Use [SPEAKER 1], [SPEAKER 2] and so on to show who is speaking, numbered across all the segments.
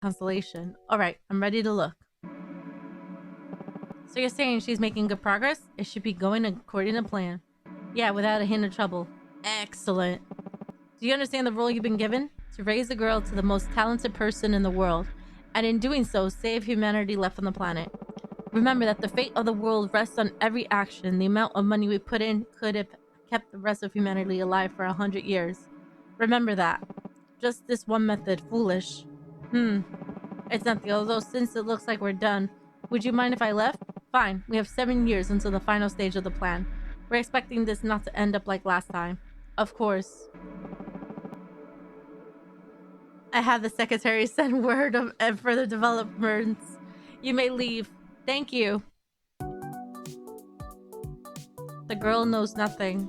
[SPEAKER 1] constellation. Alright, I'm ready to look. So you're saying she's making good progress? It should be going according to plan. Yeah, without a hint of trouble. Excellent. Do you understand the role you've been given? To raise the girl to the most talented person in the world, and in doing so, save humanity left on the planet. Remember that the fate of the world rests on every action. The amount of money we put in could have kept the rest of humanity alive for 100 years. Remember that. Just this one method, foolish. It's nothing, although since it looks like we're done, would you mind if I left? Fine, we have 7 years until the final stage of the plan. We're expecting this not to end up like last time. Of course. I have the secretary send word of further developments. You may leave. Thank you. The girl knows nothing.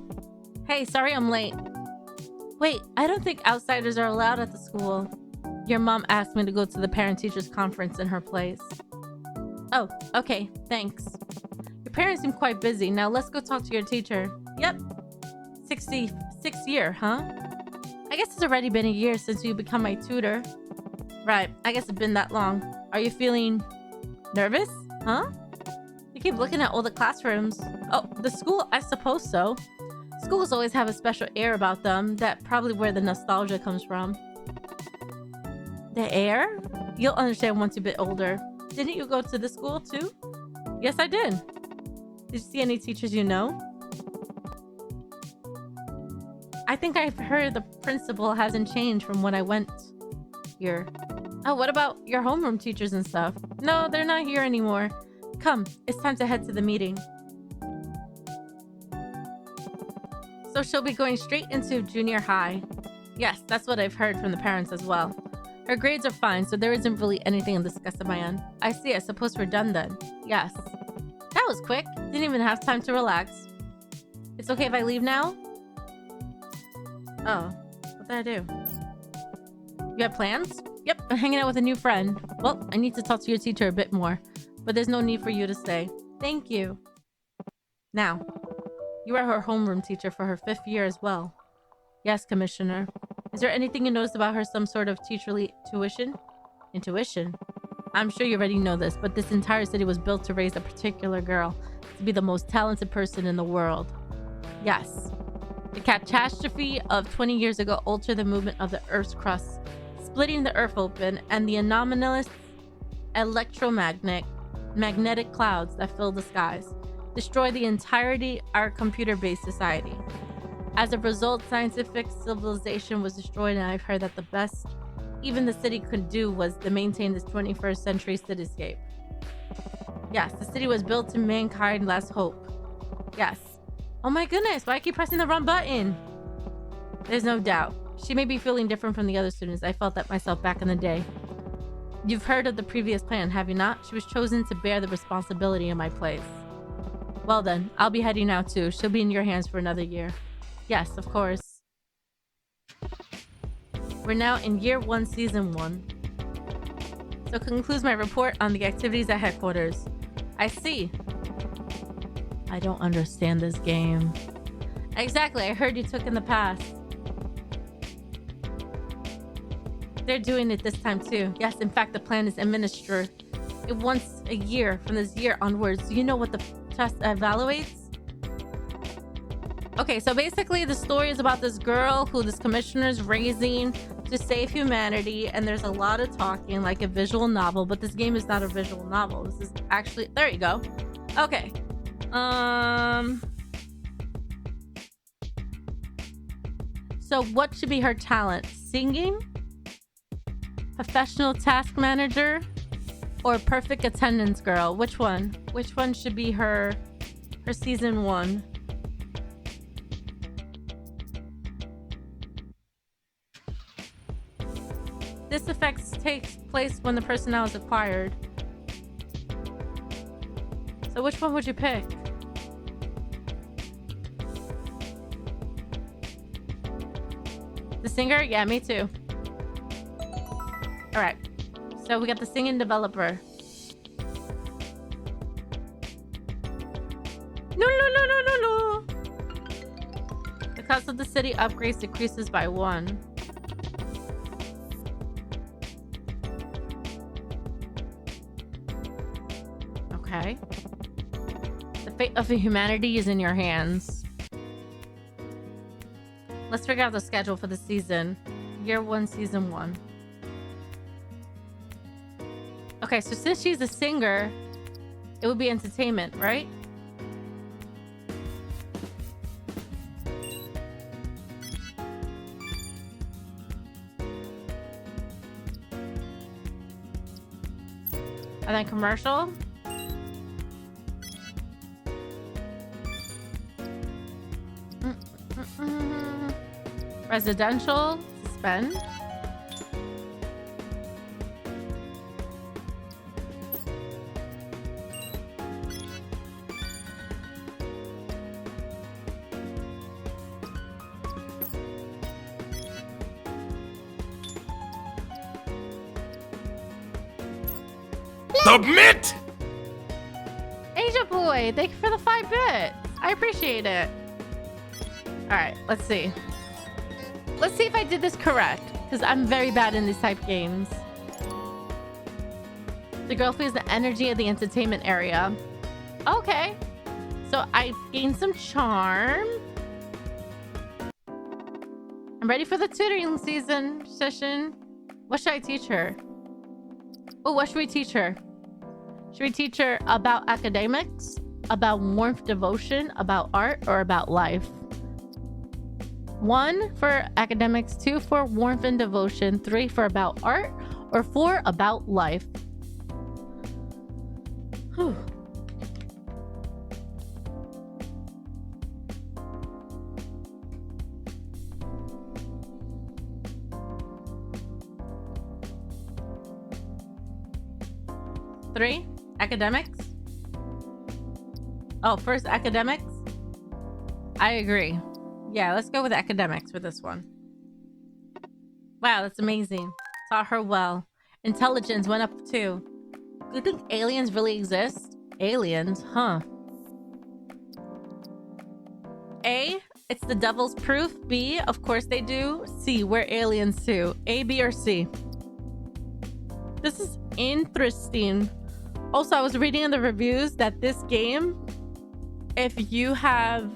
[SPEAKER 1] Hey, sorry I'm late. Wait, I don't think outsiders are allowed at the school. Your mom asked me to go to the parent-teachers conference in her place. Oh, okay, thanks. Your parents seem quite busy. Now let's go talk to your teacher. Yep. 66th year, huh? I guess it's already been a year since you become my tutor. Right, I guess it's been that long. Are you feeling nervous? Huh? You keep looking at all the classrooms. Oh, the school? I suppose so. Schools always have a special air about them. That's probably where the nostalgia comes from. The air? You'll understand once you're a bit older. Didn't you go to the school too? Yes, I did. Did you see any teachers you know? I think I've heard the principal hasn't changed from when I went here. Oh, what about your homeroom teachers and stuff? No, they're not here anymore. Come, it's time to head to the meeting. So she'll be going straight into junior high. Yes, that's what I've heard from the parents as well. Her grades are fine, so there isn't really anything to discuss on my end. I see, I suppose we're done then. Yes. That was quick. Didn't even have time to relax. It's okay if I leave now? Oh, what did I do? You have plans? Yep, I'm hanging out with a new friend. Well, I need to talk to your teacher a bit more, but there's no need for you to stay. Thank you. Now, you are her homeroom teacher for her 5th year as well. Yes, Commissioner. Is there anything you noticed about her, some sort of teacherly tuition? Intuition? I'm sure you already know this, but this entire city was built to raise a particular girl to be the most talented person in the world. Yes. The catastrophe of 20 years ago altered the movement of the Earth's crust, splitting the Earth open, and the anomalous magnetic clouds that fill the skies destroyed the entirety of our computer-based society. As a result, scientific civilization was destroyed, and I've heard that the best even the city could do was to maintain this 21st century cityscape. Yes, the city was built to mankind's last hope. Yes. Oh my goodness, why I keep pressing the wrong button? There's no doubt. She may be feeling different from the other students. I felt that myself back in the day. You've heard of the previous plan, have you not? She was chosen to bear the responsibility in my place. Well then, I'll be heading out too. She'll be in your hands for another year. Yes, of course. We're now in year 1, season 1. So concludes my report on the activities at headquarters. I see. I don't understand this game. Exactly, I heard you took in the past. They're doing it this time too. Yes, in fact, the plan is administered once a year from this year onwards. Do you know what the test evaluates? Okay, so basically the story is about this girl who this commissioner's raising to save humanity, and there's a lot of talking, like a visual novel, but this game is not a visual novel. This is actually, there you go. Okay. So what should be her talent? Singing? Professional task manager? Or perfect attendance girl? Which one? Which one should be her season 1? This effect takes place when the personnel is acquired. So which one would you pick? The singer? Yeah, me too. Alright. So we got the singing developer. No. The cost of the city upgrades decreases by 1. Okay. The fate of humanity is in your hands. Let's figure out the schedule for the season. Year 1, season 1. Okay, so since she's a singer, it would be entertainment, right? And then commercial. Residential. Suspend.
[SPEAKER 2] Submit!
[SPEAKER 1] Asia Boy, thank you for the 5 bits. I appreciate it. Alright, let's see. Let's see if I did this correct, because I'm very bad in these type games. The girl feels the energy of the entertainment area. Okay. So I gained some charm. I'm ready for the tutoring session. What should I teach her? Oh, what should we teach her? Should we teach her about academics, about warmth, devotion, about art, or about life? 1 for academics, 2 for warmth and devotion, 3 for about art, or 4 about life. Whew. Three academics. Oh, first academics. I agree. Yeah, let's go with academics for this one. Wow, that's amazing. Taught her well. Intelligence went up too. Do you think aliens really exist? Aliens, huh? A, it's the devil's proof. B, of course they do. C, we're aliens too. A, B, or C? This is interesting. Also, I was reading in the reviews that this game, if you have,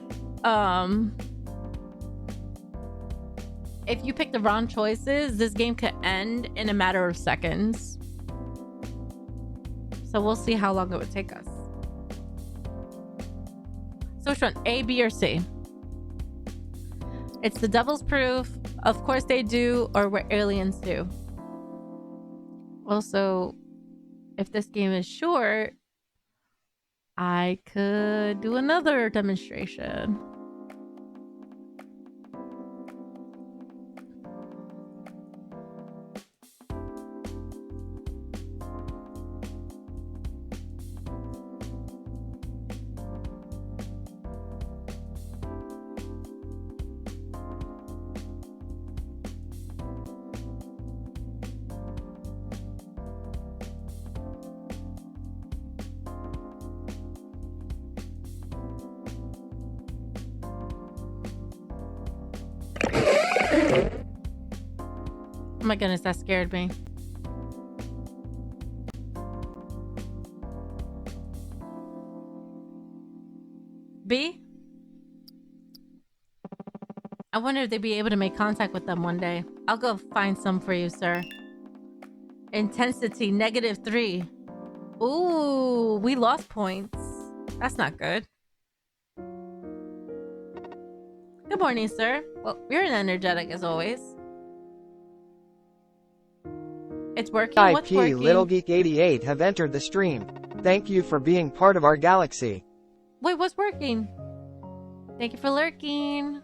[SPEAKER 1] if you pick the wrong choices, this game could end in a matter of seconds. So we'll see how long it would take us. So which one, A, B, or C? It's the devil's proof. Of course they do, or we're aliens too. Also, if this game is short, I could do another demonstration. Oh my goodness, that scared me. B? I wonder if they'd be able to make contact with them one day. I'll go find some for you, sir. Intensity, -3. Ooh, we lost points. That's not good. Good morning, sir. Well, you're energetic as always. It's working. What's working?
[SPEAKER 3] Little Geek 88 have entered the stream. Thank you for being part of our galaxy.
[SPEAKER 1] Wait, what's working? Thank you for lurking.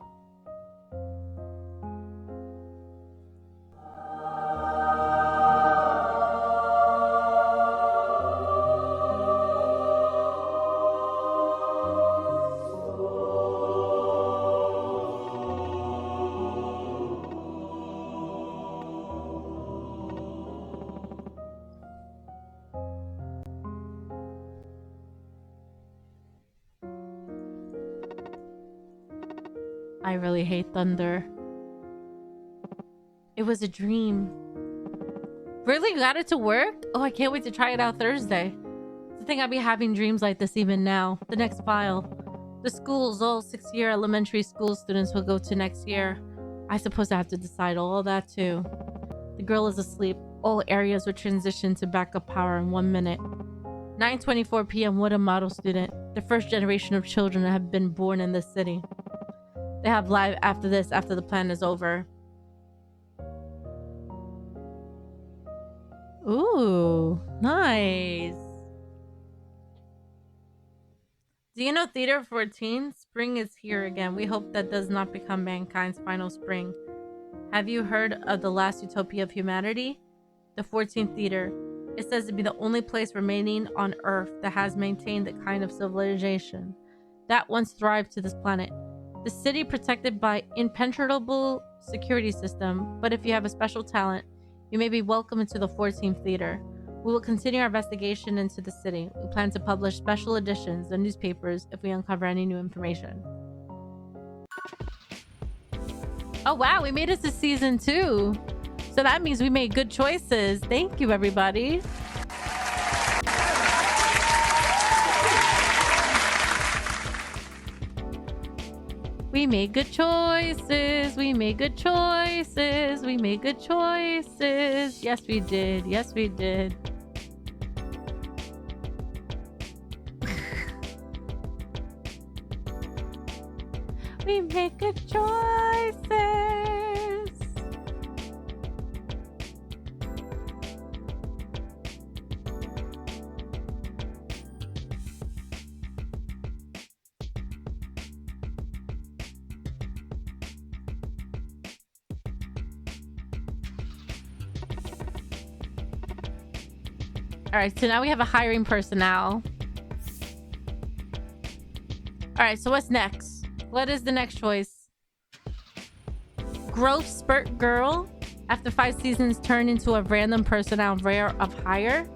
[SPEAKER 1] I really hate thunder. It was a dream. Really? You got it to work? Oh, I can't wait to try it out Thursday. think I'd be having dreams like this even now. The next file. The schools, all 6-year elementary school students will go to next year. I suppose I have to decide all that too. The girl is asleep. All areas will transition to backup power in 1 minute. 9:24 p.m. What a model student. The first generation of children that have been born in this city. They have live after this, after the plan is over. Ooh, nice. Do you know Theater 14? Spring is here again. We hope that does not become mankind's final spring. Have you heard of the last utopia of humanity? The 14th Theater. It says to be the only place remaining on Earth that has maintained the kind of civilization that once thrived to this planet. The city protected by impenetrable security system, but if you have a special talent, you may be welcome into the 14th Theater. We will continue our investigation into the city. We plan to publish special editions in newspapers if we uncover any new information. Oh wow, we made it to season 2. So that means we made good choices. Thank you, everybody. We made good choices. We made good choices. We made good choices. Yes, we did. Yes, we did. We made good choices. All right, so now we have a hiring personnel. All right, so what's next? What is the next choice? Growth Spurt Girl. After 5 seasons, turn into a random personnel rare of hire.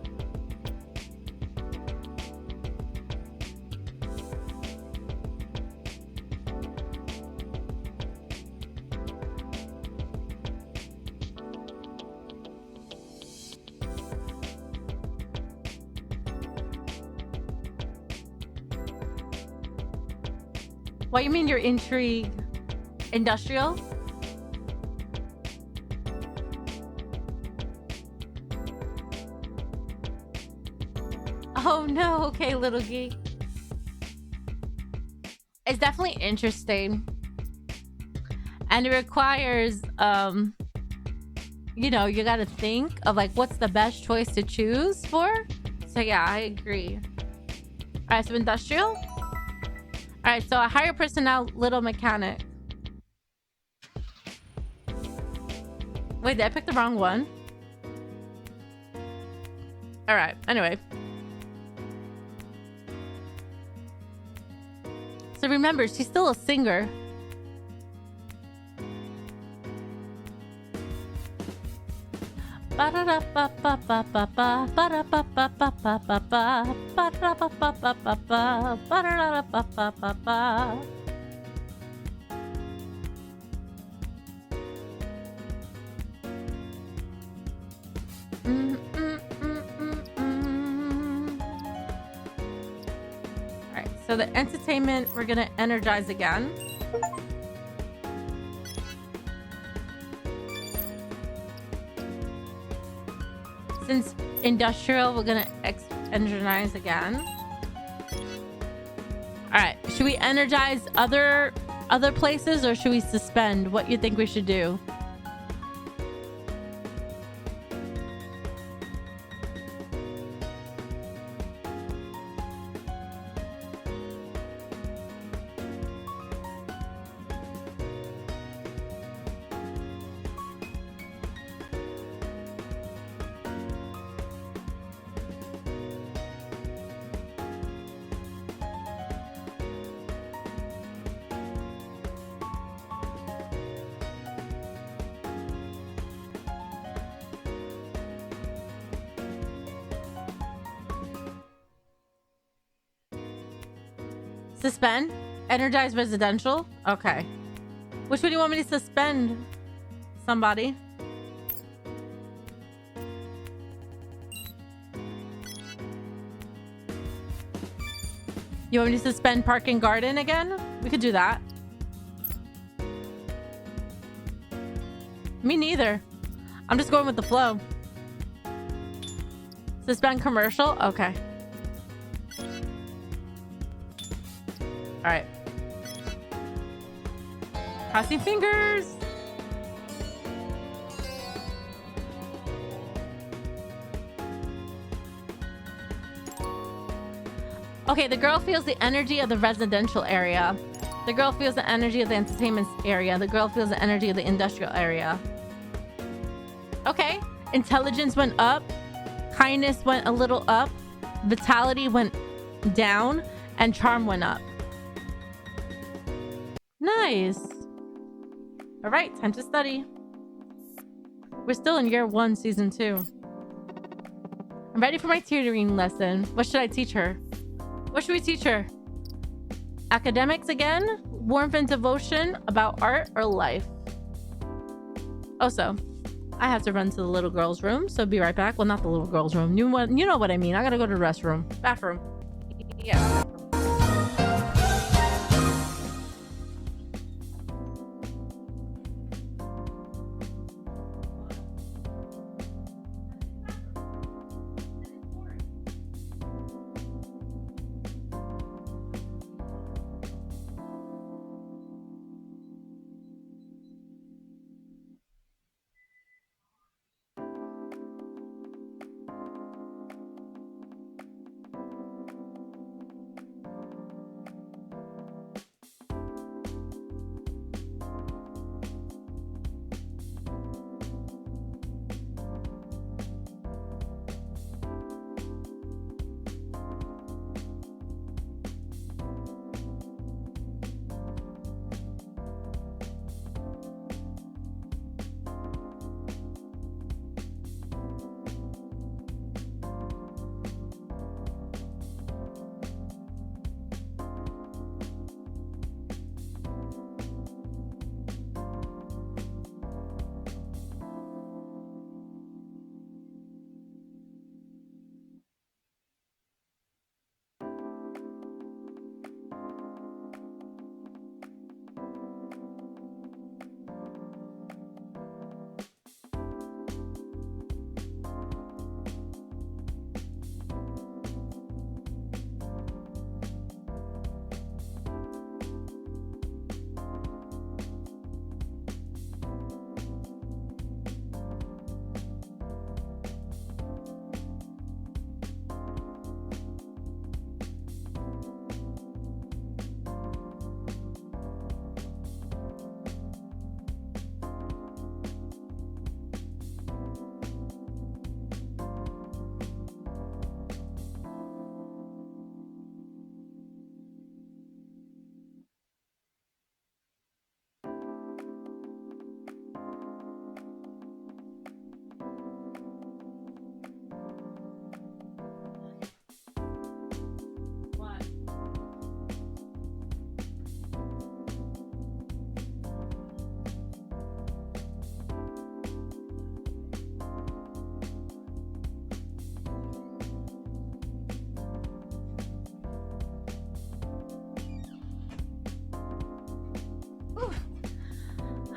[SPEAKER 1] What you mean you're intrigued? Industrial? Oh no, okay, little geek. It's definitely interesting. And it requires, you know, you gotta think of like what's the best choice to choose for. So yeah, I agree. All right, so industrial? All right, so a higher personnel, little mechanic. Wait, did I pick the wrong one? All right, anyway. So remember, she's still a singer. Alright, so the entertainment, we're gonna energize again. Since industrial, we're gonna energize again. All right, should we energize other places or should we suspend? What you think we should do? Suspend? Energize residential? Okay. Which one do you want me to suspend? Somebody? You want me to suspend Park and Garden again? We could do that. Me neither. I'm just going with the flow. Suspend commercial? Okay. Alright. Crossing fingers. Okay, the girl feels the energy of the residential area. The girl feels the energy of the entertainment area. The girl feels the energy of the industrial area. Okay. Intelligence went up. Kindness went a little up. Vitality went down. And charm went up. Nice. All right, time to study. We're still in year 1, season 2. I'm ready for my tutoring lesson. What should I teach her? What should we teach her? Academics again? Warmth and devotion? About art or life? Also, I have to run to the little girl's room, so be right back. Well, not the little girl's room. You know what I mean. I gotta go to the restroom. Bathroom. Yeah.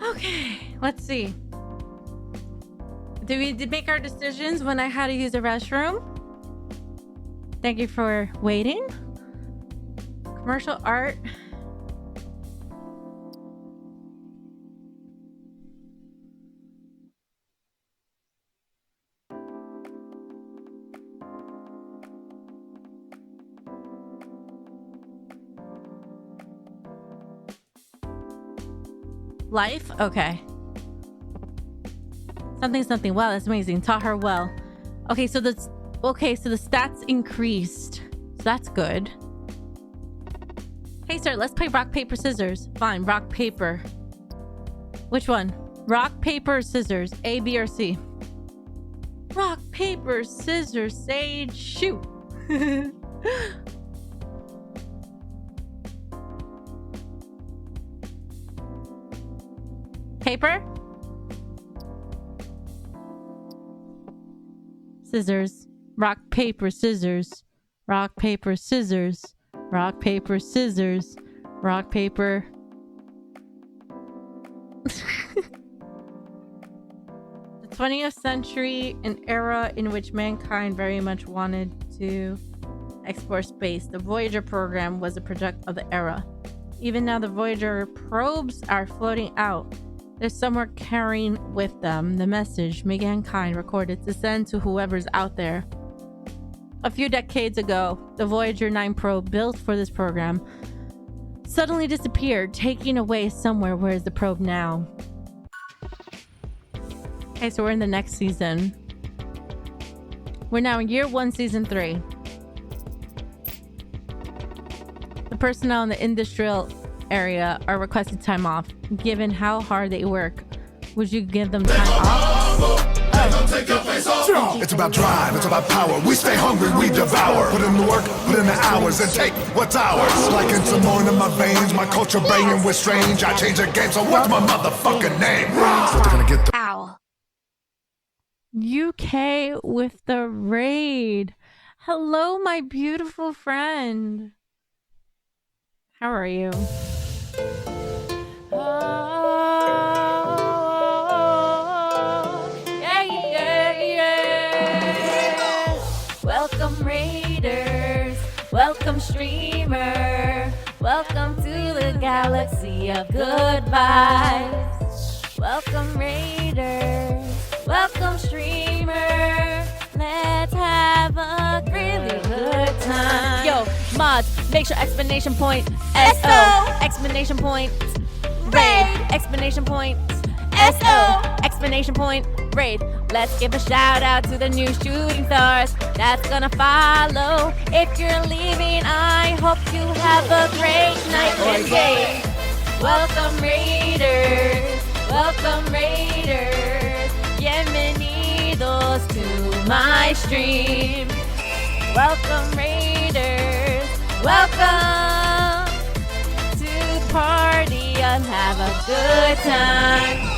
[SPEAKER 1] Okay, let's see. Did we make our decisions when I had to use the restroom? Thank you for waiting. Commercial art. Life? Okay. Something. Wow, that's amazing. Taught her well. Okay, so the stats increased. So that's good. Hey, sir, let's play rock, paper, scissors. Fine, rock, paper. Which one? Rock, paper, scissors. A, B, or C? Rock, paper, scissors, sage, shoot. Paper? Scissors. Rock, paper, scissors. Rock, paper, scissors. Rock, paper, scissors. Rock, paper. The 20th century, an era in which mankind very much wanted to explore space. The Voyager program was a product of the era. Even now, the Voyager probes are floating out. They're somewhere carrying with them the message mankind recorded to send to whoever's out there. A few decades ago, the Voyager 9 probe built for this program suddenly disappeared, taking away somewhere. Where is the probe now? Okay, so we're in the next season. We're now in year 1, season 3. The personnel in the industrial area are requesting time off. Given how hard they work, would you give them time off?
[SPEAKER 2] It's about drive, it's about power. We stay hungry, we devour. Put in the work, put in the hours, and take what's ours. Like in some more in my veins, my culture banging with strange. I change the game, so what's my motherfucking name? So they're gonna get the
[SPEAKER 4] Ow.
[SPEAKER 1] UK with the raid. Hello, my beautiful friend. How are you?
[SPEAKER 4] Welcome Raiders, welcome streamer, welcome to the galaxy of good vibes. Welcome Raiders, welcome streamer, let's have a really good time. Yo, mods, make sure explanation point SO, explanation point raid, explanation point SO, explanation point raid. Let's give a shout out to the new shooting stars that's gonna follow. If you're leaving, I hope you have a great night and day. Welcome Raiders, welcome Raiders, bienvenidos to my stream. Welcome Raiders, welcome to the party and have a good time.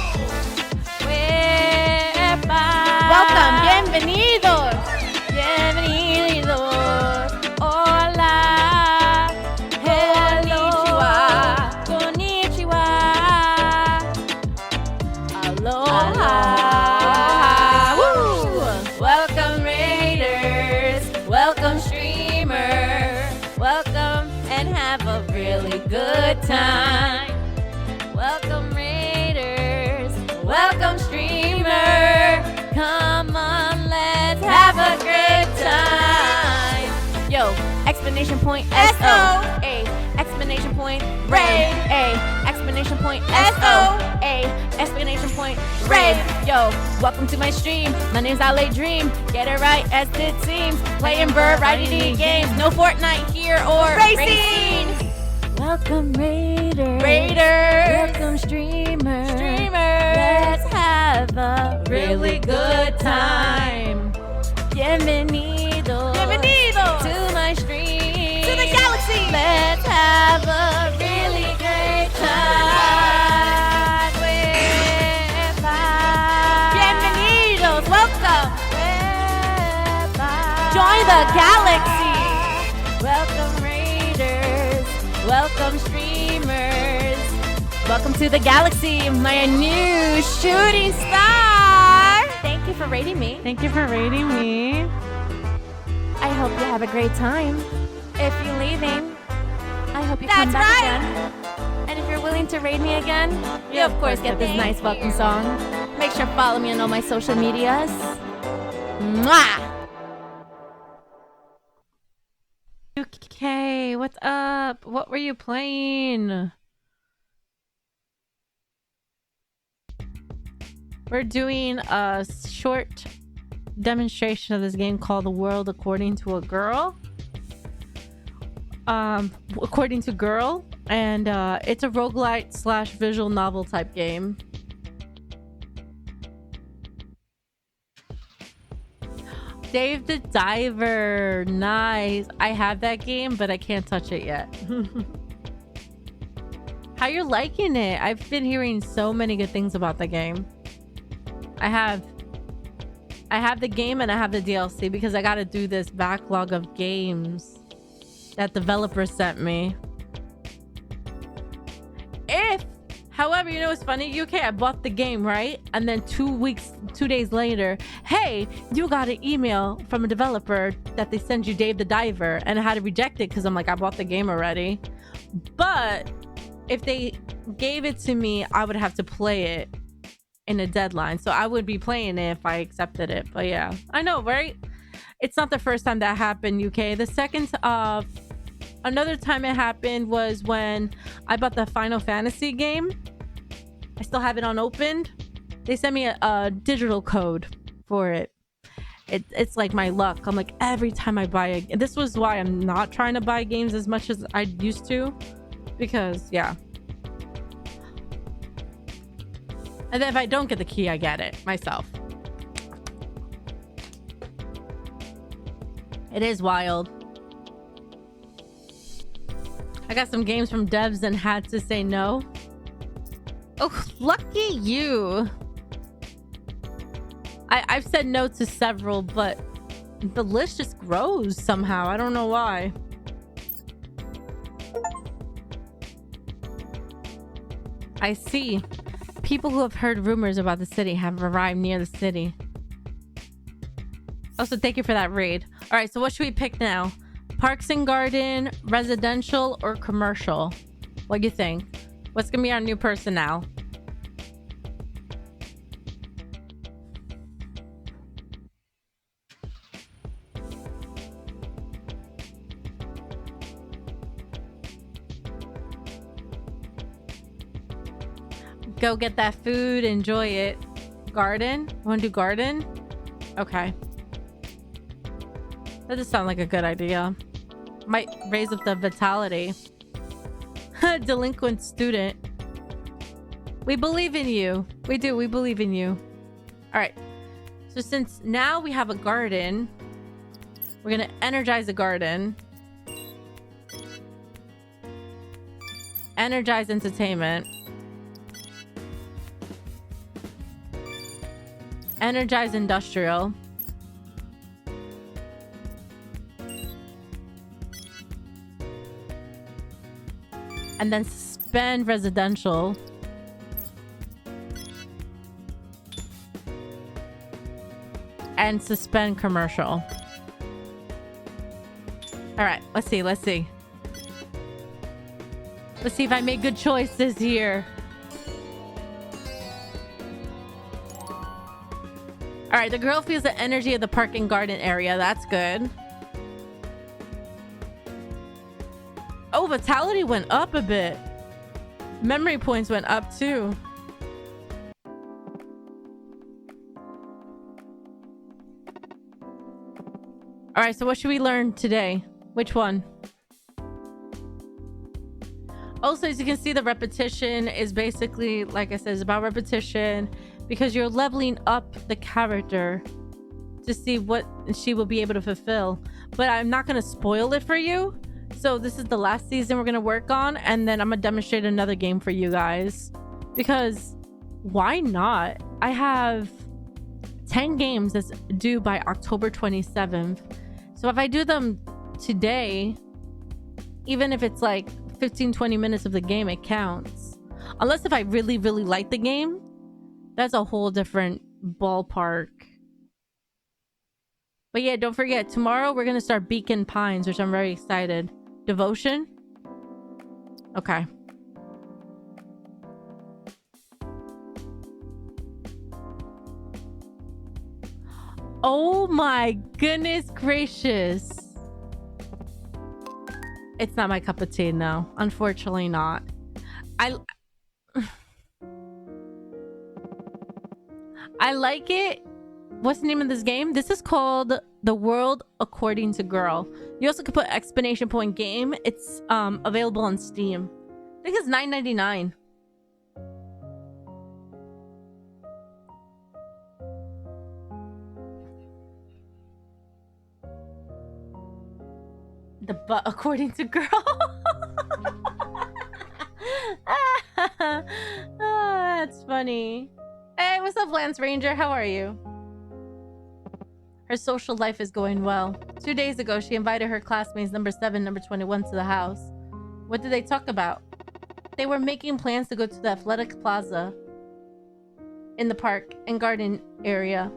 [SPEAKER 4] Welcome, bienvenidos, bienvenidos. Hola, hello, konnichiwa, aloha. Woo! Welcome Raiders, welcome streamer, welcome and have a really good time. Welcome Raiders, welcome streamer. Come on, let's have a good time. Yo, explanation point SO, A, explanation point raid, A, explanation point SO, A, explanation point raid. Yo, welcome to my stream. My name's Ale Dream. Get it right as it seems. Playing variety games. No Fortnite here or racing. Welcome Raiders, welcome streamers, let's have a really good time. Bienvenidos, to my stream, to the galaxy. Let's have a really great time. Bienvenidos, welcome. Join the galaxy. Welcome Raiders, welcome streamers. Welcome to the galaxy, my new shooting star. Thank you for rating me.
[SPEAKER 1] Thank you for rating me.
[SPEAKER 4] I hope you have a great time. If you're leaving, I hope you come back again. And if you're willing to raid me again, you of course get this nice welcome song. Make sure to follow me on all my social medias. Mwah!
[SPEAKER 1] UK, what's up? What were you playing? We're doing a short demonstration of this game called The World According to a Girl. According to Girl, and it's a roguelite / visual novel type game. Dave the Diver, nice. I have that game, but I can't touch it yet. How you liking it? I've been hearing so many good things about the game. I have the game and I have the DLC because I gotta do this backlog of games. that developer sent me. However, you know what's funny? UK, I bought the game, right? And then 2 days later, hey, you got an email from a developer that they send you Dave the Diver, and I had to reject it because I'm like, I bought the game already. But if they gave it to me, I would have to play it in a deadline. So I would be playing it if I accepted it. But yeah, I know, right? It's not the first time that happened, UK. The second another time it happened was when I bought the Final Fantasy game. I still have it unopened. They sent me a digital code for it. It's like my luck. I'm like, every time I buy it. This was why I'm not trying to buy games as much as I used to. Because, yeah. And then if I don't get the key, I get it myself. It is wild. I got some games from devs and had to say no. Oh, lucky you. I've said no to several, but the list just grows somehow. I don't know why. I see. People who have heard rumors about the city have arrived near the city. Also, thank you for that raid. All right, so what should we pick now? Parks and Garden, residential, or commercial? What do you think? What's gonna be our new person now? Go get that food, enjoy it. Garden? Want to do garden? Okay. That does sound like a good idea. Might raise up the vitality. Delinquent student. We believe in you. We do. We believe in you. All right. So since now we have a garden, we're going to energize the garden. Energize entertainment. Energize industrial. And then suspend residential. And suspend commercial. All right, let's see. Let's see if I make good choices here. All right, the girl feels the energy of the park and garden area. That's good. Oh, vitality went up a bit. Memory points went up too. All right, so what should we learn today? Which one? Also, as you can see, the repetition is basically, like I said, it's about repetition because you're leveling up the character to see what she will be able to fulfill. But I'm not going to spoil it for you. So this is the last season we're going to work on, and then I'm going to demonstrate another game for you guys. Because why not? I have 10 games that's due by October 27th. So if I do them today, even if it's like 15-20 minutes of the game, it counts. Unless if I really, really like the game, that's a whole different ballpark. But yeah, don't forget, tomorrow we're going to start Beacon Pines, which I'm very excited. Devotion? Okay. Oh my goodness gracious. It's not my cup of tea, no. Unfortunately not. I like it. What's the name of this game? This is called The World According to Girl. You also can put exclamation point game. It's available on Steam. I think it's $9.99. The butt according to girl. Oh, that's funny. Hey, what's up, Lance Ranger? How are you? Her social life is going well. 2 days ago, she invited her classmates number 7, number 21 to the house. What did they talk about? They were making plans to go to the athletic plaza in the park and garden area.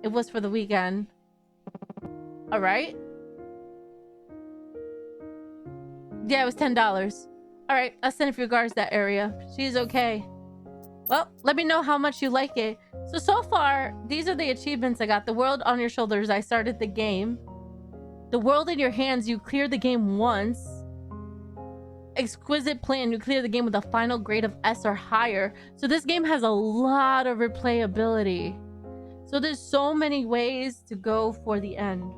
[SPEAKER 1] It was for the weekend. All right. Yeah, it was $10. All right, I'll send a few guards that area. She's okay. Well, let me know how much you like it. So far, these are the achievements I got. The world on your shoulders, I started the game. The world in your hands, you cleared the game once. Exquisite plan, you clear the game with a final grade of S or higher. So this game has a lot of replayability. So there's so many ways to go for the end.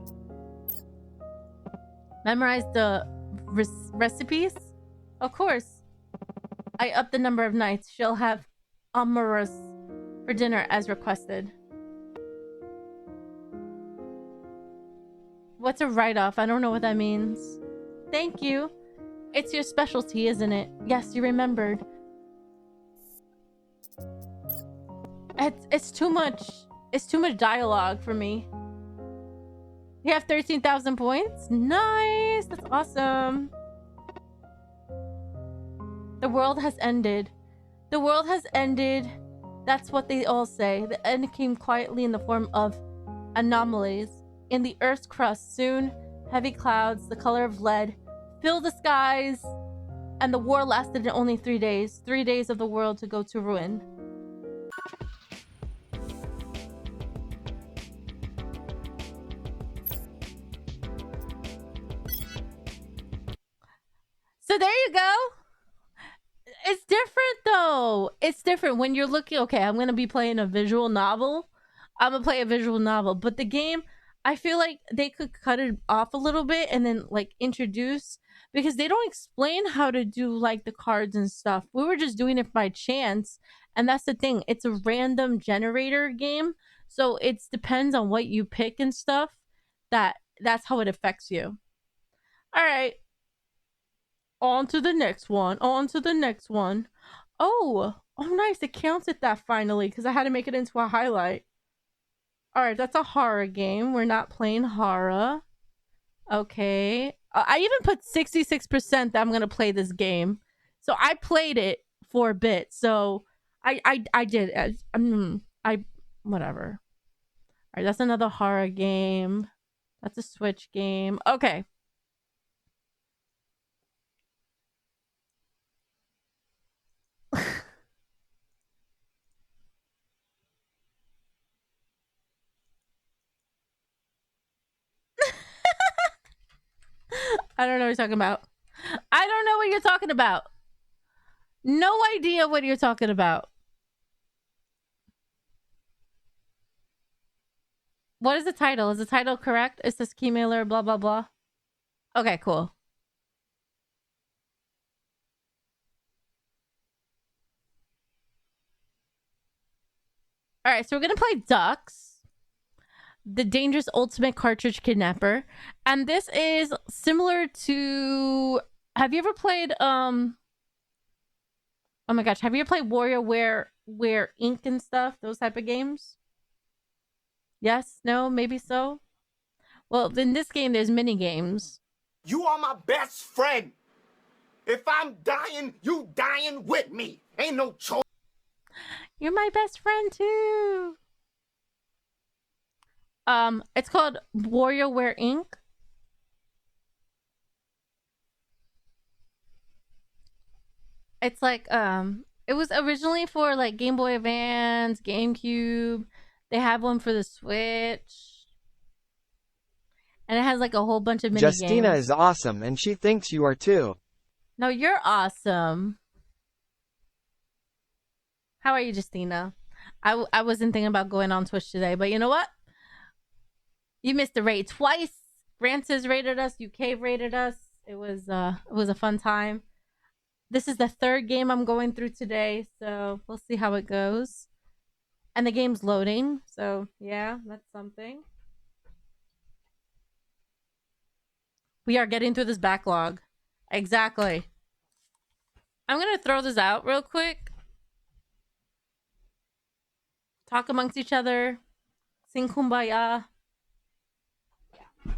[SPEAKER 1] Memorize the recipes? Of course. I upped the number of nights. She'll have amorous for dinner as requested. What's a write-off? I don't know what that means. Thank you. It's your specialty, isn't it? Yes, you remembered. It's too much. It's too much dialogue for me. You have 13,000 points? Nice! That's awesome. The world has ended. The world has ended. That's what they all say. The end came quietly in the form of anomalies. In the Earth's crust, soon, heavy clouds, the color of lead, fill the skies. And the war lasted in only 3 days. 3 days of the world to go to ruin. So there you go. It's different though. It's different when you're looking. Okay, I'm gonna be playing a visual novel. I'm gonna play a visual novel, but the game, I feel like they could cut it off a little bit and then like introduce, because they don't explain how to do like the cards and stuff. We were just doing it by chance, and that's the thing. It's a random generator game, so it depends on what you pick and stuff. That's how it affects you. All right. On to the next one. On to the next one. Oh, nice. It counted that finally because I had to make it into a highlight. All right, that's a horror game. We're not playing horror. Okay. I even put 66% that I'm going to play this game. So I played it for a bit. So I did. Whatever. All right, that's another horror game. That's a Switch game. Okay. I don't know what you're talking about. I don't know what you're talking about. No idea what you're talking about. What is the title? Is the title correct? It says Key Mailer, blah, blah, blah. Okay, cool. All right, so we're going to play Ducks, the Dangerous Ultimate Cartridge Kidnapper. And this is similar to... Have you ever played... Oh my gosh, have you ever played WarioWare Ink and stuff? Those type of games? Yes? No? Maybe so? Well, in this game, there's mini games.
[SPEAKER 5] You are my best friend. If I'm dying, you dying with me. Ain't no choice.
[SPEAKER 1] You're my best friend too. It's called WarioWare Ink. It's like it was originally for like Game Boy Advance, GameCube. They have one for the Switch. And it has like a whole bunch of mini
[SPEAKER 3] Justina
[SPEAKER 1] games.
[SPEAKER 3] is awesome and she thinks you are too.
[SPEAKER 1] No, you're awesome. How are you, Justina? I wasn't thinking about going on Twitch today, but you know what? You missed the raid twice. Francis rated us. UK rated us. It was a fun time. This is the third game I'm going through today, so we'll see how it goes. And the game's loading, so yeah, that's something. We are getting through this backlog. Exactly. I'm gonna throw this out real quick. Talk amongst each other. Sing Kumbaya. Yeah.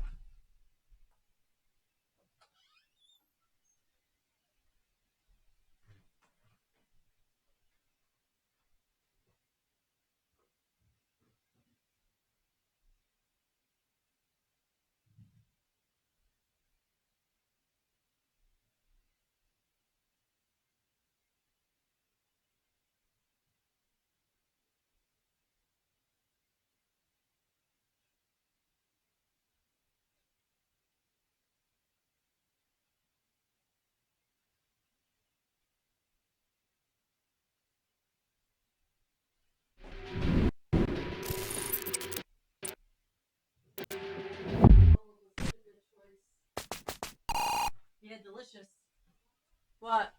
[SPEAKER 1] delicious. What?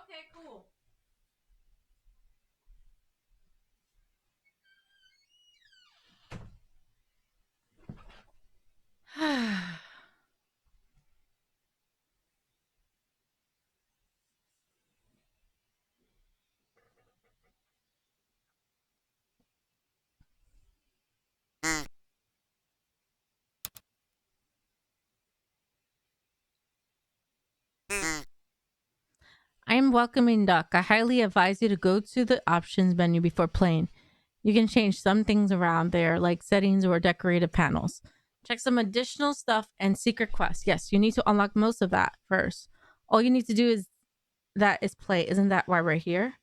[SPEAKER 1] Okay, cool. I am welcoming Duck. I highly advise you to go to the options menu before playing. You can change some things around there, like settings or decorative panels. Check some additional stuff and secret quests. Yes, you need to unlock most of that first. All you need to do is play. Isn't that why we're here?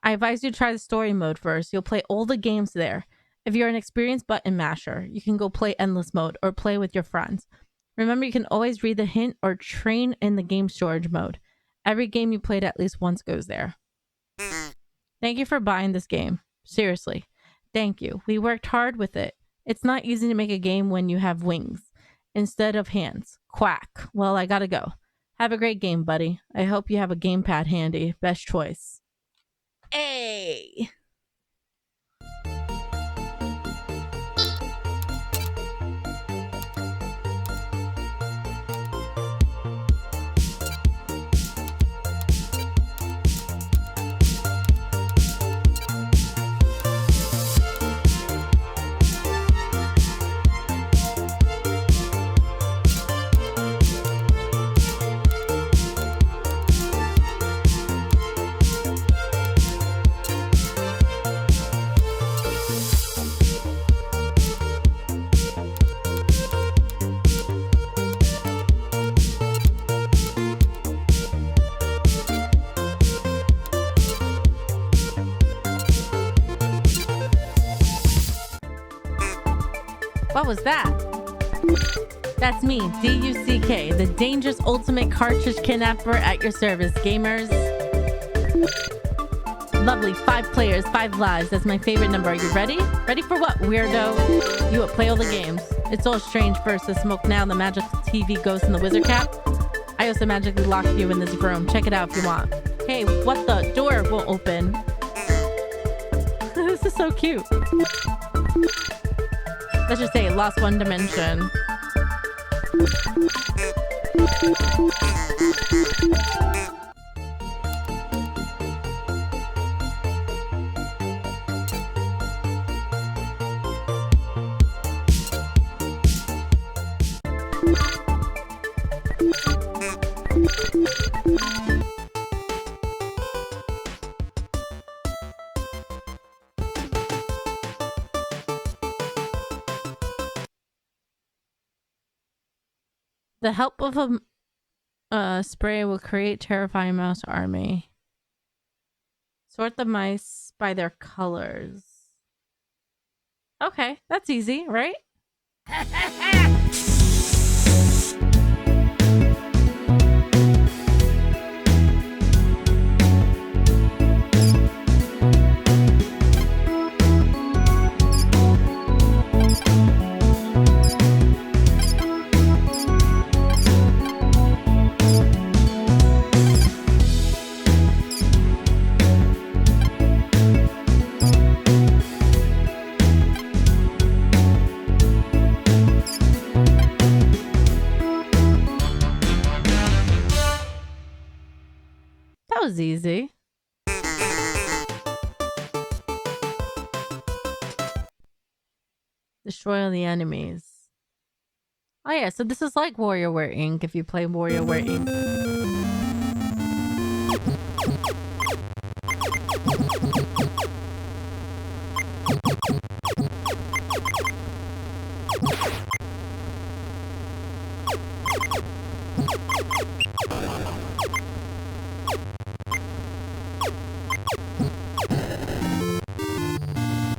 [SPEAKER 1] I advise you to try the story mode first. You'll play all the games there. If you're an experienced button masher, you can go play endless mode or play with your friends. Remember, you can always read the hint or train in the game storage mode. Every game you played at least once goes there. Thank you for buying this game. Seriously. Thank you. We worked hard with it. It's not easy to make a game when you have wings instead of hands. Quack. Well, I gotta go. Have a great game, buddy. I hope you have a gamepad handy. Best choice. Hey! What was that? That's me, DUCK, the dangerous ultimate cartridge kidnapper at your service, gamers. Lovely, 5 players, 5 lives. That's my favorite number. Are you ready? Ready for what, weirdo? You will play all the games. It's all strange versus Smoke Now, the magical TV ghost in the wizard cap. I also magically locked you in this room. Check it out if you want. Hey, what the? Door won't open. This is so cute. Let's just say lost one dimension. The help of a spray will create terrifying mouse army. Sort the mice by their colors. Okay, that's easy, right? That was easy. Destroy all the enemies. Oh yeah, so this is like WarioWare Inc. if you play WarioWare Inc.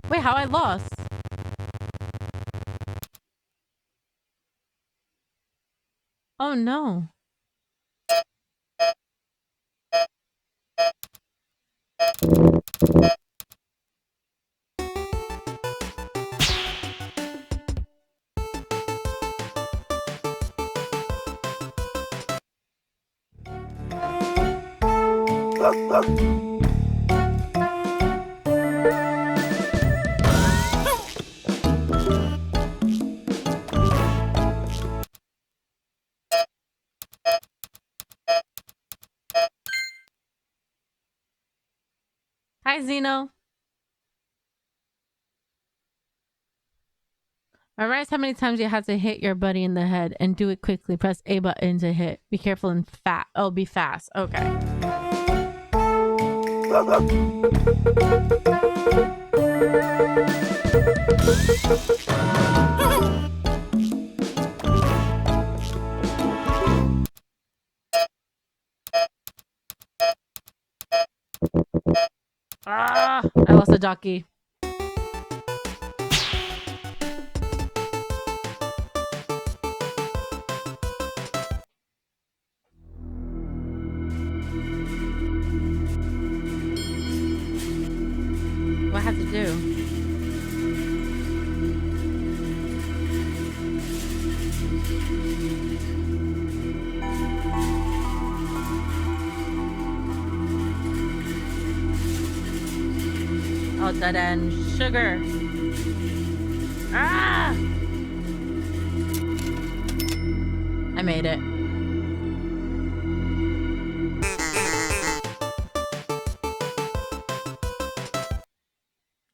[SPEAKER 1] Wait, how I lost? Oh no. Hi, Zeno. Memorize how many times you have to hit your buddy in the head and do it quickly. Press A button to hit. Be careful and fat. Oh, be fast. Okay. Ah, I lost a jockey. What I have to do? Oh, dead end. Sugar. Ah! I made it.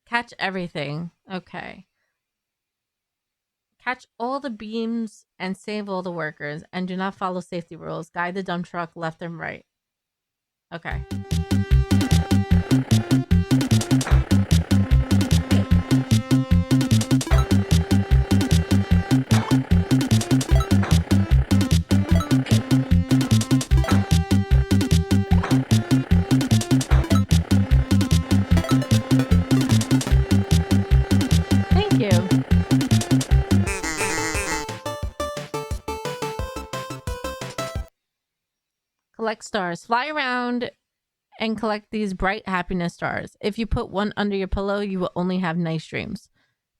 [SPEAKER 1] Catch everything. Okay. Catch all the beams and save all the workers, and do not follow safety rules. Guide the dump truck left and right. Okay. Thank you. Collect stars. Fly around and collect these bright happiness stars. If you put one under your pillow, you will only have nice dreams.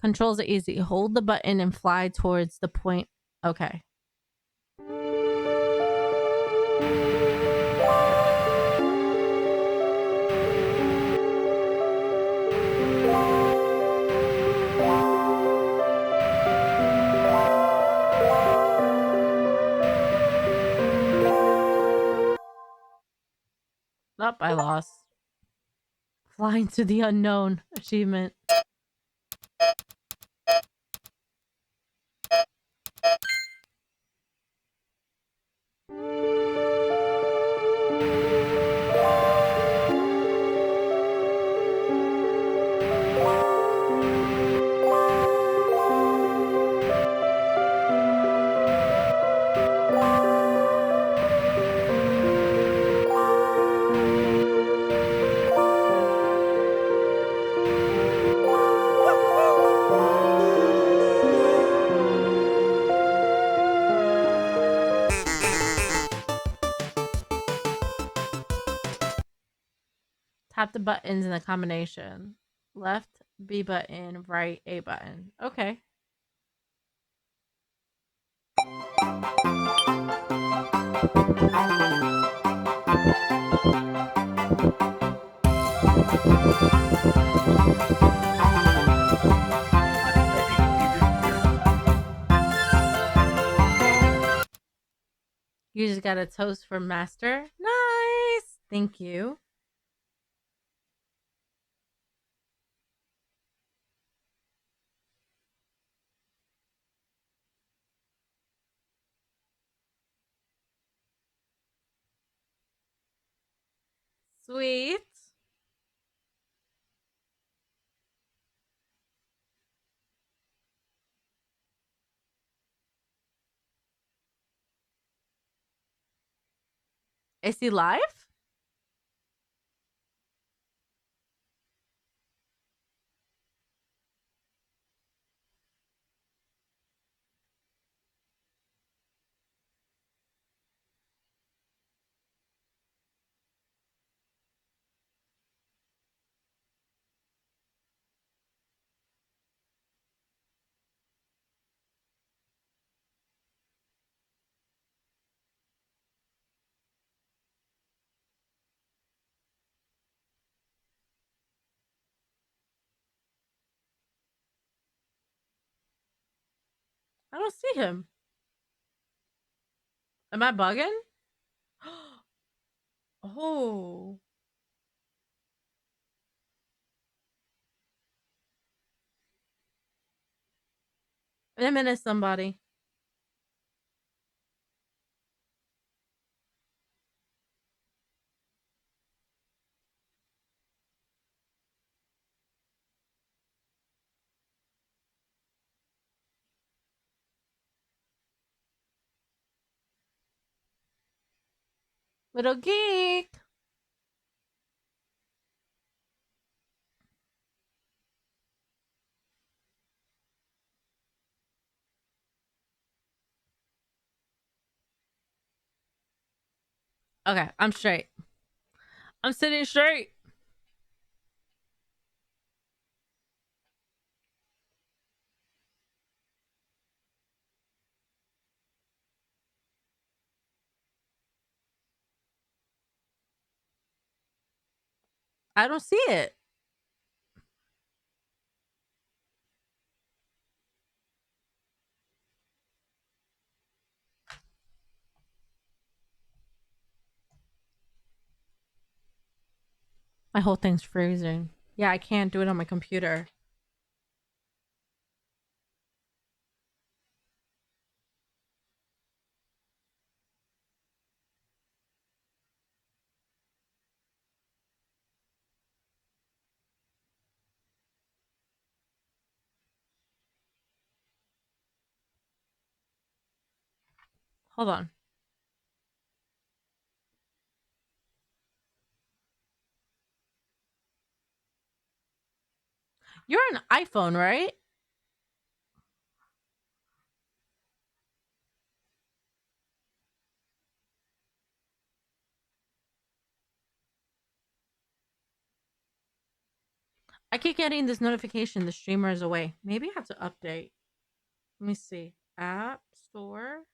[SPEAKER 1] Controls are easy. Hold the button and fly towards the point. Okay. Nope, I lost. Flying to the unknown achievement. Tap the buttons in the combination. Left B button, right A button. Okay. You just got a toast for master. Nice. Thank you. Sweet. Is he live? I don't see him. Am I bugging? Oh. I'm in somebody. Little geek. Okay, I'm straight. I'm sitting straight. I don't see it. My whole thing's freezing. Yeah, I can't do it on my computer. Hold on. You're an iPhone, right? I keep getting this notification the streamer is away. Maybe I have to update. Let me see. App Store.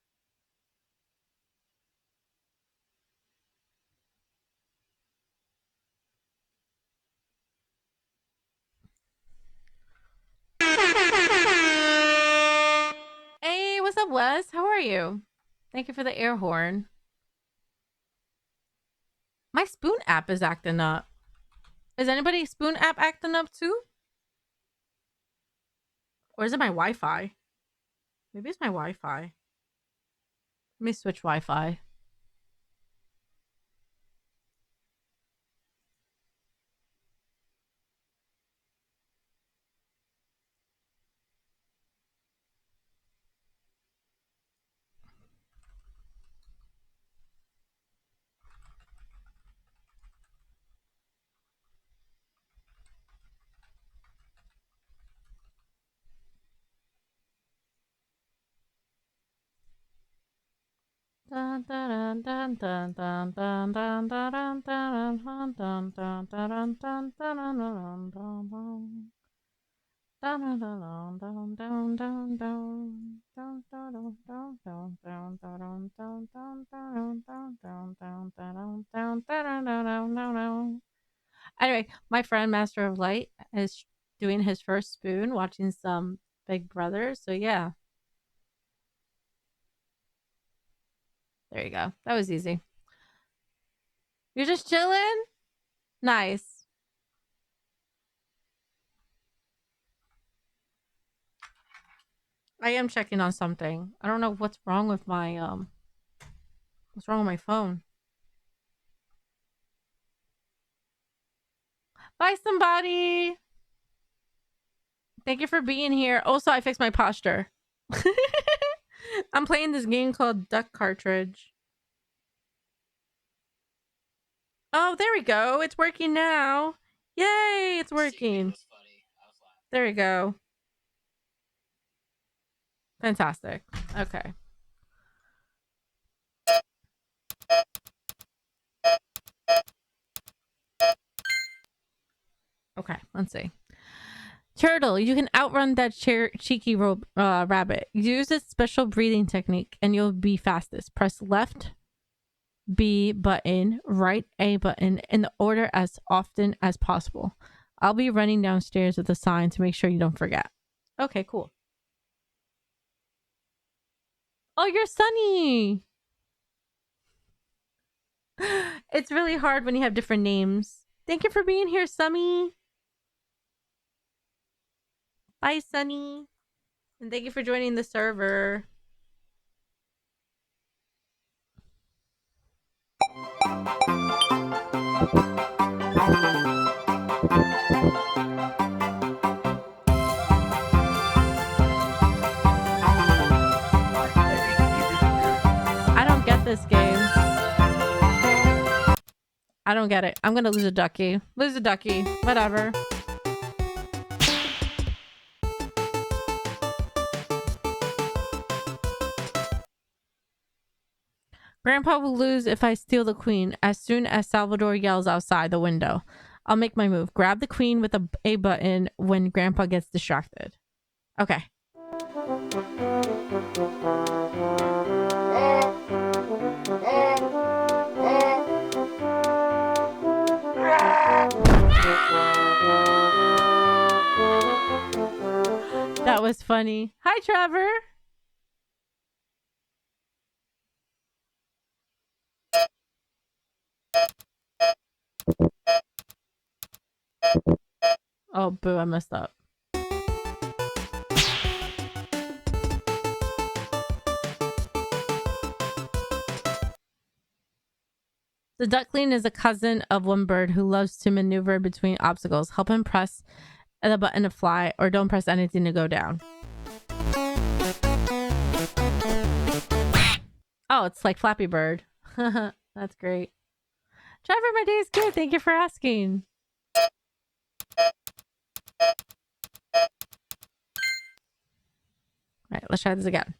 [SPEAKER 1] Hey, what's up, Wes? How are you? Thank you for the air horn. My Spoon app is acting up. Is anybody Spoon app acting up too? Or is it my Wi-Fi? Maybe it's my Wi-Fi. Let me switch Wi-Fi. Dun, dun, dun, dun, dun, dun, dun, dun, dun, dun, dun, dun, dun, dun, dun, dun, dun, dun, dun. Dun, dun, dun, dun, dun, dun, dun. Dun, dun, dun, dun, dun, dun, dun, dun, dun, dun, dun, dun, dun, dun, dun, dun, dun, dun, dun. Anyway, my friend Master of Light is doing his first spoon, watching some Big Brother. So yeah, there you go. That was easy. You're just chilling? Nice. I am checking on something. I don't know what's wrong with my phone. Bye, somebody. Thank you for being here. Also, I fixed my posture. I'm playing this game called Duck Cartridge. Oh, there we go. It's working now. Yay, it's working. There we go. Fantastic. Okay. Okay, let's see. Turtle, you can outrun that cheeky rabbit. Use its special breathing technique and you'll be fastest. Press left B button, right A button in the order as often as possible. I'll be running downstairs with a sign to make sure you don't forget. Okay, cool. Oh, you're Sunny. It's really hard when you have different names. Thank you for being here, Sunny. Bye, Sunny. And thank you for joining the server. I don't get this game. I don't get it. I'm gonna lose a ducky. Lose a ducky. Whatever. Grandpa will lose if I steal the queen as soon as Salvador yells outside the window. I'll make my move. Grab the queen with a A button when Grandpa gets distracted. Okay. That was funny. Hi, Trevor. Oh, boo, I messed up. The duckling is a cousin of one bird who loves to maneuver between obstacles. Help him press the button to fly or don't press anything to go down. Oh, it's like Flappy Bird. That's great. Trevor, my day is good. Thank you for asking. All right, let's try this again.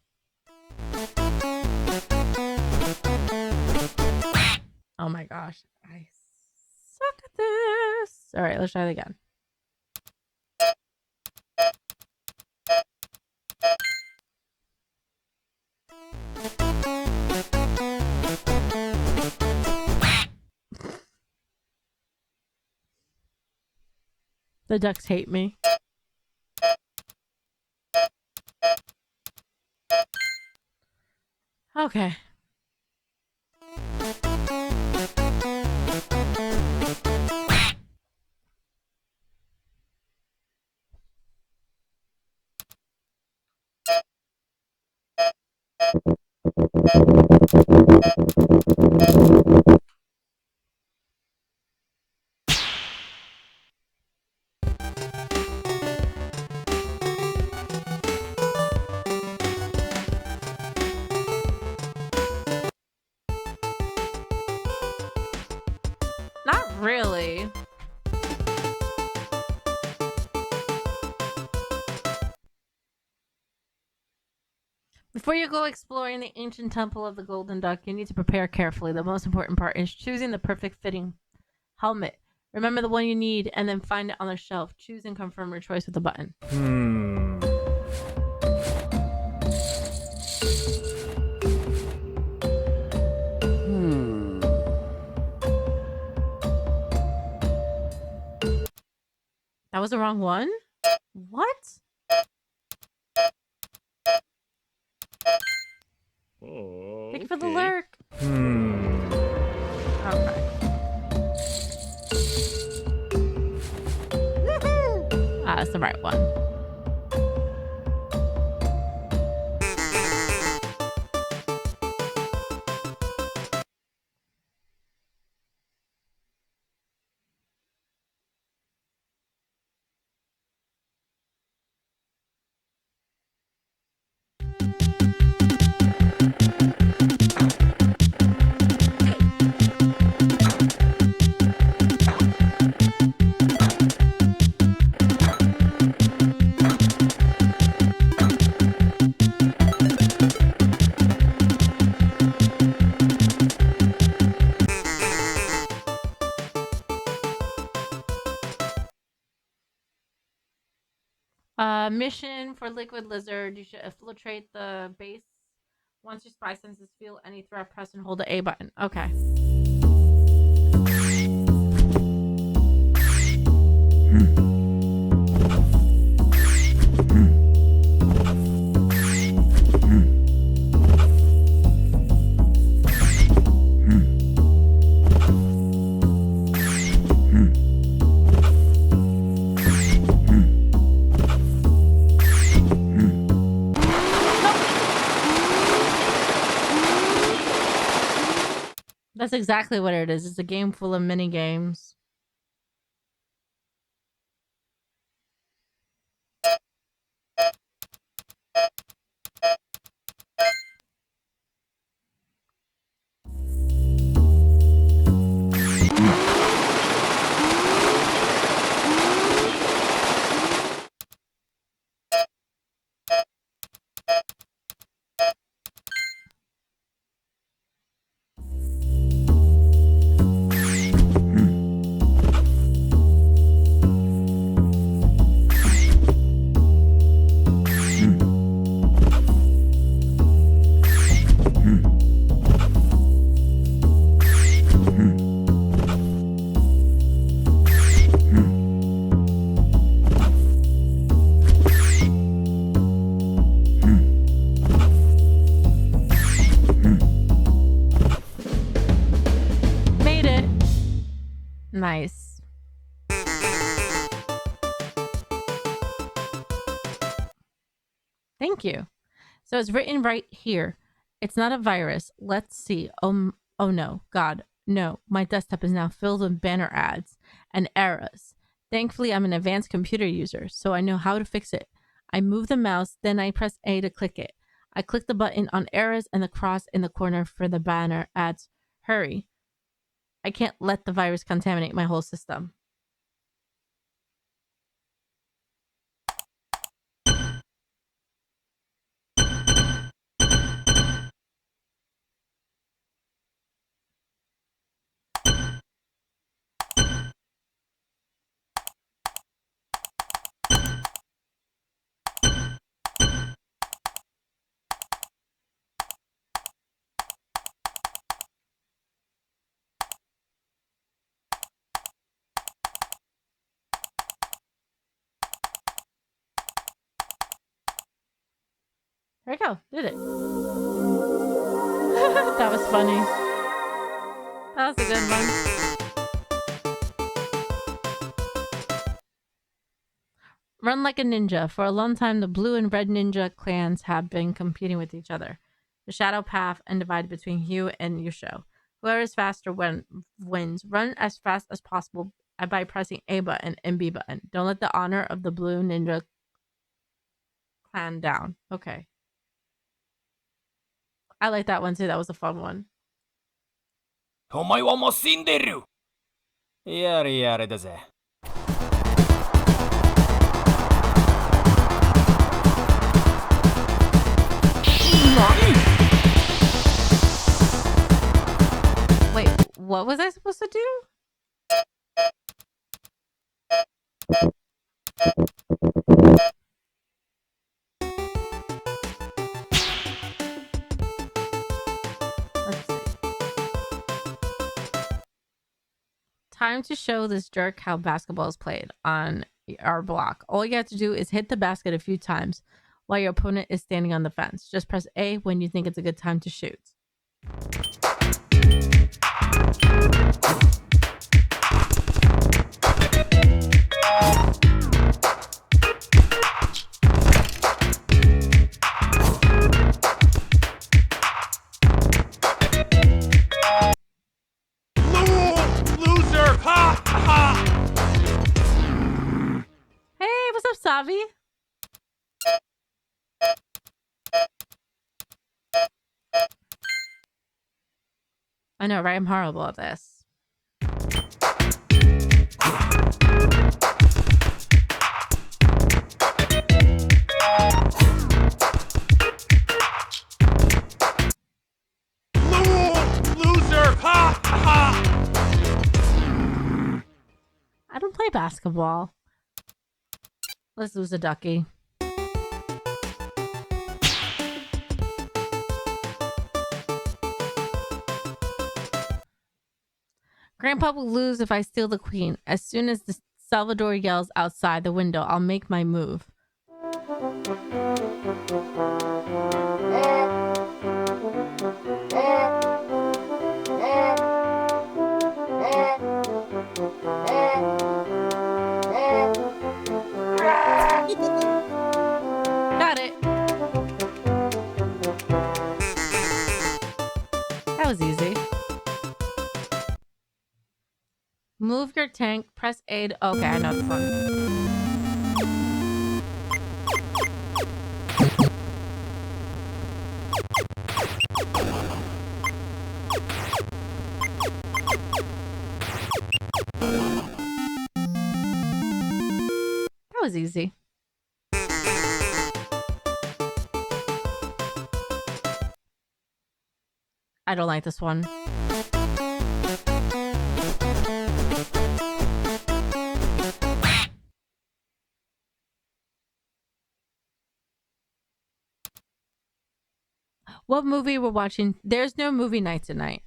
[SPEAKER 1] Oh my gosh. I suck at this. All right, let's try it again. The ducks hate me. Okay. Not really. Before you go exploring the ancient temple of the Golden Duck, you need to prepare carefully. The most important part is choosing the perfect fitting helmet. Remember the one you need and then find it on the shelf. Choose and confirm your choice with a button. That was the wrong one? What?
[SPEAKER 6] Oh,
[SPEAKER 1] Thank you for the lurk. Okay. Ah, that's the right one. Mission for Liquid Lizard. You should infiltrate the base. Once your spy senses feel any threat, press and hold the A button. Okay. That's exactly what it is. It's a game full of mini games. Made it. Nice. Thank you. So it's written right here. It's not a virus. Let's see. Oh no. God. No. My desktop is now filled with banner ads and errors. Thankfully, I'm an advanced computer user, so I know how to fix it. I move the mouse, then I press A to click it. I click the button on errors and the cross in the corner for the banner ads. Hurry. I can't let the virus contaminate my whole system. There we go. Did it. That was funny. That was a good one. Run like a ninja. For a long time, the blue and red ninja clans have been competing with each other. The Shadow Path and divided between Hugh and Yusho. Whoever is faster wins. Run as fast as possible by pressing A button and B button. Don't let the honor of the blue ninja clan down. Okay. I like that one too. That was a fun one.
[SPEAKER 7] お前はもう死んでるやれやれだぜ
[SPEAKER 1] Wait, what was I supposed to do? Let's see. Time to show this jerk how basketball is played on our block. All you have to do is hit the basket a few times while your opponent is standing on the fence. Just press A when you think it's a good time to shoot.
[SPEAKER 7] Loser! Ha! Ha!
[SPEAKER 1] Hey, what's up, Savi? I know, right? I'm horrible at this.
[SPEAKER 7] Loser! Ha! Ha!
[SPEAKER 1] I don't play basketball. Let's lose a ducky. Grandpa will lose if I steal the queen. As soon as the Salvador yells outside the window, I'll make my move. Got it. That was easy. Move your tank, press A to... Okay, I know this one. That was easy. I don't like this one. What movie we're watching? There's no movie night tonight.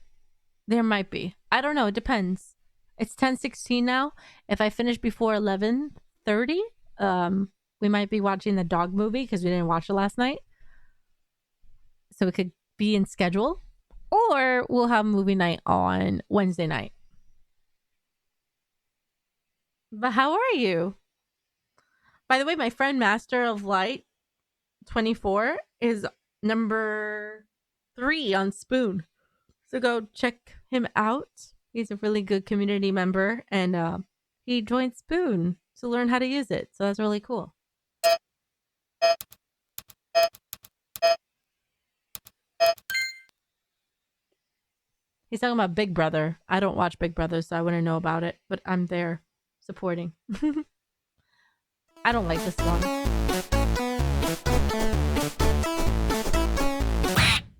[SPEAKER 1] There might be. I don't know. It depends. It's 10:16 now. If I finish before 11:30, we might be watching the dog movie because we didn't watch it last night. So it could be in schedule. Or we'll have movie night on Wednesday night. But how are you? By the way, my friend Master of Light 24 is number 3 on Spoon. So go check him out. He's a really good community member, and he joined Spoon to learn how to use it. So that's really cool. He's talking about Big Brother. I don't watch Big Brother, so I wouldn't know about it, but I'm there supporting. I don't like this one.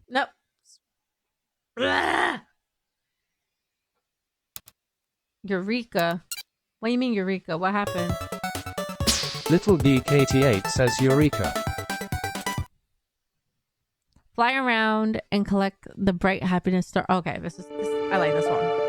[SPEAKER 1] Nope. Eureka. What do you mean Eureka? What happened?
[SPEAKER 8] Little DKT8 says Eureka.
[SPEAKER 1] Fly around and collect the bright happiness star. Okay, this. I like this one.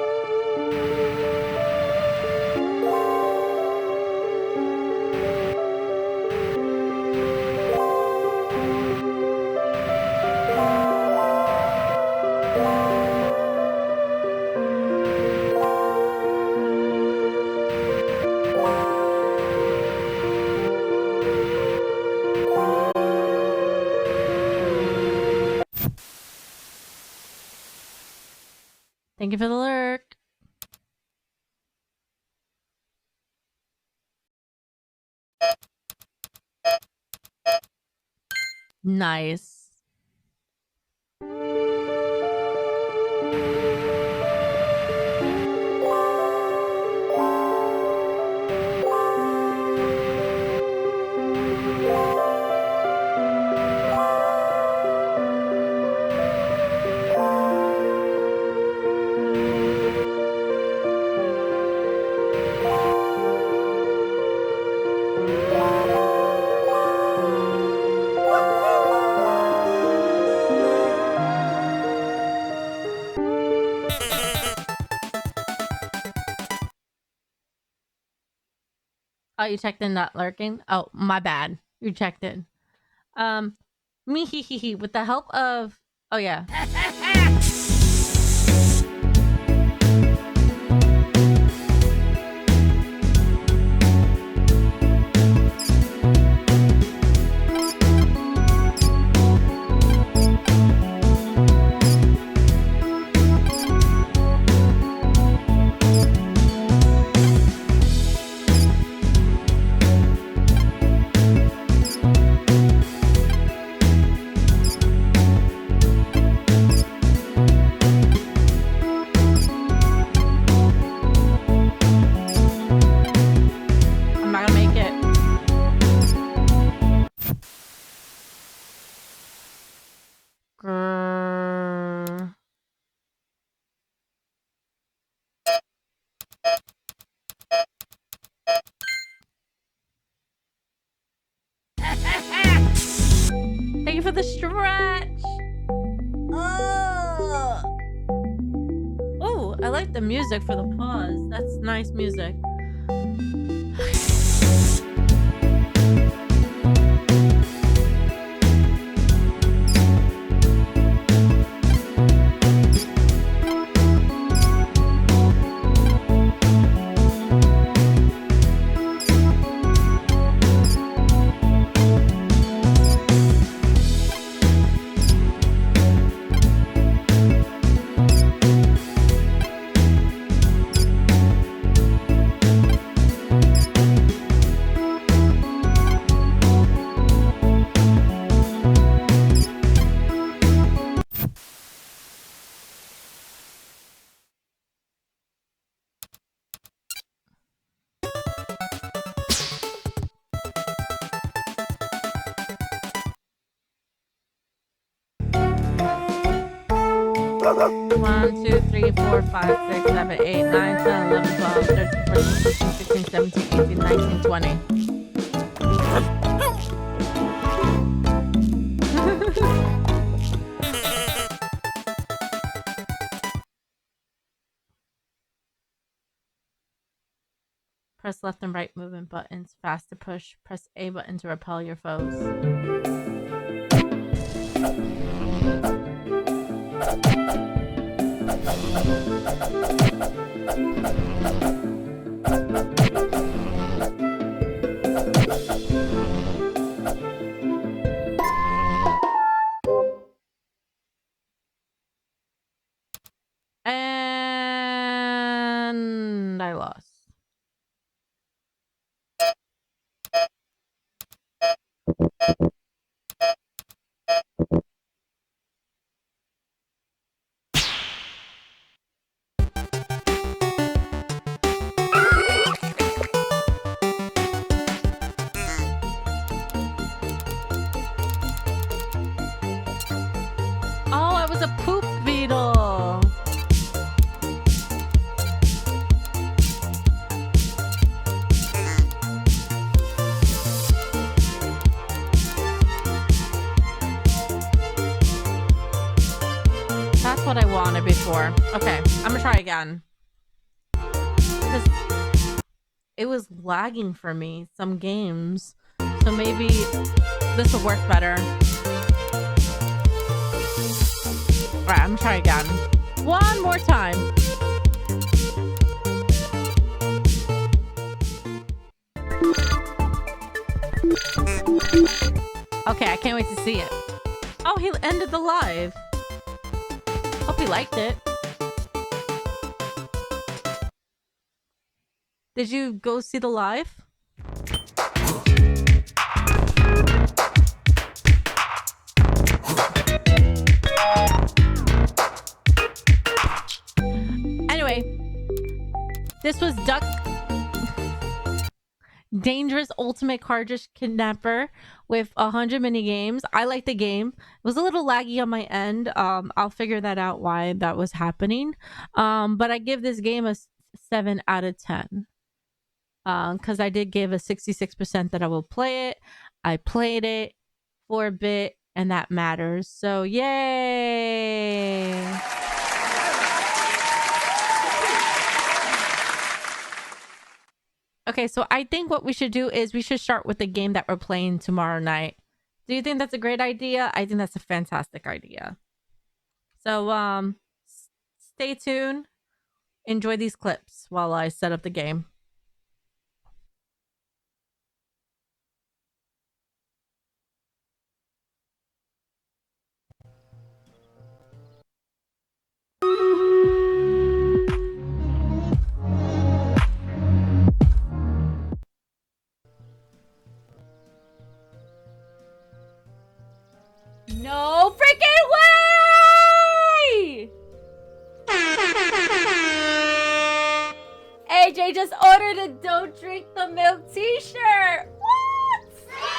[SPEAKER 1] Thank you for the lurk. Nice. Oh, you checked in not lurking? Oh, my bad. You checked in. Me hee hee hee. With the help of... Oh, yeah. Thank you for the stretch. Oh, I like the music for the pause. That's nice music. One, two, three, four, 5, 6, 7, 8, 9, 10, 11, 12, 13, 14, 15, 16, 17, 18, 19, 20. Press left and right movement buttons. Fast to push. Press A button to repel your foes. And I lost. Oh, I was a poop beetle. That's what I wanted before. Okay, I'm gonna try again. Because it was lagging for me, some games. So maybe this will work better. Alright, I'm gonna try again. One more time. Okay, I can't wait to see it. Oh, he ended the live. Hope he liked it. Did you go see the live? Anyway, this was Duck Dangerous Ultimate Cartridge Kidnapper with 100 mini games. I like the game. It was a little laggy on my end. I'll figure that out why that was happening. But I give this game a 7 out of 10. Because I did give a 66% that I will play it. I played it for a bit, and that matters. So, yay! Okay, so I think what we should do is we should start with the game that we're playing tomorrow night. Do you think that's a great idea? I think that's a fantastic idea. So, stay tuned. Enjoy these clips while I set up the game.
[SPEAKER 4] No freaking way! AJ just ordered a Don't Drink the Milk t-shirt. What?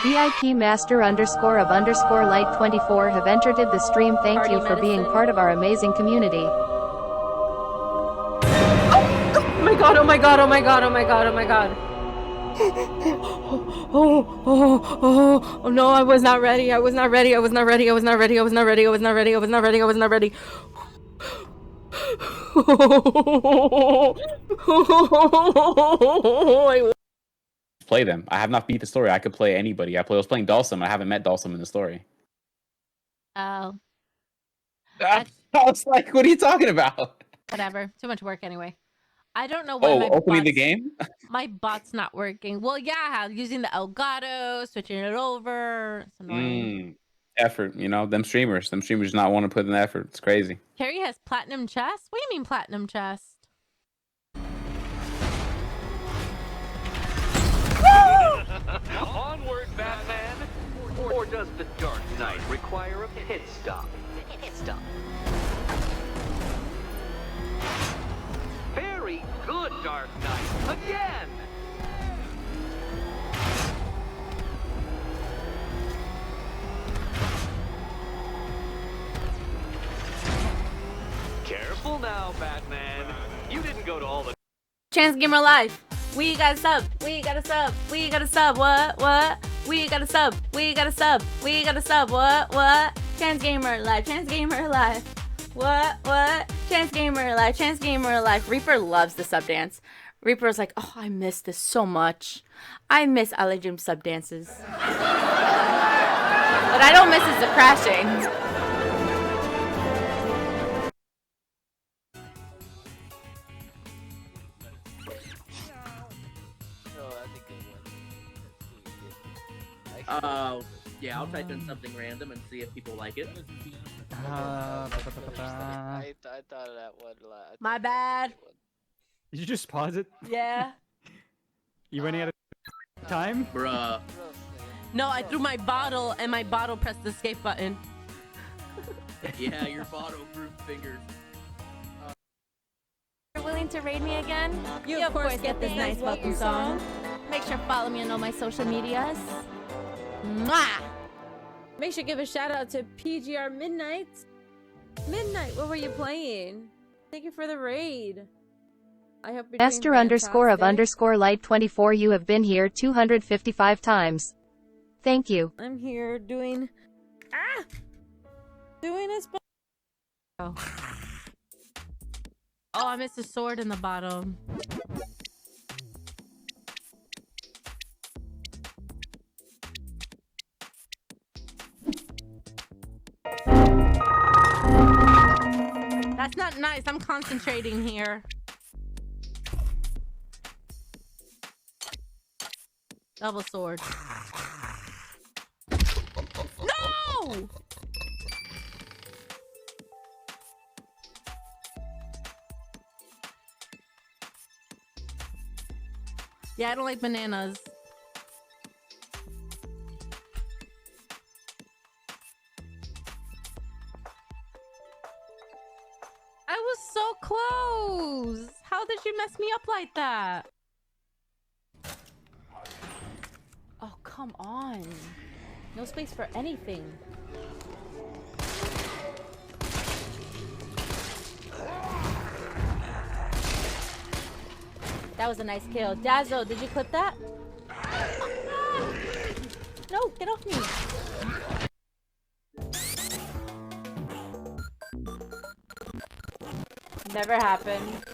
[SPEAKER 9] VIP Master _of_ Light 24 have entered the stream. Thank
[SPEAKER 4] Party
[SPEAKER 9] you for being
[SPEAKER 4] medicine.
[SPEAKER 9] part of our amazing community.
[SPEAKER 4] Oh my god, oh my god, oh my god, oh my god, oh my god. Oh no, I was not ready. I was not ready. I was not ready. I was not ready. I was not ready. I was not ready. I was not ready. I was not ready.
[SPEAKER 10] Play them. I have not beat the story. I could play anybody. I was playing Dalsum. I haven't met Dalsum in the story.
[SPEAKER 1] Oh,
[SPEAKER 10] I was like, what are you talking about?
[SPEAKER 1] whatever. Too much work anyway. I don't know why my
[SPEAKER 10] Opening the
[SPEAKER 1] bot's-
[SPEAKER 10] game?
[SPEAKER 1] My bot's not working. Well, yeah, using the Elgato, switching it over. It's annoying.
[SPEAKER 10] Effort, you know, them streamers not want to put in the effort. It's crazy.
[SPEAKER 1] Carrie has platinum chest? What do you mean platinum chest?
[SPEAKER 11] Onward, Batman! Or does the Dark Knight require a pit stop? Very good, Dark Knight! Again! Careful now, Batman. You didn't go to all the
[SPEAKER 4] Chance Gamer Life. We got a sub. We got a sub. We got a sub. What? We got a sub. We got a sub. We got a sub. What? Chance Gamer Life. Chance Gamer Life. What? Chance Gamer Life. Chance Gamer Life. Reaper loves the sub dance. Reaper's like, oh, I miss this so much. I miss LA Dream sub dances. What I don't miss is the crashing.
[SPEAKER 12] Yeah, I'll type in something random and see if people like it.
[SPEAKER 13] I thought of that one.
[SPEAKER 1] My bad.
[SPEAKER 13] Did you just pause it?
[SPEAKER 1] Yeah.
[SPEAKER 13] You running out of time?
[SPEAKER 12] Bruh.
[SPEAKER 1] No, I threw my bottle and my bottle pressed the escape button.
[SPEAKER 12] Yeah, your bottle proof fingers.
[SPEAKER 4] You're willing to raid me again?
[SPEAKER 1] You of course get this nice welcome song.
[SPEAKER 4] Make sure to follow me on all my social medias.
[SPEAKER 1] Mwah!
[SPEAKER 4] Make sure to give a shout out to PGR Midnight. Midnight, what were you playing? Thank you for the raid. I hope you're
[SPEAKER 9] Master underscore of underscore light 24. You have been here 255 times. Thank you.
[SPEAKER 4] I'm here doing a
[SPEAKER 1] Oh, I missed a sword in the bottom. That's not nice. I'm concentrating here. Double sword. No! Yeah, I don't like bananas. I was so close. How did you mess me up like that?
[SPEAKER 4] Oh, come on. No space for anything. That was a nice kill. Dazzo, did you clip that? No, get off me. Never happened.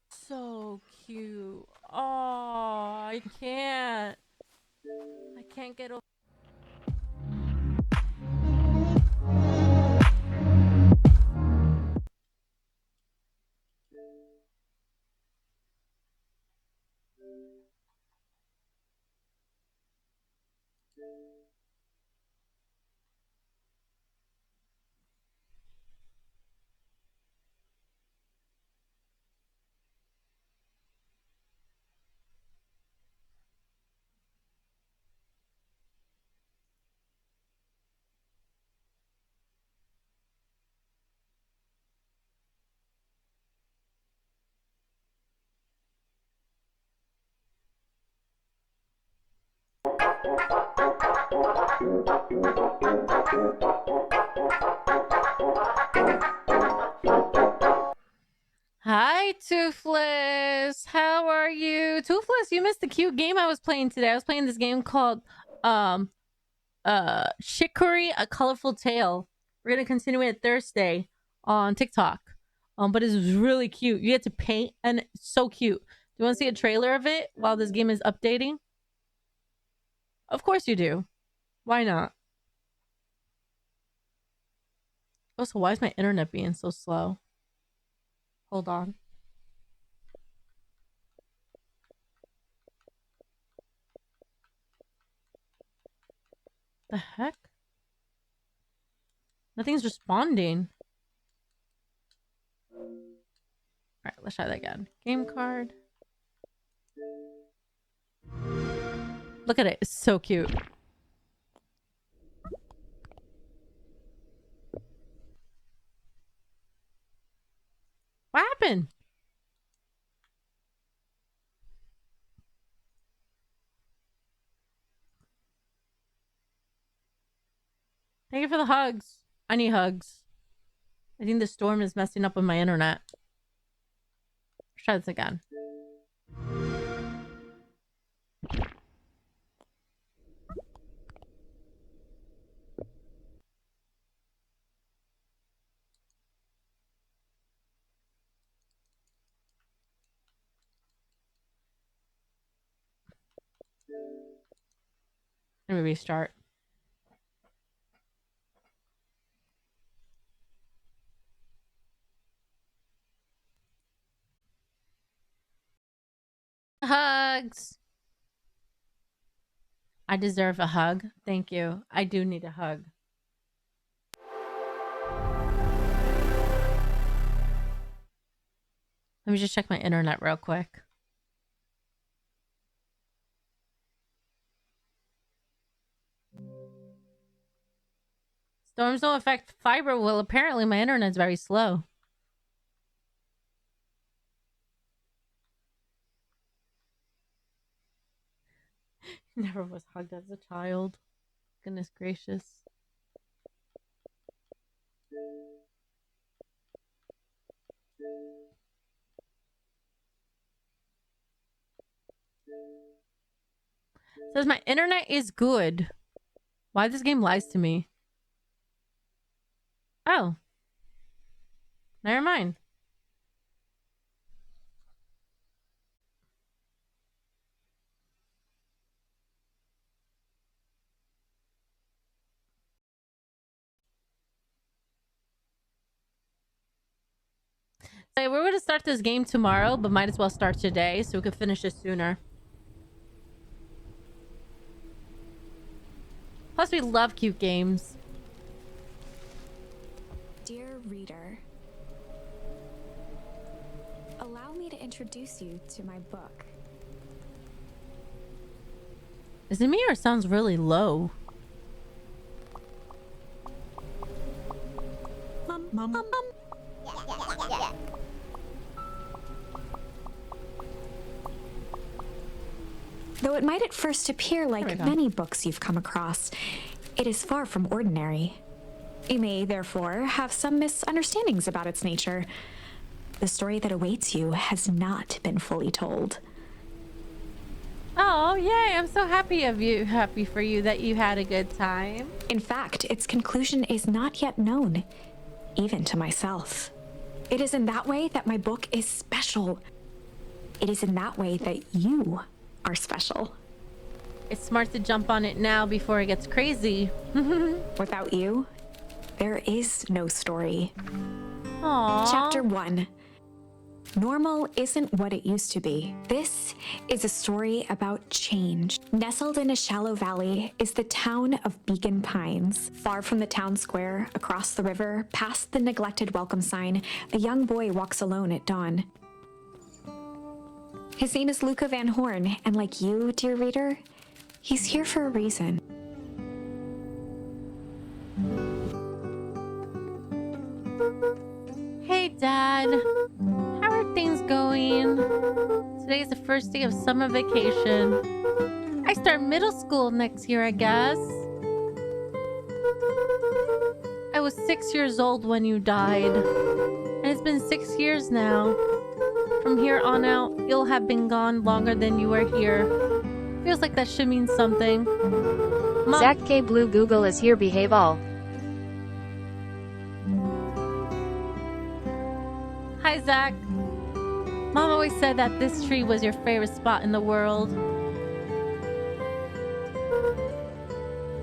[SPEAKER 1] So cute. Oh, I can't. I can't get over. Hi, Toothless. How are you? Toothless, you missed the cute game I was playing today. I was playing this game called Chicory, A Colorful Tale. We're gonna continue it Thursday on TikTok. But it's really cute. You get to paint and it's so cute. Do you want to see a trailer of it while this game is updating? Of course you do. Why not? Also, why is my internet being so slow? Hold on. The heck? Nothing's responding. Alright, let's try that again. Game card. Look at it. It's so cute. What happened? Thank you for the hugs. I need hugs. I think the storm is messing up with my internet. Let's try this again. Let me restart. Hugs. I deserve a hug. Thank you. I do need a hug. Let me just check my internet real quick. Storms don't affect fiber. Well, apparently my internet's very slow. Never was hugged as a child. Goodness gracious. Says my internet is good. Why this game lies to me? Oh. Never mind. So we're going to start this game tomorrow, but might as well start today so we can finish it sooner. Plus, we love cute games.
[SPEAKER 14] Dear reader, allow me to introduce you to my book.
[SPEAKER 1] Is it me or it sounds really low?
[SPEAKER 14] Mom. Though it might at first appear like many books you've come across, it is far from ordinary. You may, therefore, have some misunderstandings about its nature. The story that awaits you has not been fully told.
[SPEAKER 1] Oh, yay. I'm so happy for you that you had a good time.
[SPEAKER 14] In fact, its conclusion is not yet known, even to myself. It is in that way that my book is special. It is in that way that you are special.
[SPEAKER 1] It's smart to jump on it now before it gets crazy.
[SPEAKER 14] Without you, there is no story.
[SPEAKER 1] Aww.
[SPEAKER 14] Chapter 1. Normal isn't what it used to be. This is a story about change. Nestled in a shallow valley is the town of Beacon Pines. Far from the town square, across the river, past the neglected welcome sign, a young boy walks alone at dawn. His name is Luca Van Horn, and like you, dear reader, he's here for a reason.
[SPEAKER 1] Hey, Dad. How are things going? Today is the first day of summer vacation. I start middle school next year, I guess. I was 6 years old when you died. And it's been 6 years now. From here on out, you'll have been gone longer than you were here. Feels like that should mean something. Mom.
[SPEAKER 9] Zach K. Blue Google is here, behave all.
[SPEAKER 1] Hi, Zach. Mom always said that this tree was your favorite spot in the world.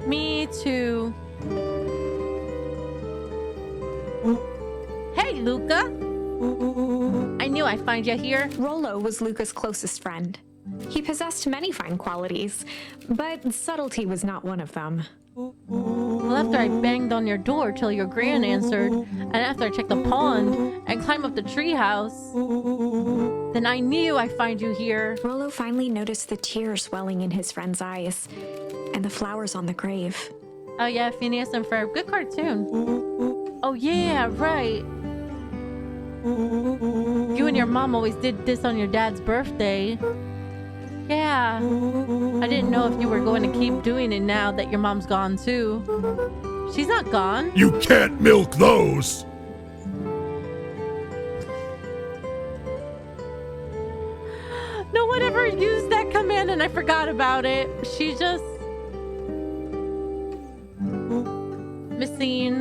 [SPEAKER 1] Me too. Hey, Luca. I knew I'd find you here.
[SPEAKER 14] Rollo was Luca's closest friend. He possessed many fine qualities, but subtlety was not one of them.
[SPEAKER 1] Well, after I banged on your door till your gran answered, and after I checked the pond and climbed up the treehouse, then I knew I'd find you here.
[SPEAKER 14] Rollo finally noticed the tears welling in his friend's eyes, and the flowers on the grave.
[SPEAKER 1] Oh yeah, Phineas and Ferb. Good cartoon. Oh yeah, right. You and your mom always did this on your dad's birthday. Yeah. I didn't know if you were going to keep doing it now that your mom's gone too. She's not gone.
[SPEAKER 2] You can't milk those!
[SPEAKER 1] No one ever used that command and I forgot about it. She just... missing.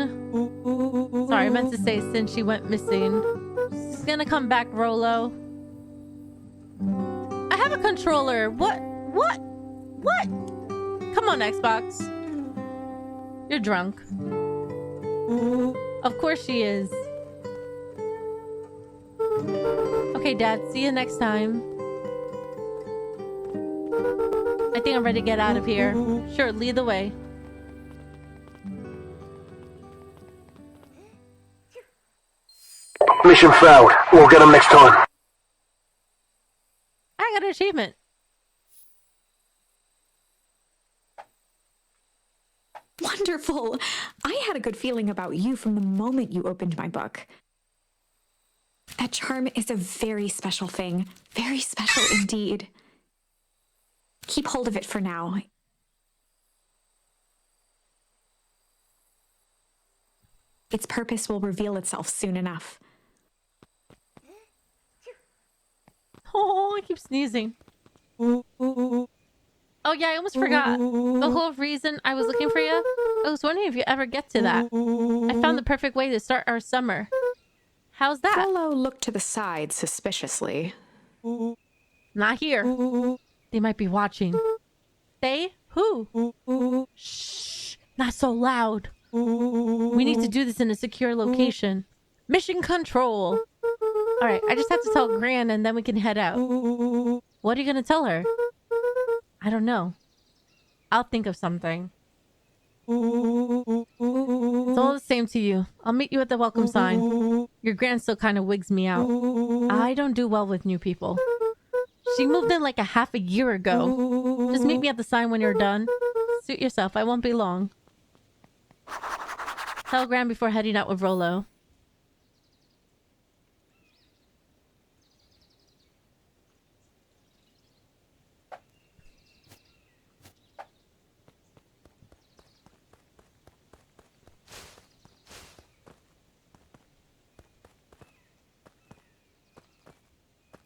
[SPEAKER 1] Sorry, I meant to say since she went missing. She's gonna come back, Rollo. I have a controller. What? Come on, Xbox. You're drunk. Of course she is. Okay, Dad, see you next time. I think I'm ready to get out of here. Sure, lead the way.
[SPEAKER 15] Mission failed. We'll get him next time.
[SPEAKER 1] I got an achievement.
[SPEAKER 14] Wonderful! I had a good feeling about you from the moment you opened my book. That charm is a very special thing. Very special indeed. Keep hold of it for now. Its purpose will reveal itself soon enough.
[SPEAKER 1] Oh, I keep sneezing. Oh yeah, I almost forgot. The whole reason I was looking for you, I was wondering if you ever get to that. I found the perfect way to start our summer. How's that?
[SPEAKER 14] Rollo looked to the side suspiciously.
[SPEAKER 1] Not here. They might be watching. They? Who? Shh! Not so loud. We need to do this in a secure location. Mission control. Alright, I just have to tell Gran and then we can head out. What are you gonna tell her? I don't know. I'll think of something. It's all the same to you. I'll meet you at the welcome sign. Your Gran still kind of wigs me out. I don't do well with new people. She moved in like a half a year ago. Just meet me at the sign when you're done. Suit yourself, I won't be long. Tell Gran before heading out with Rollo.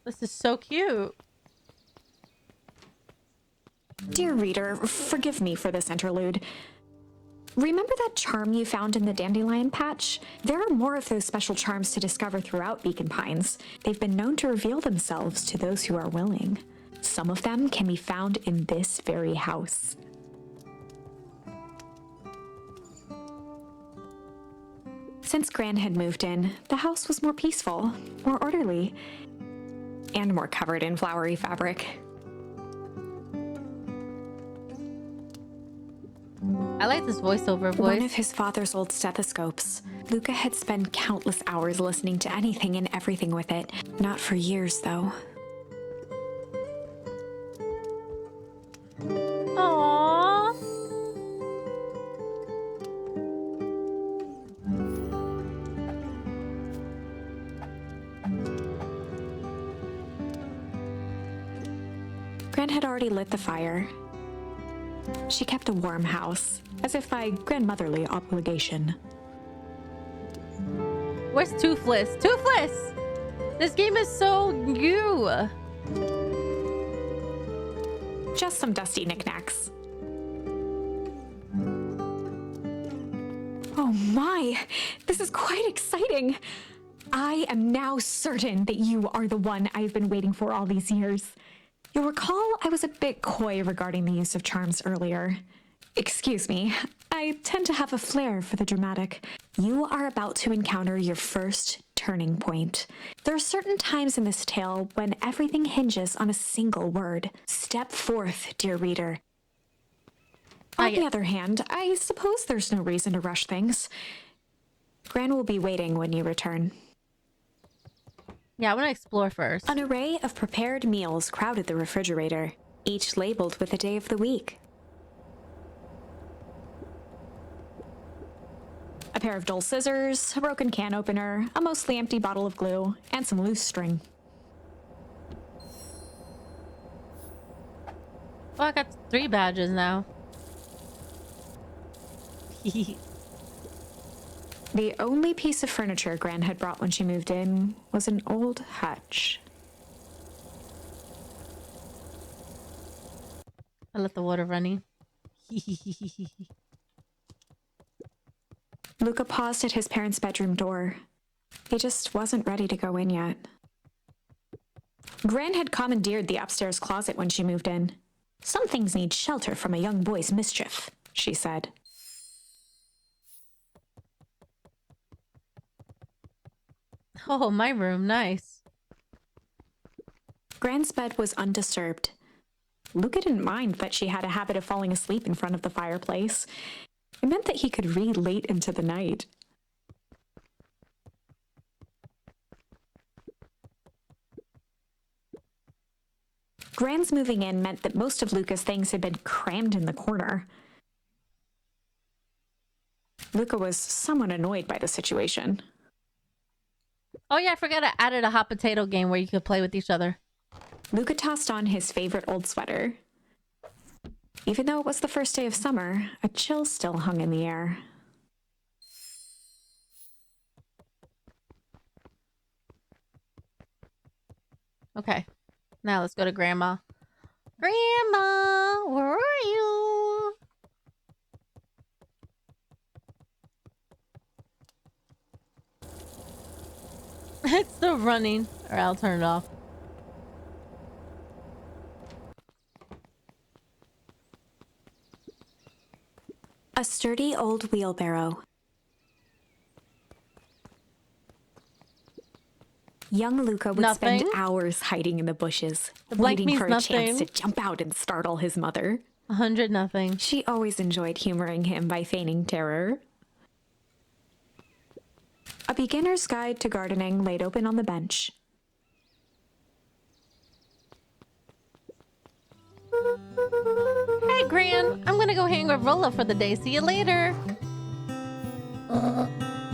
[SPEAKER 1] This is so cute.
[SPEAKER 14] Dear reader, forgive me for this interlude. Remember that charm you found in the dandelion patch? There are more of those special charms to discover throughout Beacon Pines. They've been known to reveal themselves to those who are willing. Some of them can be found in this very house. Since Gran had moved in, the house was more peaceful, more orderly, and more covered in flowery fabric.
[SPEAKER 1] I like this voiceover voice.
[SPEAKER 14] One of his father's old stethoscopes. Luca had spent countless hours listening to anything and everything with it. Not for years, though.
[SPEAKER 1] Aww.
[SPEAKER 14] Gran had already lit the fire. She kept a warm house, as if by grandmotherly obligation.
[SPEAKER 1] Where's Toothless? Toothless! This game is so new.
[SPEAKER 14] Just some dusty knickknacks. Oh my, this is quite exciting. I am now certain that you are the one I've been waiting for all these years. You'll recall I was a bit coy regarding the use of charms earlier. Excuse me, I tend to have a flair for the dramatic. You are about to encounter your first turning point. There are certain times in this tale when everything hinges on a single word. Step forth, dear reader. On the other hand, I suppose there's no reason to rush things. Gran will be waiting when you return.
[SPEAKER 1] Yeah, I want to explore first.
[SPEAKER 14] An array of prepared meals crowded the refrigerator, each labeled with a day of the week. A pair of dull scissors, a broken can opener, a mostly empty bottle of glue, and some loose string.
[SPEAKER 1] Oh, I got 3 badges now.
[SPEAKER 14] The only piece of furniture Gran had brought when she moved in was an old hutch.
[SPEAKER 1] I let the water running.
[SPEAKER 14] Luca paused at his parents' bedroom door. He just wasn't ready to go in yet. Gran had commandeered the upstairs closet when she moved in. Some things need shelter from a young boy's mischief, she said.
[SPEAKER 1] Oh, my room, nice.
[SPEAKER 14] Gran's bed was undisturbed. Luca didn't mind that she had a habit of falling asleep in front of the fireplace. It meant that he could read late into the night. Gran's moving in meant that most of Luca's things had been crammed in the corner. Luca was somewhat annoyed by the situation.
[SPEAKER 1] Oh yeah, I forgot I added a hot potato game where you could play with each other.
[SPEAKER 14] Luca tossed on his favorite old sweater. Even though it was the first day of summer, a chill still hung in the air.
[SPEAKER 1] Okay, now let's go to Grandma. Grandma, where are you? It's still running, or I'll turn it off.
[SPEAKER 14] A sturdy old wheelbarrow. Young Luca would spend hours hiding in the bushes, waiting for a chance to jump out and startle his mother.
[SPEAKER 1] 100 nothing.
[SPEAKER 14] She always enjoyed humoring him by feigning terror. A beginner's guide to gardening laid open on the bench.
[SPEAKER 1] Hey, Gran, I'm gonna go hang with Rolo for the day. See you later.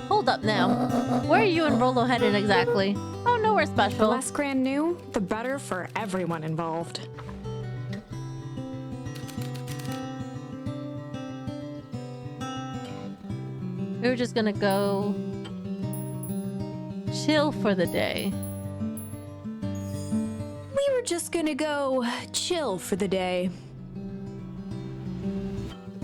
[SPEAKER 1] Hold up now. Where are you and Rolo headed exactly? Oh, nowhere special.
[SPEAKER 14] The less Gran knew, the better for everyone involved.
[SPEAKER 1] We were just gonna go chill for the day.
[SPEAKER 14] We were just gonna go chill for the day.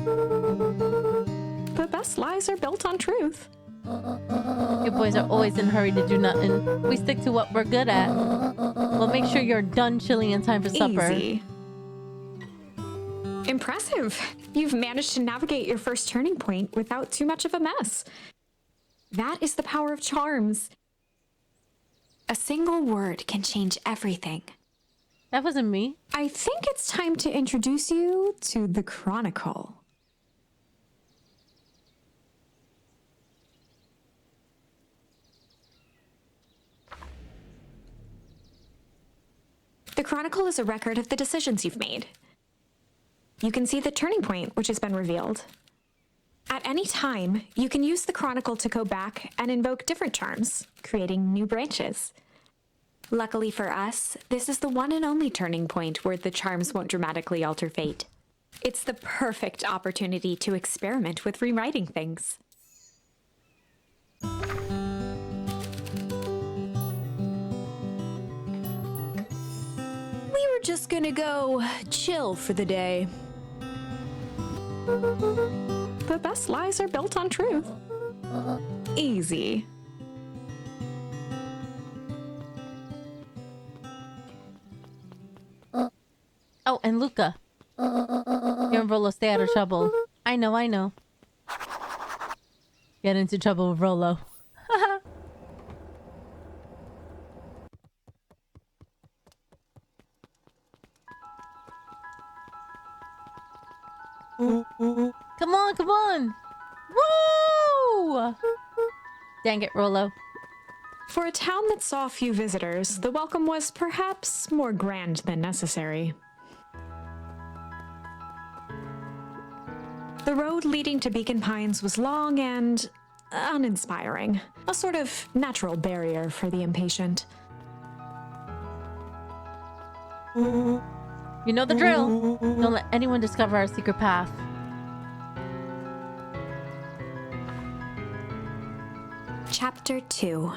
[SPEAKER 14] The best lies are built on truth.
[SPEAKER 1] You boys are always in a hurry to do nothing. We stick to what we're good at. We'll make sure you're done chilling in time for supper.
[SPEAKER 14] Easy. Impressive. You've managed to navigate your first turning point without too much of a mess. That is the power of charms. A single word can change everything.
[SPEAKER 1] That wasn't me.
[SPEAKER 14] I think it's time to introduce you to the Chronicle. The Chronicle is a record of the decisions you've made. You can see the turning point, which has been revealed. At any time, you can use the Chronicle to go back and invoke different charms, creating new branches. Luckily for us, this is the one and only turning point where the charms won't dramatically alter fate. It's the perfect opportunity to experiment with rewriting things. just gonna go chill for the day. The best lies are built on truth. Easy.
[SPEAKER 1] Oh, and Luca. You and Rolo stay out of trouble. I know. Get into trouble with Rolo. Come on! Woo! Dang it, Rolo.
[SPEAKER 14] For a town that saw few visitors, the welcome was perhaps more grand than necessary. The road leading to Beacon Pines was long and uninspiring, a sort of natural barrier for the impatient.
[SPEAKER 1] You know the drill. Don't let anyone discover our secret path.
[SPEAKER 14] Chapter 2.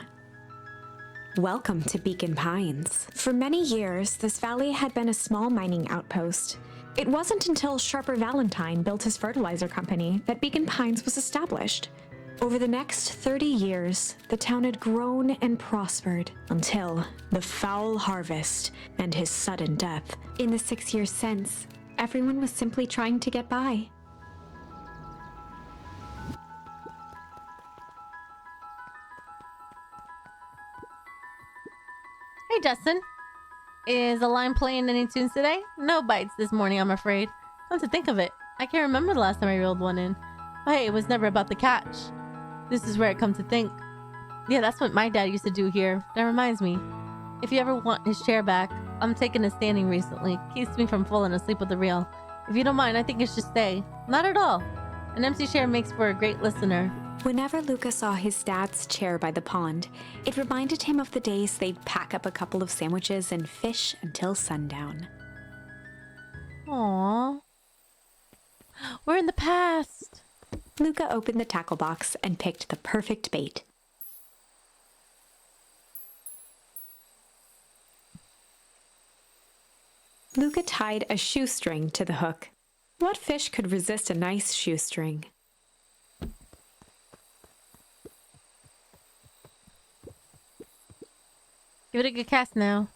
[SPEAKER 14] Welcome to Beacon Pines. For many years, this valley had been a small mining outpost. It wasn't until Sharper Valentine built his fertilizer company that Beacon Pines was established. Over the next 30 years, the town had grown and prospered until the foul harvest and his sudden death.
[SPEAKER 9] In the 6 years since, everyone was simply trying to get by.
[SPEAKER 1] Hey, Justin. Is the line playing any tunes today? No bites this morning, I'm afraid. Come to think of it, I can't remember the last time I reeled one in. But hey, it was never about the catch. This is where it comes to think. Yeah, that's what my dad used to do here. That reminds me. If you ever want his chair back, I'm taking a standing recently. Keeps me from falling asleep with the reel. If you don't mind, I think it should stay. Not at all. An empty chair makes for a great listener.
[SPEAKER 14] Whenever Luca saw his dad's chair by the pond, it reminded him of the days they'd pack up a couple of sandwiches and fish until sundown.
[SPEAKER 1] Aww. We're in the past.
[SPEAKER 14] Luca opened the tackle box and picked the perfect bait. Luca tied a shoestring to the hook. What fish could resist a nice shoestring?
[SPEAKER 1] Give it a good cast now.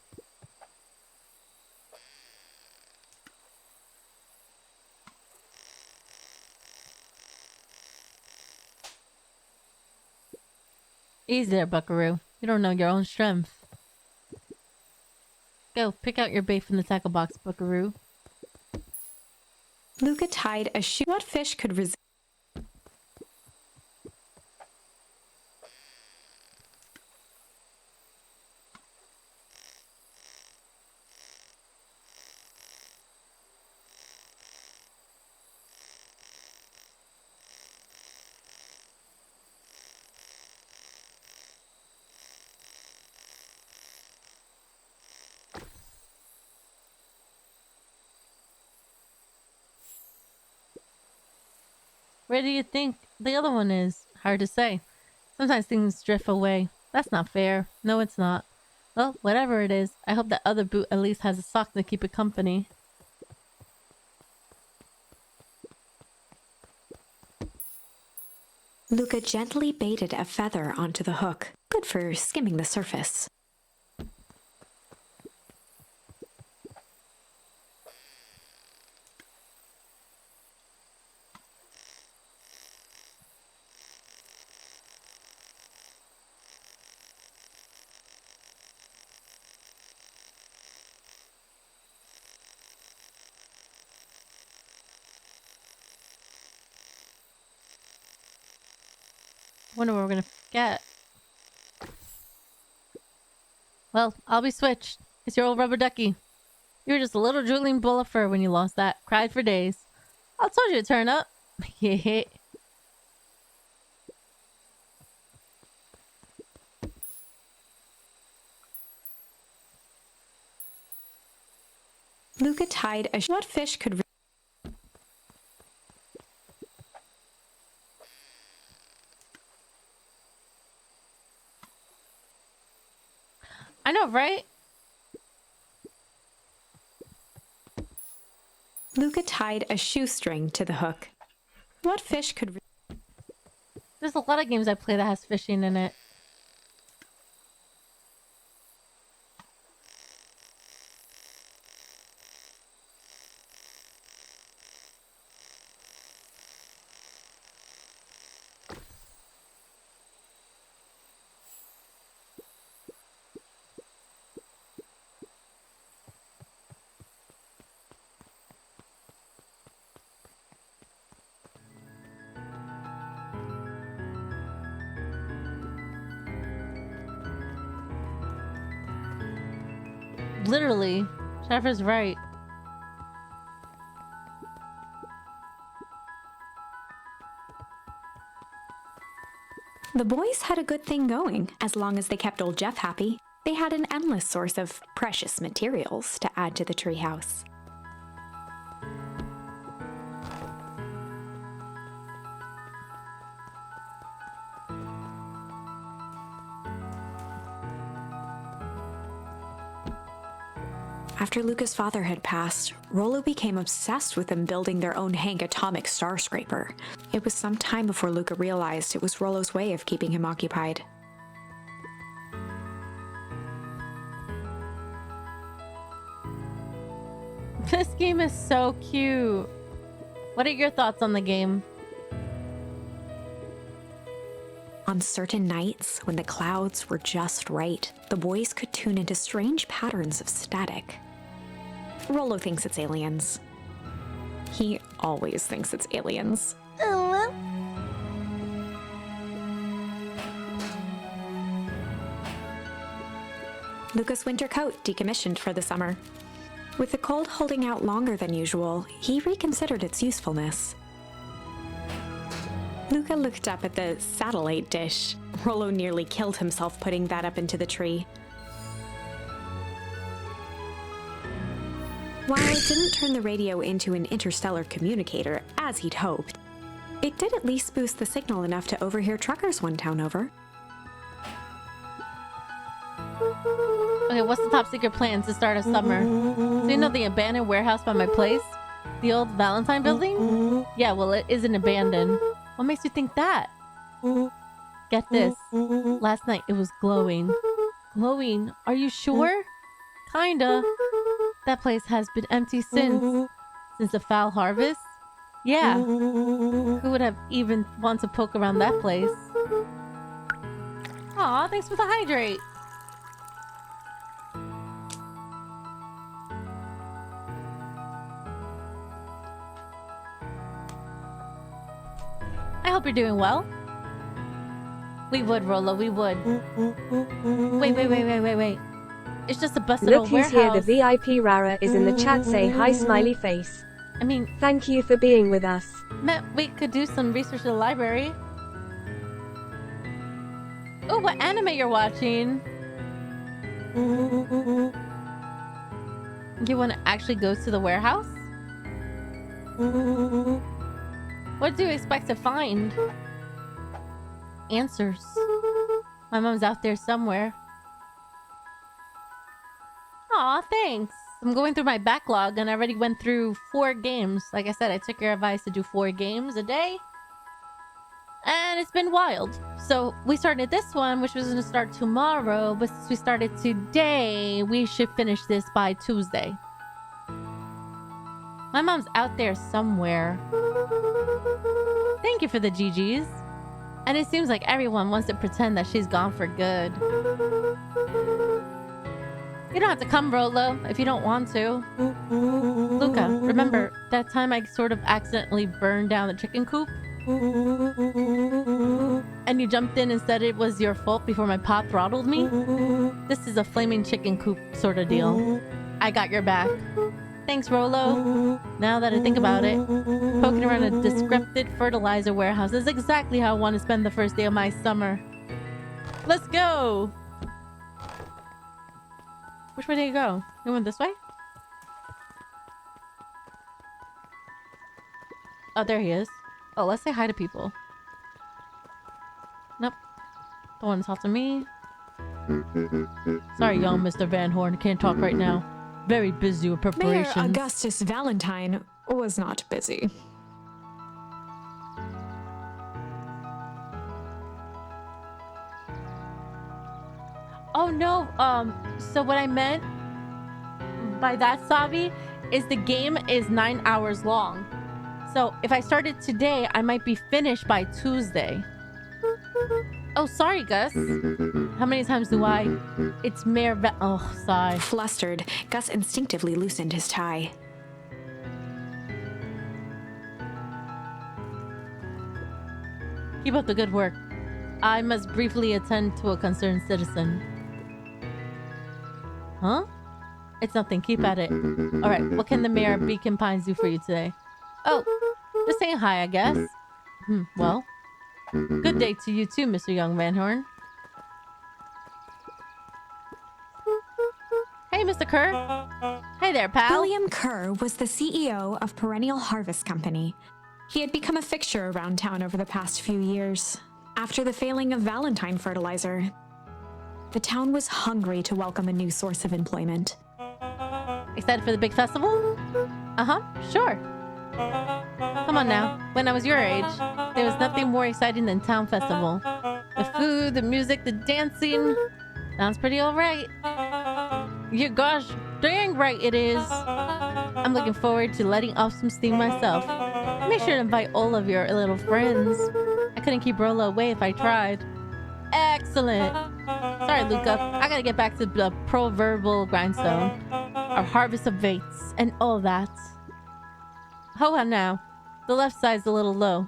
[SPEAKER 1] Easy there, buckaroo. You don't know your own strength. Go, pick out your bait from the tackle box, buckaroo.
[SPEAKER 14] Luca tied a shoe. What fish could resist?
[SPEAKER 1] Where do you think the other one is? Hard to say. Sometimes things drift away. That's not fair. No, it's not. Well, whatever it is, I hope that other boot at least has a sock to keep it company.
[SPEAKER 14] Luca gently baited a feather onto the hook. Good for skimming the surface.
[SPEAKER 1] Wonder what we're gonna get. Well, I'll be switched. It's your old rubber ducky. You were just a little drooling ball of fur when you lost that. Cried for days. I told you to turn up. Yeah.
[SPEAKER 14] Luca tied a what fish could
[SPEAKER 1] I know, right?
[SPEAKER 14] Luca tied a shoestring to the hook. What fish could...
[SPEAKER 1] There's a lot of games I play that has fishing in it. Literally, Jennifer's right.
[SPEAKER 14] The boys had a good thing going, as long as they kept old Jeff happy. They had an endless source of precious materials to add to the treehouse. After Luca's father had passed, Rollo became obsessed with them building their own Hank atomic star scraper. It was some time before Luca realized it was Rollo's way of keeping him occupied.
[SPEAKER 1] This game is so cute. What are your thoughts on the game?
[SPEAKER 14] On certain nights, when the clouds were just right, the boys could tune into strange patterns of static. Rollo thinks it's aliens. He always thinks it's aliens. Luca's winter coat decommissioned for the summer. With the cold holding out longer than usual, he reconsidered its usefulness. Luca looked up at the satellite dish. Rollo nearly killed himself putting that up into the tree. While it didn't turn the radio into an interstellar communicator, as he'd hoped, it did at least boost the signal enough to overhear truckers one town over.
[SPEAKER 1] Okay, what's the top secret plans to start a summer? So you know the abandoned warehouse by my place? The old Valentine building? Yeah, well, it isn't abandoned. What makes you think that? Get this. Last night it was glowing. Glowing? Are you sure? Kinda. That place has been empty since the foul harvest? Yeah. Who would have even want to poke around that place? Aw, thanks for the hydrate. I hope you're doing well. We would, Rollo, we would. Wait. It's just a busted old
[SPEAKER 16] Look who's
[SPEAKER 1] warehouse.
[SPEAKER 16] here, the VIP Rara is in the chat. Say hi, smiley face.
[SPEAKER 1] I mean,
[SPEAKER 16] thank you for being with us.
[SPEAKER 1] Matt, we could do some research at the library. Oh, what anime you're watching? You want to actually go to the warehouse? What do you expect to find? Answers. My mom's out there somewhere. Aw, thanks. I'm going through my backlog and I already went through 4 games. Like I said, I took your advice to do 4 games a day. And it's been wild. So we started this one, which was going to start tomorrow. But since we started today, we should finish this by Tuesday. My mom's out there somewhere. Thank you for the GGs. And it seems like everyone wants to pretend that she's gone for good. You don't have to come, Rollo, if you don't want to. Luca, remember that time I sort of accidentally burned down the chicken coop? And you jumped in and said it was your fault before my pop throttled me? This is a flaming chicken coop sort of deal. I got your back. Thanks, Rollo. Now that I think about it, poking around a decrepit fertilizer warehouse is exactly how I want to spend the first day of my summer. Let's go! Which way did you go? You went this way? Oh, there he is. Oh, let's say hi to people. Nope. Don't want to talk to me. Sorry, young Mr. Van Horn. Can't talk right now. Very busy with
[SPEAKER 14] Mayor
[SPEAKER 1] preparations.
[SPEAKER 14] Augustus Valentine, was not busy.
[SPEAKER 1] Oh no, so what I meant by that, Savi, is the game is 9 hours long. So if I started today, I might be finished by Tuesday. Oh, sorry, Gus. How many times do I? It's Mayor oh, sigh.
[SPEAKER 14] Flustered, Gus instinctively loosened his tie.
[SPEAKER 1] Keep up the good work. I must briefly attend to a concerned citizen. Huh? It's nothing. Keep at it. All right. What can the mayor of Beacon Pines do for you today? Oh, just saying hi, I guess. Well, good day to you too, Mr. Young Van Horn. Hey, Mr. Kerr. Hey there, pal.
[SPEAKER 14] William Kerr was the CEO of Perennial Harvest Company. He had become a fixture around town over the past few years. After the failing of Valentine fertilizer, the town was hungry to welcome a new source of employment.
[SPEAKER 1] Excited for the big festival? Uh-huh, sure. Come on now. When I was your age, there was nothing more exciting than Town Festival. The food, the music, the dancing. Sounds pretty alright. Yeah, gosh, dang right it is. I'm looking forward to letting off some steam myself. Make sure to invite all of your little friends. I couldn't keep Rolla away if I tried. Excellent. Sorry, Luca. I gotta get back to the proverbial grindstone. Our harvest of vates and all that. Hold on now. The left side's a little low.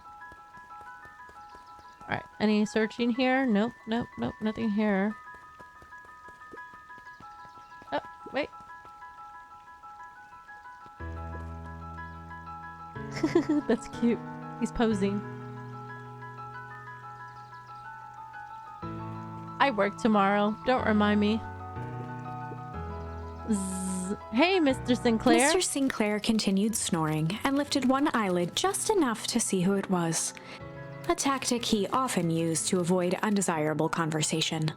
[SPEAKER 1] Alright, any searching here? Nope, nope, nope, nothing here. Oh, wait. That's cute. He's posing. I work tomorrow. Don't remind me. Hey, Mr. Sinclair.
[SPEAKER 14] Mr. Sinclair continued snoring and lifted one eyelid just enough to see who it was. A tactic he often used to avoid undesirable conversation.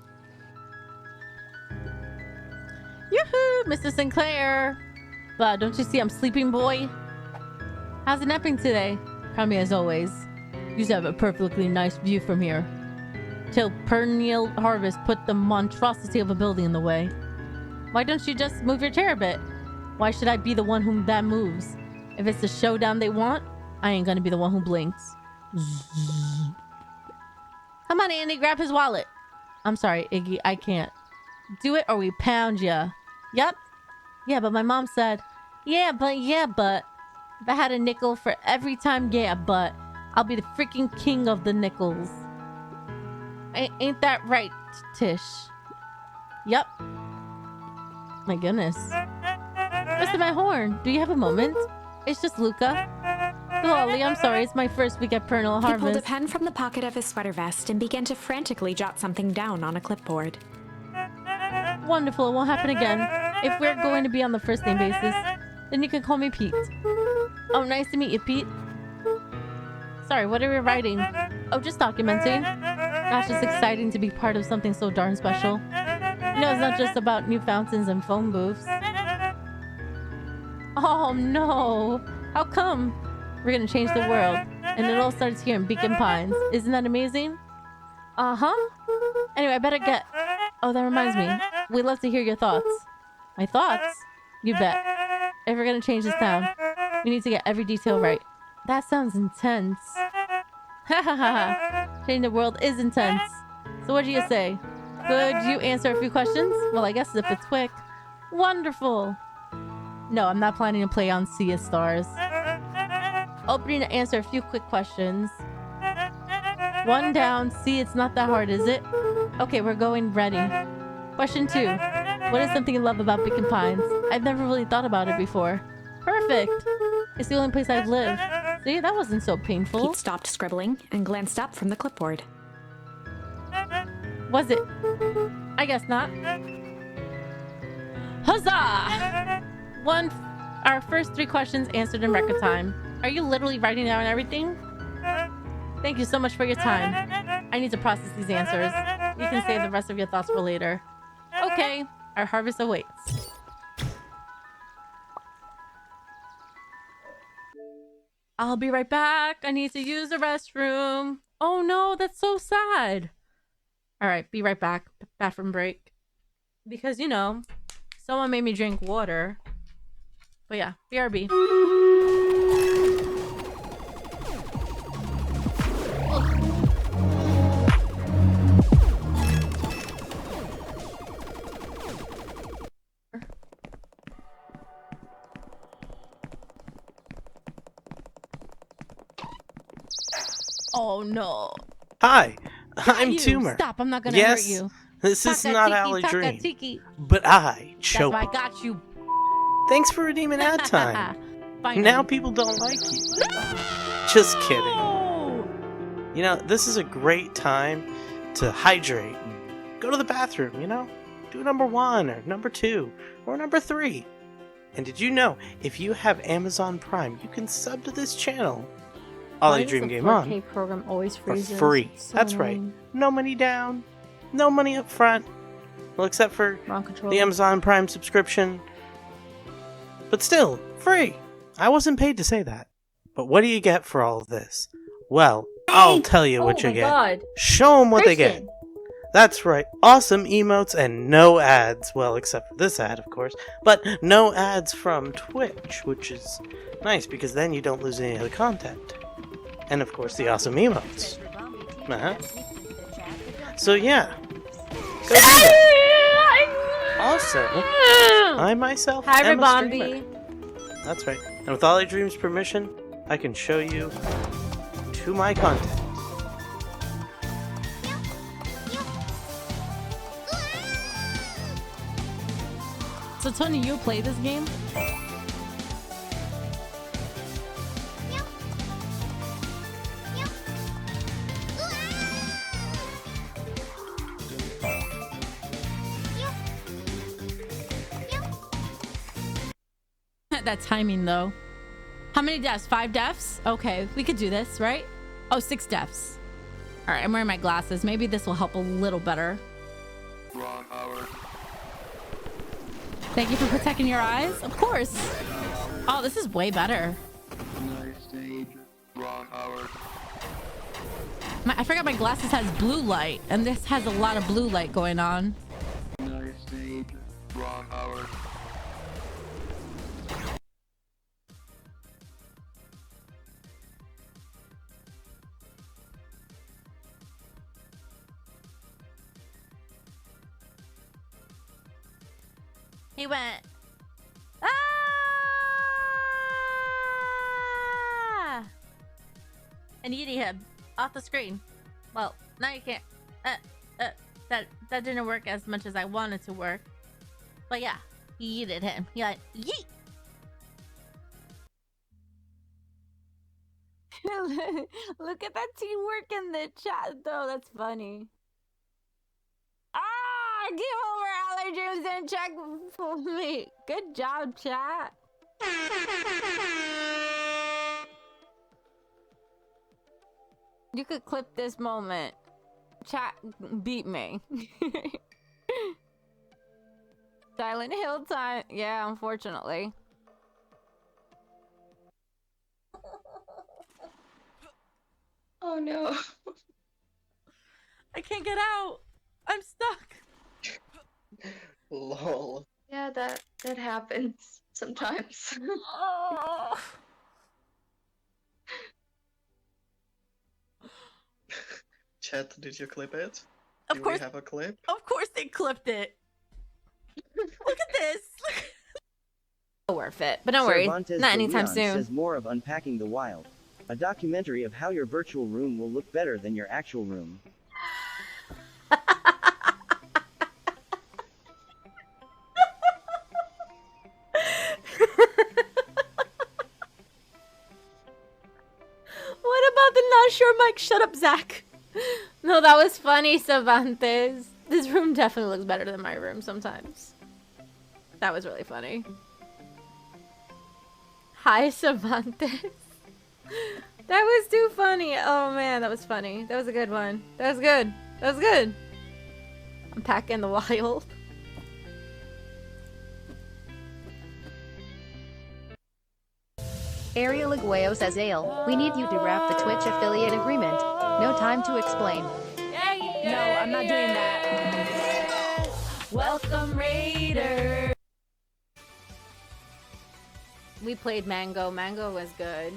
[SPEAKER 1] Yoo-hoo, Mr. Sinclair. But don't you see I'm sleeping, boy? How's it napping today? Crummy as always. Used to have a perfectly nice view from here. Till Perennial Harvest put the monstrosity of a building in the way. Why don't you just move your chair a bit? Why should I be the one whom that moves? If it's the showdown they want, I ain't gonna be the one who blinks. Come on, Andy, grab his wallet. I'm sorry, Iggy, I can't. Do it or we pound ya. Yep. Yeah, but my mom said, yeah, but. If I had a nickel for every time, yeah, but I'll be the freaking king of the nickels. Ain't that right, Tish? Yep. My goodness. Mr. My horn, do you have a moment? It's just Luca. Lolly, I'm sorry, it's my first week at Perennial Harvest.
[SPEAKER 14] He pulled a pen from the pocket of his sweater vest and began to frantically jot something down on a clipboard.
[SPEAKER 1] Wonderful, it won't happen again. If we're going to be on the first name basis, then you can call me Pete. Oh, nice to meet you, Pete. Sorry, what are we writing? Oh, just documenting. Gosh, it's exciting to be part of something so darn special. You know, it's not just about new fountains and phone booths. Oh, no. How come? We're gonna change the world. And it all starts here in Beacon Pines. Isn't that amazing? Uh-huh. Anyway, I better get... Oh, that reminds me. We'd love to hear your thoughts. My thoughts? You bet. If we're gonna change this town, we need to get every detail right. That sounds intense. Ha ha ha ha. Changing the world is intense. So what do you say? Could you answer a few questions? Well, I guess if it's quick. Wonderful. No, I'm not planning to play on Sea of Stars. Opening to answer a few quick questions. One down. See, it's not that hard, is it? Okay, we're going ready. Question 2. What is something you love about Beacon Pines? I've never really thought about it before. Perfect. It's the only place I've lived. See, that wasn't so painful.
[SPEAKER 14] Pete stopped scribbling and glanced up from the clipboard.
[SPEAKER 1] Was it? I guess not. Huzzah! Our first 3 questions answered in record time. Are you literally writing down everything? Thank you so much for your time. I need to process these answers. You can save the rest of your thoughts for later. Okay, our harvest awaits. I'll be right back. I need to use the restroom. Oh no, that's so sad. All right, be right back. Bathroom break. Because, you know, someone made me drink water. But yeah, BRB. Oh no.
[SPEAKER 17] Hi, I'm
[SPEAKER 1] You.
[SPEAKER 17] Tumor.
[SPEAKER 1] Stop, I'm not gonna
[SPEAKER 17] yes,
[SPEAKER 1] hurt you.
[SPEAKER 17] This is
[SPEAKER 1] Taka
[SPEAKER 17] not
[SPEAKER 1] tiki,
[SPEAKER 17] Alley
[SPEAKER 1] taka
[SPEAKER 17] Dream.
[SPEAKER 1] tiki.
[SPEAKER 17] But I,
[SPEAKER 1] That's
[SPEAKER 17] Chope.
[SPEAKER 1] why I got you.
[SPEAKER 17] Thanks for redeeming ad time.
[SPEAKER 1] Finally.
[SPEAKER 17] Now people don't like you. Just kidding. You know, this is a great time to hydrate. Go to the bathroom, you know? Do number 1 or number 2 or number 3. And did you know, if you have Amazon Prime, you can sub to this channel, Ollie Dream Game On,
[SPEAKER 1] program always
[SPEAKER 17] for
[SPEAKER 1] freezes?
[SPEAKER 17] free.
[SPEAKER 1] So
[SPEAKER 17] That's right.
[SPEAKER 1] annoying.
[SPEAKER 17] No money down, no money up front. Well, except for
[SPEAKER 1] Wrong controller.
[SPEAKER 17] the Amazon Prime subscription. But still, free. I wasn't paid to say that. But what do you get for all of this? Well, I'll tell you what you get.
[SPEAKER 4] God.
[SPEAKER 17] Show them what they
[SPEAKER 4] Christian.
[SPEAKER 17] get. That's right. Awesome emotes and no ads. Well, except for this ad, of course. But no ads from Twitch, which is nice because then you don't lose any of the content. And of course, the awesome emotes. So yeah. Go do that. Also, I myself
[SPEAKER 4] Hi,
[SPEAKER 17] am a
[SPEAKER 4] Rabambi.
[SPEAKER 17] streamer. That's right. And with Ollie Dream's permission, I can show you to my content.
[SPEAKER 1] So Tony, you play this game? That timing though. How many deaths? 5 deaths? Okay, we could do this, right? Oh, 6 deaths. All right, I'm wearing my glasses. Maybe this will help a little better. Thank you for protecting your eyes. Of course. Oh, this is way better. I forgot my glasses has blue light, and this has a lot of blue light going on. He went. Ah! And eating him off the screen. Well, now you can't. That didn't work as much as I wanted to work. But yeah, he yeeted him. He like yeet.
[SPEAKER 4] Look at that teamwork in the chat, though. That's funny. Ah, give over Alley Dreams and check for me. Good job, chat. You could clip this moment. Chat beat me. Silent Hill time. Yeah, unfortunately.
[SPEAKER 18] Oh no.
[SPEAKER 1] I can't get out. I'm stuck.
[SPEAKER 18] Lol. Yeah, that happens sometimes.
[SPEAKER 1] Oh.
[SPEAKER 18] Chat, did you clip it?
[SPEAKER 1] Of course.
[SPEAKER 18] We have a clip?
[SPEAKER 1] Of course they clipped it. Look at this.
[SPEAKER 4] Worth it, but don't worry,
[SPEAKER 19] Cervantes
[SPEAKER 4] not
[SPEAKER 19] de
[SPEAKER 4] anytime
[SPEAKER 19] Leon
[SPEAKER 4] soon.
[SPEAKER 19] Says more of Unpacking the Wild, a documentary of how your virtual room will look better than your actual room.
[SPEAKER 4] What about the not sure Mike? Shut up, Zach. No, that was funny, Cervantes. This room definitely looks better than my room sometimes. That was really funny. Hi, Cervantes. That was too funny. Oh man, that was funny. That was a good one. That was good. That was good. I'm packing the wild.
[SPEAKER 9] Ariel Aguayo says, Ale, we need you to wrap the Twitch affiliate agreement. No time to explain.
[SPEAKER 4] No, I'm not doing that. Welcome, Raiders. We played Mango. Mango was good.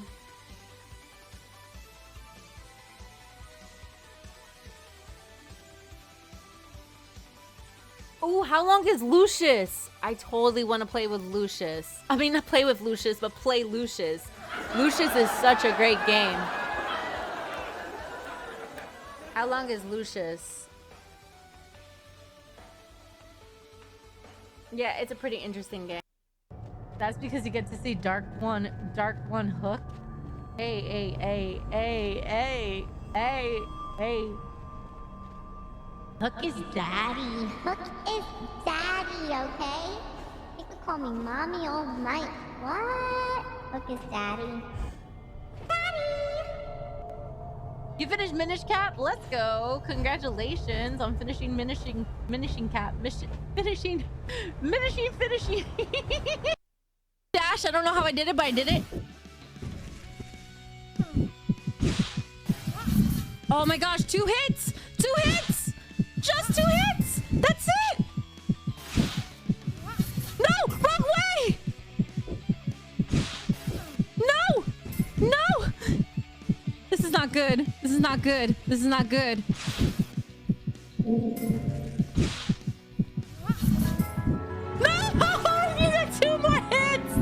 [SPEAKER 4] Oh, how long is Lucius? I totally want to play with Lucius. I mean, not play with Lucius, but play Lucius. Lucius is such a great game. How long is Lucius? Yeah, it's a pretty interesting game. That's because you get to see Dark One Hook. Hey.
[SPEAKER 20] Hook is daddy. Hook is daddy, okay? You can call me mommy all night. What? Hook is daddy.
[SPEAKER 1] You finished Minish Cap? Let's go. Congratulations on finishing finishing. Dash, I don't know how I did it, but I did it. Oh my gosh, 2 hits! 2 hits! Just 2 hits! That's it! No! Wrong way! No! No! This is not good. This is not good. This is not good. No! You got 2 more hits!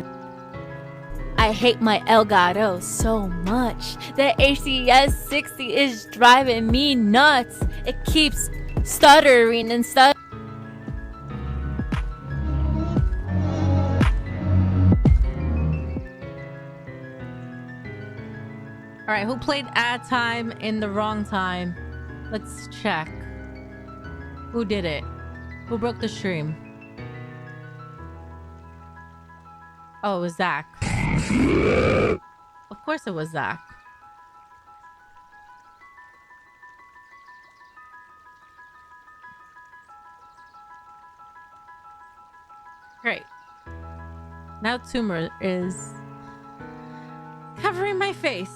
[SPEAKER 4] I hate my Elgato so much. The ACS 60 is driving me nuts. It keeps stuttering and stuff.
[SPEAKER 1] All right, who played ad time in the wrong time? Let's check. Who did it? Who broke the stream? Oh, it was Zach. Of course it was Zach. Great. Now Tumor is covering my face.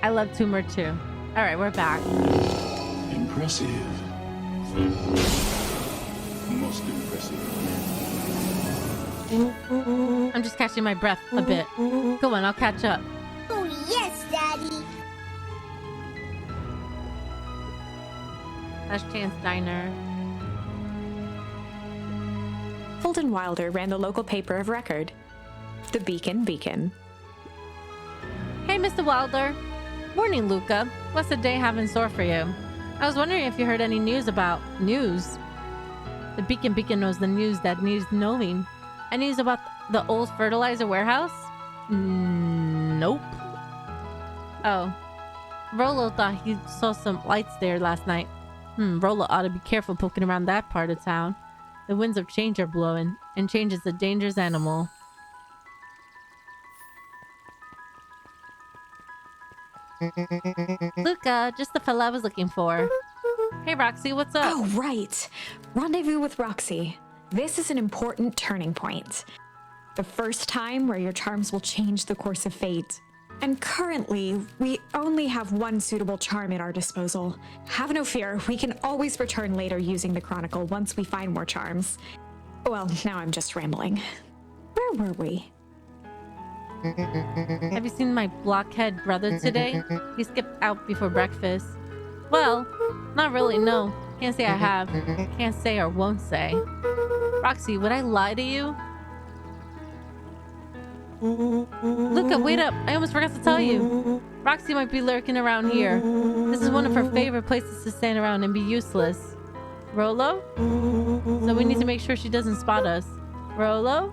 [SPEAKER 1] I love Tumor too. All right, we're back.
[SPEAKER 2] Impressive. Most impressive.
[SPEAKER 1] I'm just catching my breath a bit. Go on, I'll catch up.
[SPEAKER 20] Oh, yes, daddy.
[SPEAKER 1] Last Chance Diner.
[SPEAKER 14] Holden Wilder ran the local paper of record, the Beacon.
[SPEAKER 1] Hey, Mr. Wilder. Morning, Luca. What's the day have in store for you? I was wondering if you heard any news about news. The Beacon knows the news that needs knowing. Any news about the old fertilizer warehouse? Nope. Oh. Rolo thought he saw some lights there last night. Rolo ought to be careful poking around that part of town. The winds of change are blowing, and change is a dangerous animal. Luca, just the fella I was looking for. Hey, Roxy, what's up?
[SPEAKER 14] Oh, right. Rendezvous with Roxy. This is an important turning point. The first time where your charms will change the course of fate. And currently, we only have one suitable charm at our disposal. Have no fear, we can always return later using the Chronicle once we find more charms. Well, now I'm just rambling. Where were we?
[SPEAKER 1] Have you seen my blockhead brother today? He skipped out before breakfast. Well, not really, no. Can't say I have. Can't say or won't say. Roxy, would I lie to you? Luca, wait up. I almost forgot to tell you. Roxy might be lurking around here. This is one of her favorite places to stand around and be useless. Rolo? So we need to make sure she doesn't spot us. Rolo?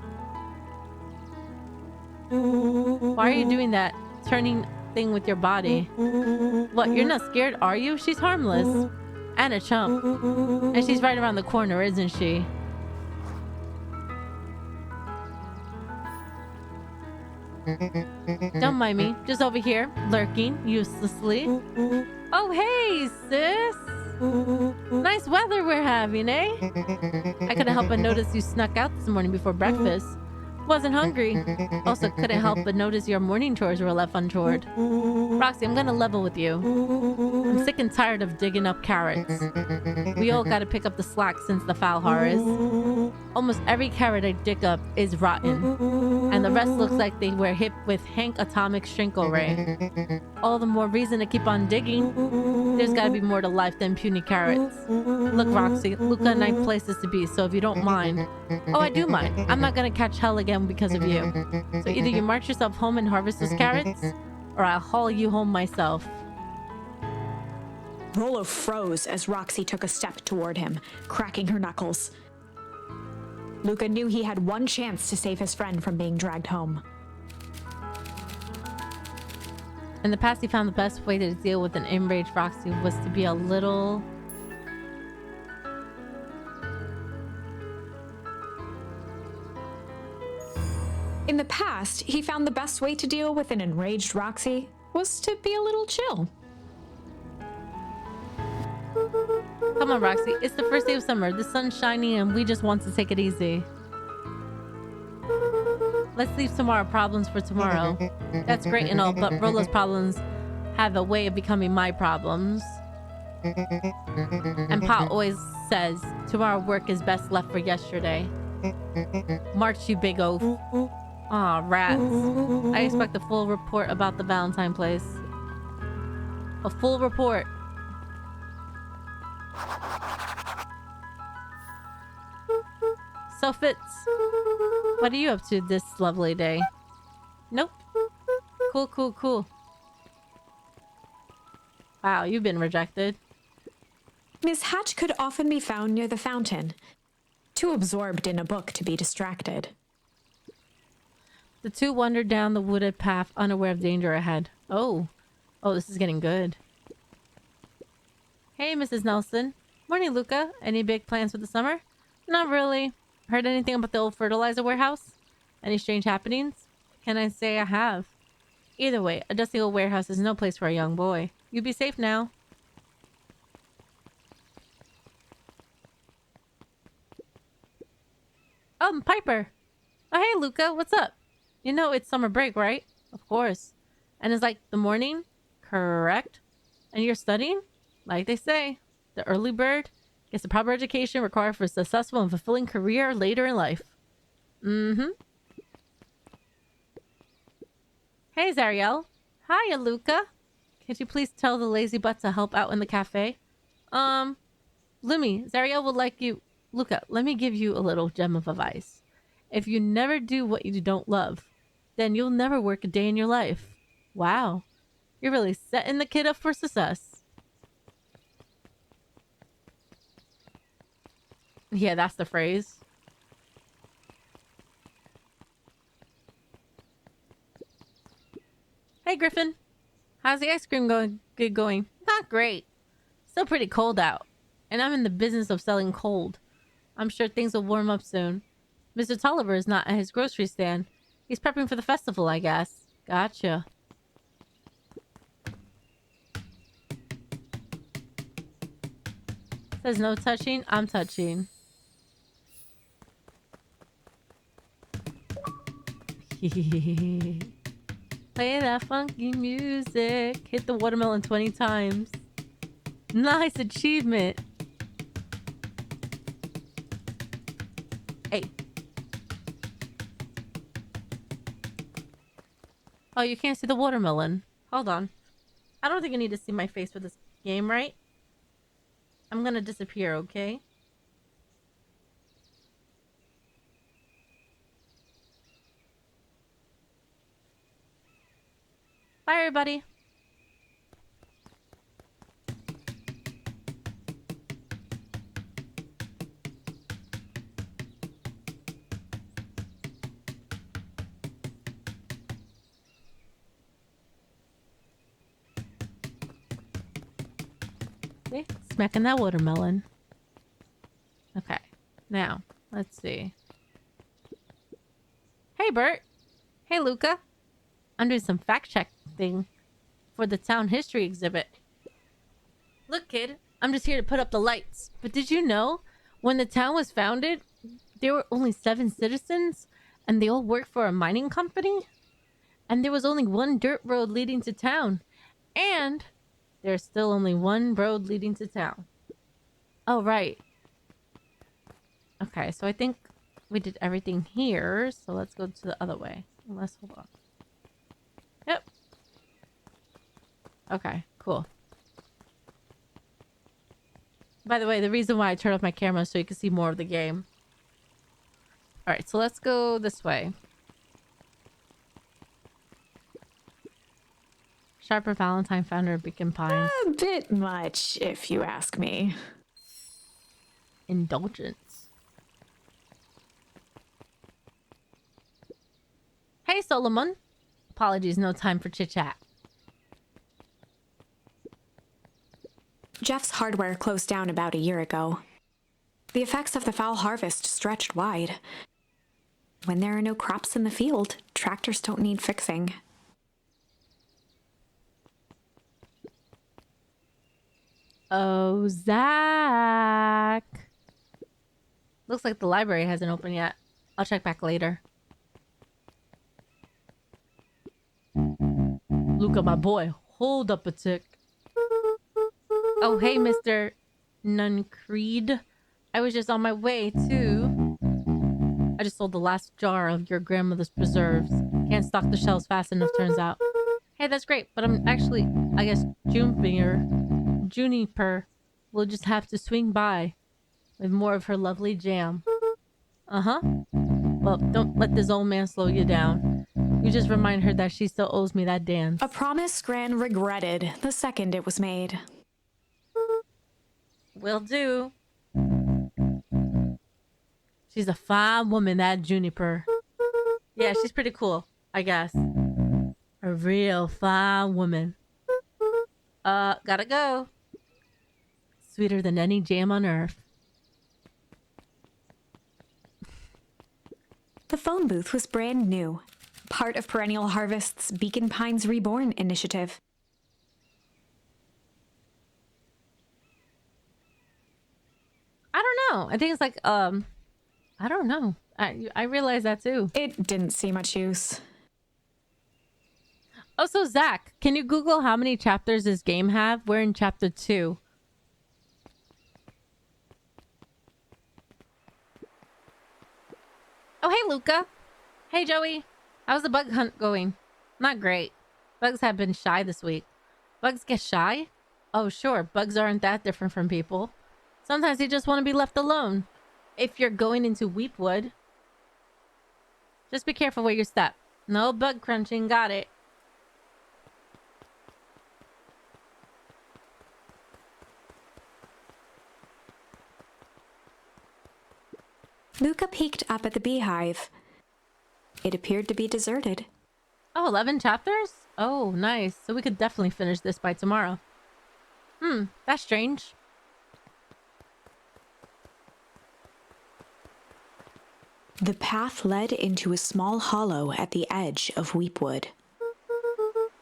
[SPEAKER 1] Why are you doing that turning thing with your body? What, you're not scared, are you? She's harmless. And a chump. And she's right around the corner, isn't she? Don't mind me. Just over here, lurking uselessly. Oh, hey, sis. Nice weather we're having, eh? I couldn't help but notice you snuck out this morning before breakfast. Wasn't hungry. Also couldn't help but notice your morning chores were left unchored. Roxy, I'm gonna level with you. I'm sick and tired of digging up carrots. We all gotta pick up the slack since the Falhar is. Almost every carrot I dig up is rotten. And the rest looks like they were hit with Hank Atomic Shrinkle Ray. All the more reason to keep on digging. There's gotta be more to life than puny carrots. Look, Roxy, Luca and I places to be, so if you don't mind. Oh, I do mind. I'm not gonna catch hell again because of you. So either you march yourself home and harvest those carrots, or I'll haul you home myself.
[SPEAKER 14] Rolo froze as Roxy took a step toward him, cracking her knuckles. Luca knew he had one chance to save his friend from being dragged home.
[SPEAKER 1] In the past, he found the best way to deal with an enraged Roxy was to be a little...
[SPEAKER 14] In the past, he found the best way to deal with an enraged Roxy was to be a little chill.
[SPEAKER 1] Come on, Roxy. It's the first day of summer. The sun's shining and we just want to take it easy. Let's leave some of our problems for tomorrow. That's great and all, but Rolo's problems have a way of becoming my problems. And Pa always says, tomorrow work is best left for yesterday. March, you big oaf. Aw, rats. I expect a full report about the Valentine place. A full report. So Fitz, what are you up to this lovely day? Nope. Cool, cool, cool. Wow, you've been rejected.
[SPEAKER 14] Miss Hatch could often be found near the fountain, too absorbed in a book to be distracted.
[SPEAKER 1] The two wandered down the wooded path, unaware of danger ahead. Oh, this is getting good. Hey, Mrs. Nelson. Morning, Luca. Any big plans for the summer? Not really. Heard anything about the old fertilizer warehouse? Any strange happenings? Can I say I have? Either way, a dusty old warehouse is no place for a young boy. You be safe now. Piper. Oh, hey, Luca. What's up? You know it's summer break, right? Of course. And it's like the morning? Correct. And you're studying? Like they say, the early bird gets the proper education required for a successful and fulfilling career later in life. Mm-hmm. Hey, Zariel. Hiya, Luca. Could you please tell the lazy butt to help out in the cafe? Lumi, Zariel would like you... Luca, let me give you a little gem of advice. If you never do what you don't love, then you'll never work a day in your life. Wow. You're really setting the kid up for success. Yeah, that's the phrase. Hey, Griffin. How's the ice cream going? Not great. Still pretty cold out. And I'm in the business of selling cold. I'm sure things will warm up soon. Mr. Tolliver is not at his grocery stand. He's prepping for the festival, I guess. Gotcha. Says no touching. I'm touching. Play that funky music. Hit the watermelon 20 times. Nice achievement. Hey. Oh, you can't see the watermelon. Hold on. I don't think you need to see my face for this game, right? I'm gonna disappear, okay? Bye, everybody. See? Smacking that watermelon. Okay. Now, let's see. Hey, Bert. Hey, Luca. I'm doing some fact-check thing for the town history exhibit. Look, kid. I'm just here to put up the lights. But did you know, when the town was founded, there were only 7 citizens, and they all worked for a mining company? And there was only one dirt road leading to town. And there's still only one road leading to town. Oh, right. Okay, so I think we did everything here. So let's go to the other way. Let's hold on. Yep. Okay, cool. By the way, the reason why I turned off my camera is so you can see more of the game. Alright, so let's go this way. Sharper Valentine, founder of Beacon Pines.
[SPEAKER 14] A bit much, if you ask me.
[SPEAKER 1] Indulgence. Hey, Solomon. Apologies, no time for chit-chat.
[SPEAKER 14] Jeff's hardware closed down about a year ago. The effects of the foul harvest stretched wide. When there are no crops in the field, tractors don't need fixing.
[SPEAKER 1] Oh, Zach. Looks like the library hasn't opened yet. I'll check back later. Luca, my boy, hold up a tick. Oh, hey, Mr. Nuncreed. I was just on my way to... I just sold the last jar of your grandmother's preserves. Can't stock the shelves fast enough, turns out. Hey, that's great, but I'm actually, I guess, Juniper will just have to swing by with more of her lovely jam. Uh-huh. Well, don't let this old man slow you down. You just remind her that she still owes me that dance.
[SPEAKER 14] A promise Gran regretted the second it was made.
[SPEAKER 1] Will do. She's a fine woman, that Juniper. Yeah, she's pretty cool, I guess. A real fine woman. Gotta go. Sweeter than any jam on earth.
[SPEAKER 14] The phone booth was brand new, part of Perennial Harvest's Beacon Pines Reborn initiative.
[SPEAKER 1] I don't know. I think it's like, I don't know. I realized that too.
[SPEAKER 14] It didn't see much use.
[SPEAKER 1] Oh, so Zach, can you Google how many chapters this game have? We're in chapter 2. Oh, hey, Luca. Hey, Joey. How's the bug hunt going? Not great. Bugs have been shy this week. Bugs get shy? Oh, sure. Bugs aren't that different from people. Sometimes they just want to be left alone. If you're going into Weepwood, just be careful where you step. No bug crunching. Got it.
[SPEAKER 14] Luca peeked up at the beehive. It appeared to be deserted.
[SPEAKER 1] Oh, 11 chapters? Oh, nice. So we could definitely finish this by tomorrow. That's strange.
[SPEAKER 14] The path led into a small hollow at the edge of Weepwood.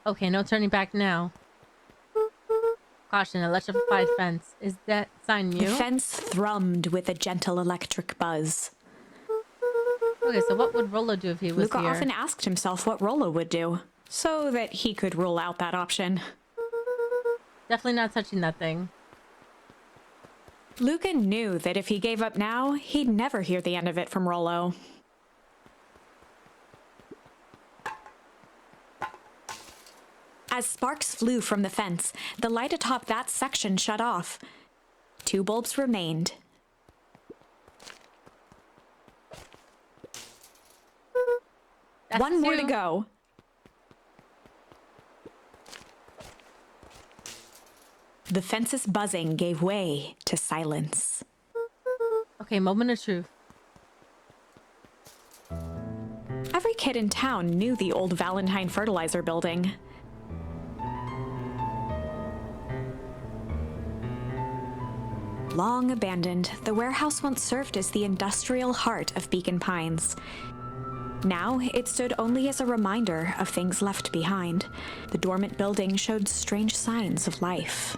[SPEAKER 1] Okay, no turning back now. Caution, electrified fence. Is that sign new?
[SPEAKER 14] The fence thrummed with a gentle electric buzz.
[SPEAKER 1] Okay, so what would Rolo do if he was
[SPEAKER 14] Luca
[SPEAKER 1] here?
[SPEAKER 14] often asked himself what Rolo would do, so that he could rule out that option.
[SPEAKER 1] Definitely not touching that thing.
[SPEAKER 14] Luca knew that if he gave up now, he'd never hear the end of it from Rolo. As sparks flew from the fence, the light atop that section shut off. 2 bulbs remained.
[SPEAKER 1] That's
[SPEAKER 14] One more to
[SPEAKER 1] 2.
[SPEAKER 14] go. The fence's buzzing gave way to silence.
[SPEAKER 1] Okay, moment of truth.
[SPEAKER 14] Every kid in town knew the old Valentine fertilizer building. Long abandoned, the warehouse once served as the industrial heart of Beacon Pines. Now, it stood only as a reminder of things left behind. The dormant building showed strange signs of life.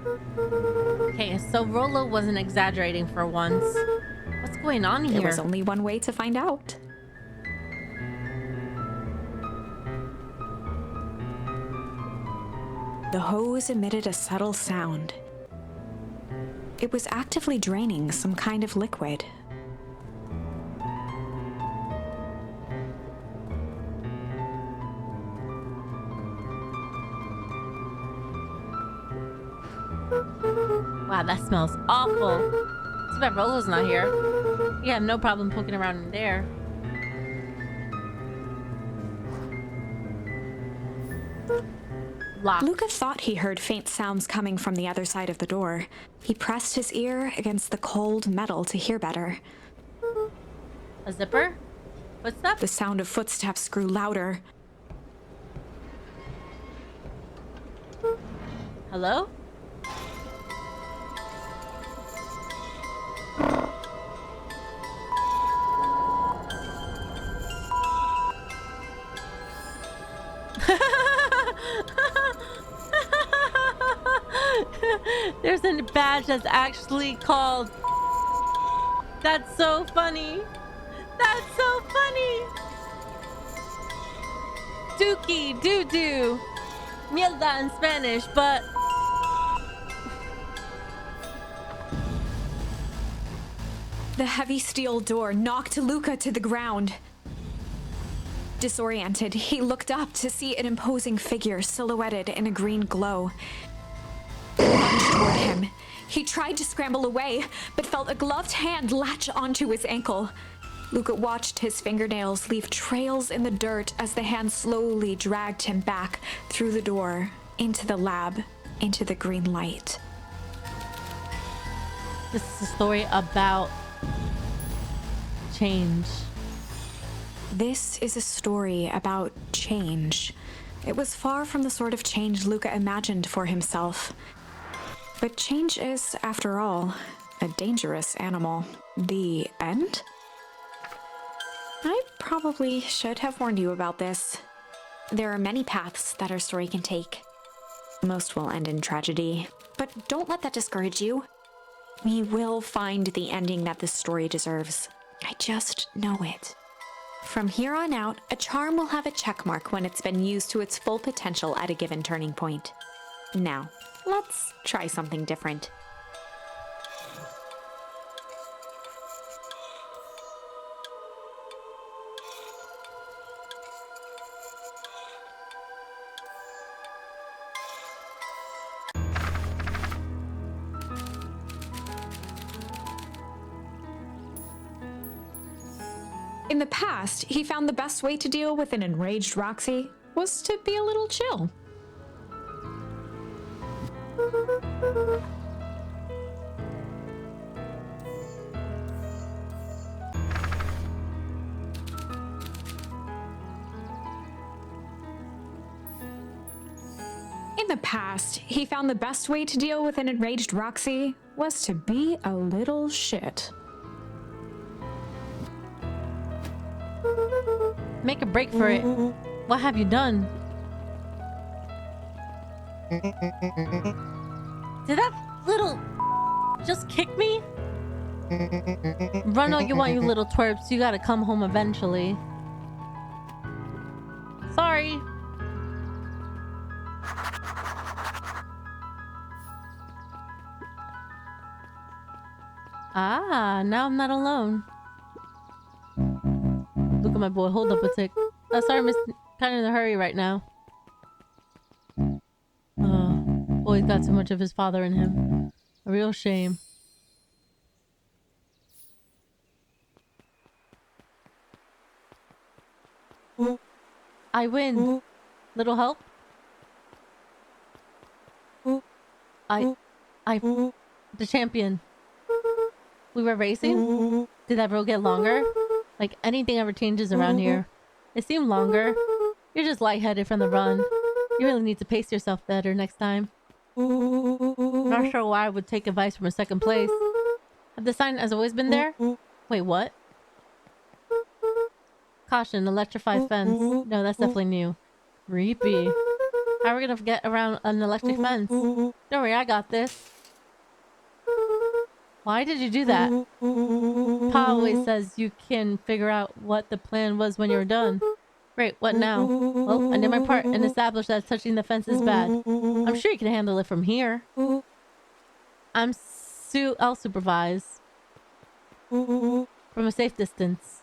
[SPEAKER 1] Okay, so Rolo wasn't exaggerating for once. What's going on here?
[SPEAKER 14] There was only one way to find out. The hose emitted a subtle sound. It was actively draining some kind of liquid.
[SPEAKER 1] Wow, that smells awful. Too bad Rolo's not here. You have no problem poking around in there. Locked.
[SPEAKER 14] Luca thought he heard faint sounds coming from the other side of the door. He pressed his ear against the cold metal to hear better.
[SPEAKER 1] A zipper? Footsteps?
[SPEAKER 14] The sound of footsteps grew louder.
[SPEAKER 1] Hello? There's a badge that's actually called. That's so funny. That's so funny. Dookie, doo-doo. Mierda in Spanish, but...
[SPEAKER 14] The heavy steel door knocked Luca to the ground. Disoriented, he looked up to see an imposing figure silhouetted in a green glow. It lunged toward him. He tried to scramble away, but felt a gloved hand latch onto his ankle. Luca watched his fingernails leave trails in the dirt as the hand slowly dragged him back through the door, into the lab, into the green light.
[SPEAKER 1] This is a story about change.
[SPEAKER 14] This is a story about change. It was far from the sort of change Luca imagined for himself. But change is, after all, a dangerous animal. The end? I probably should have warned you about this. There are many paths that our story can take. Most will end in tragedy. But don't let that discourage you. We will find the ending that this story deserves. I just know it. From here on out, a charm will have a checkmark when it's been used to its full potential at a given turning point. Now, let's try something different. In the past, he found the best way to deal with an enraged Roxy was to be a little chill. In the past, he found the best way to deal with an enraged Roxy was to be a little shit.
[SPEAKER 1] Make a break for it. What have you done? Did that little just kick me? Run all you want, you little twerps. You gotta come home eventually. Sorry. Ah, now I'm not alone. Look at my boy. Hold up a tick. Sorry, Miss. Kind of in a hurry right now. Boy's got too much of his father in him. A real shame. I win. Little help? The champion. We were racing? Did that road get longer? Like, anything ever changes around here. It seemed longer. You're just lightheaded from the run. You really need to pace yourself better next time. Not sure why I would take advice from a second place. Have the sign has always been there? Wait, what? Caution, electrified fence. No, that's definitely new. Creepy. How are we gonna get around an electric fence? Don't worry, I got this. Why did you do that? Pa always says you can figure out what the plan was when you're done. Great, what now? Well, I did my part and established that touching the fence is bad. I'm sure you can handle it from here. I'll supervise. From a safe distance.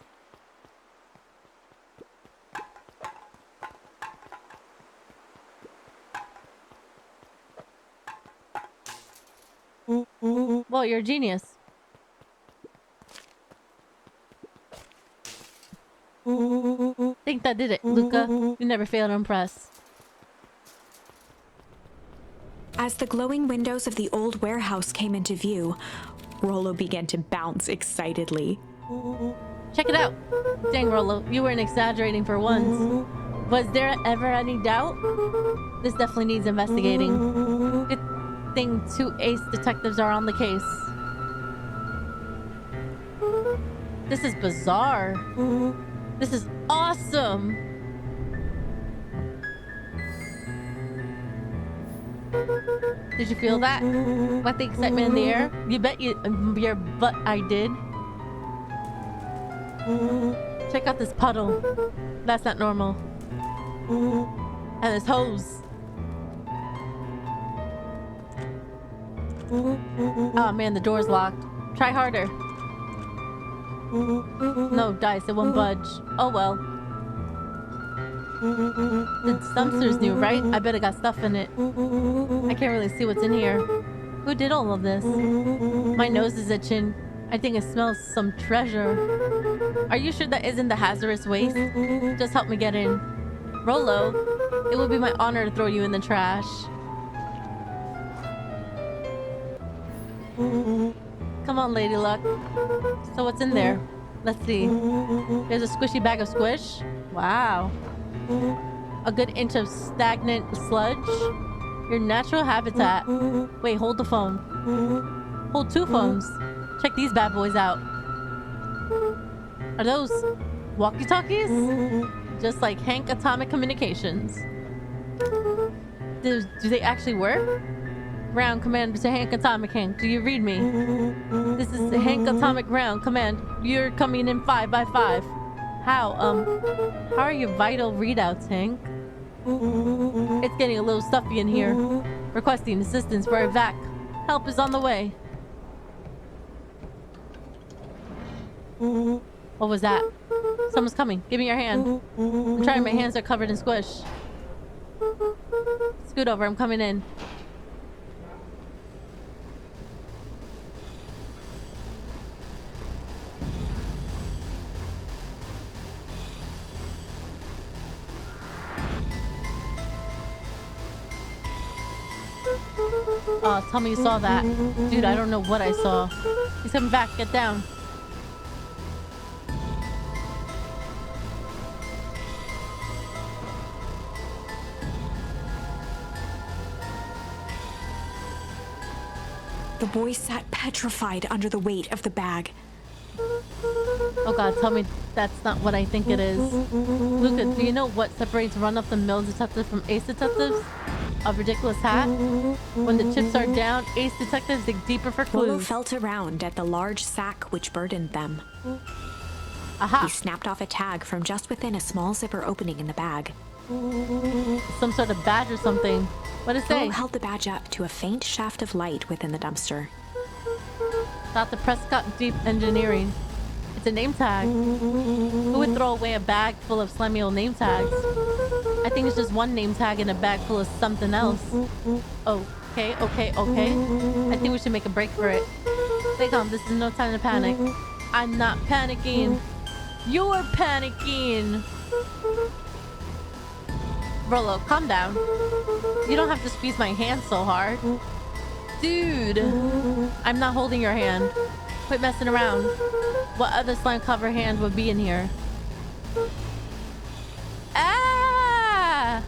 [SPEAKER 1] Well, you're a genius. Think that did it, Luca. You never fail to impress.
[SPEAKER 14] As the glowing windows of the old warehouse came into view, Rollo began to bounce excitedly.
[SPEAKER 1] Check it out. Dang, Rollo, you weren't exaggerating for once. Was there ever any doubt? This definitely needs investigating. Good thing 2 ace detectives are on the case. This is bizarre. This is awesome. Did you feel that? What the excitement in the air? You bet your butt I did. Check out this puddle. That's not normal. And this hose. Oh man, the door's locked. Try harder. No, dice, it won't budge. Oh well. The dumpster's new, right? I bet it got stuff in it. I can't really see what's in here. Who did all of this? My nose is itching. I think it smells some treasure. Are you sure that isn't the hazardous waste? Just help me get in. Rollo, it would be my honor to throw you in the trash. Come on, Lady Luck. So what's in there? Let's see. There's a squishy bag of squish. Wow. A good inch of stagnant sludge. Your natural habitat. Wait, hold the phone. Hold 2 phones. Check these bad boys out. Are those walkie-talkies? Just like Hank Atomic Communications. Do they actually work? Ground command to Hank Atomic. Hank, do you read me? This is the Hank Atomic ground command. You're coming in 5 by 5. How are your vital readouts, Hank? It's getting a little stuffy in here. Requesting assistance for evac. Help is on the way. What was that? Someone's coming. Give me your hand. I'm trying. My hands are covered in squish. Scoot over. I'm coming in. Oh, tell me you saw that. Dude, I don't know what I saw. He's coming back. Get down.
[SPEAKER 14] The boy sat petrified under the weight of the bag.
[SPEAKER 1] Oh god, tell me that's not what I think it is. Luca, do you know what separates run-of-the-mill detectives from ace detectives? A ridiculous hat? When the chips are down, ace detectives dig deeper for clues.
[SPEAKER 14] Rollo felt around at the large sack which burdened them.
[SPEAKER 1] Aha!
[SPEAKER 14] He snapped off a tag from just within a small zipper opening in the bag.
[SPEAKER 1] Some sort of badge or something. What does it say?
[SPEAKER 14] Rollo held the badge up to a faint shaft of light within the dumpster.
[SPEAKER 1] Dr. Prescott Deep Engineering. It's a name tag. Who would throw away a bag full of slimy old name tags? I think it's just one name tag in a bag full of something else. Okay. I think we should make a break for it. Stay calm, this is no time to panic. I'm not panicking. You're panicking. Rollo, calm down. You don't have to squeeze my hand so hard. Dude, I'm not holding your hand. Quit messing around. What other slime cover hand would be in here? Ah!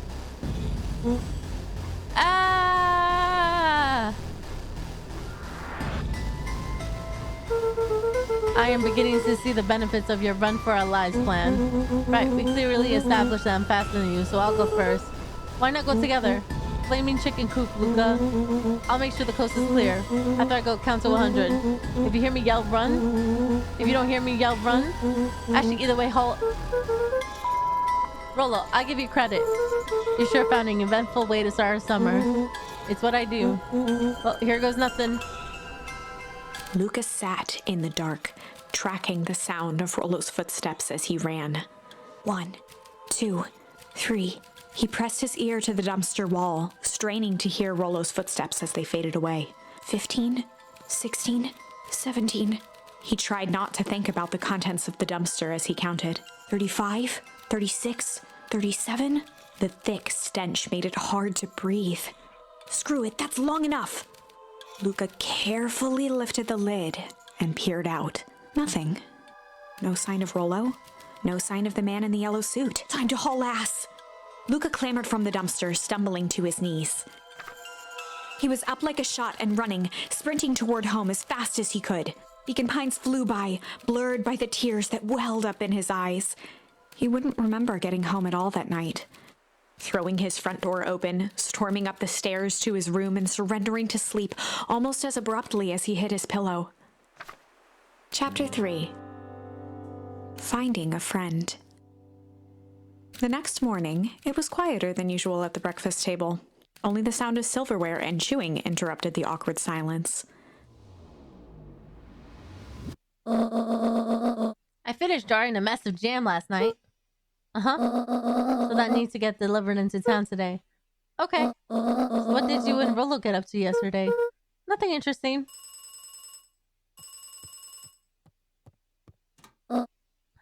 [SPEAKER 1] Ah! I am beginning to see the benefits of your run for our lives plan. Right, we clearly established that I'm faster than you, so I'll go first. Why not go together? Flaming chicken coop, Luca. I'll make sure the coast is clear. After I go count to 100. If you hear me yell, run. If you don't hear me yell, run. Actually, either way, halt. Rolo, I give you credit. You sure found an eventful way to start our summer. It's what I do. Well, here goes nothing.
[SPEAKER 14] Lucas sat in the dark, tracking the sound of Rolo's footsteps as he ran. 1, 2, 3. He pressed his ear to the dumpster wall, straining to hear Rolo's footsteps as they faded away. 15, 16, 17. He tried not to think about the contents of the dumpster as he counted. 35, 36, 37. The thick stench made it hard to breathe. Screw it, that's long enough. Luca carefully lifted the lid and peered out. Nothing. No sign of Rolo. No sign of the man in the yellow suit. Time to haul ass. Luca clambered from the dumpster, stumbling to his knees. He was up like a shot and running, sprinting toward home as fast as he could. Beacon Pines flew by, blurred by the tears that welled up in his eyes. He wouldn't remember getting home at all that night. Throwing his front door open, storming up the stairs to his room, and surrendering to sleep almost as abruptly as he hit his pillow. Chapter 3. Finding a Friend. The next morning, it was quieter than usual at the breakfast table. Only the sound of silverware and chewing interrupted the awkward silence.
[SPEAKER 1] I finished jarring a mess of jam last night. So that needs to get delivered into town today. Okay. So what did you and Rolo get up to yesterday? Nothing interesting.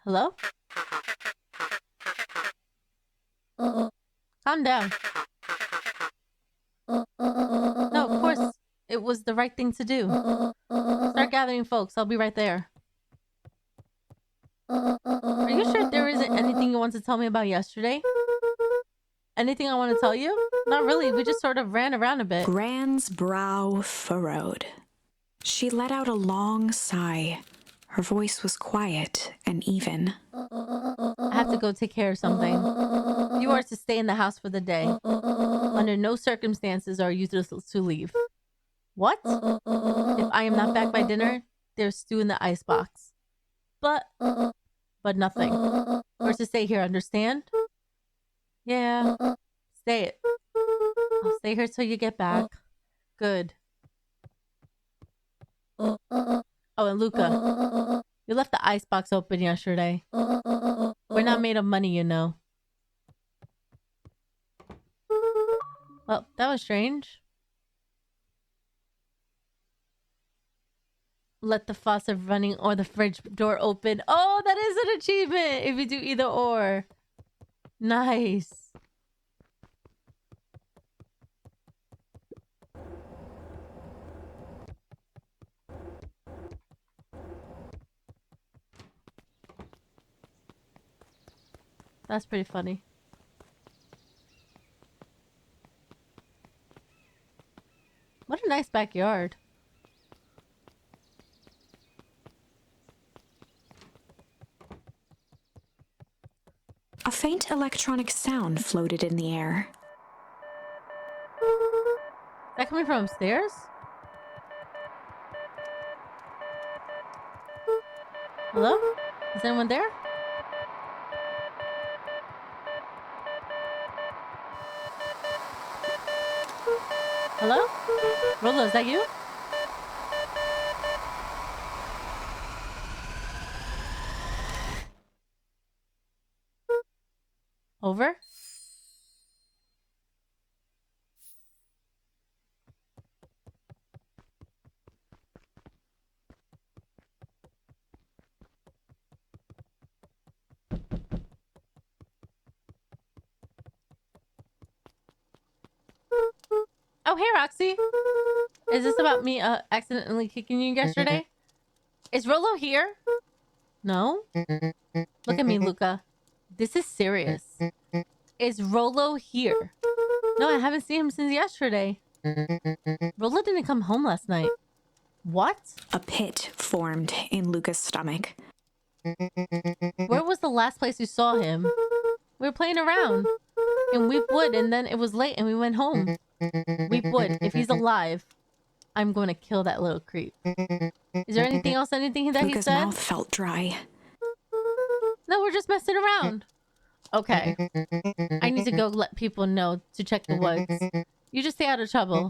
[SPEAKER 1] Hello? Calm down. No, of course, it was the right thing to do. Start gathering folks. I'll be right there. Are you sure there isn't anything you want to tell me about yesterday? Anything I want to tell you? Not really. We just sort of ran around a bit.
[SPEAKER 14] Gran's brow furrowed. She let out a long sigh. Her voice was quiet and even.
[SPEAKER 1] I have to go take care of something. You are to stay in the house for the day. Under no circumstances are you to leave. What? If I am not back by dinner, there's stew in the icebox. But nothing. We're to stay here, understand? Yeah. Stay it. I'll stay here till you get back. Good. Oh, and Luca, you left the icebox open yesterday. We're not made of money, you know. Well, that was strange. Let the faucet running or the fridge door open. Oh, that is an achievement if you do either or. Nice. That's pretty funny. What a nice backyard.
[SPEAKER 14] A faint electronic sound floated in the air.
[SPEAKER 1] Is that coming from upstairs? Hello? Is anyone there? Hello? Rolo, is that you? Over? Oh, hey, Roxy. Is this about me accidentally kicking you yesterday? Is Rolo here? No? Look at me, Luca. This is serious. Is Rolo here? No, I haven't seen him since yesterday. Rolo didn't come home last night. What?
[SPEAKER 14] A pit formed in Luca's stomach.
[SPEAKER 1] Where was the last place you saw him? We were playing around in Weepwood, and then it was late and we went home. Weepwood, if he's alive, I'm going to kill that little creep. Is there anything else, anything that
[SPEAKER 14] Luca's
[SPEAKER 1] he said?
[SPEAKER 14] mouth felt dry.
[SPEAKER 1] No, we're just messing around. Okay. I need to go let people know to check the woods. You just stay out of trouble.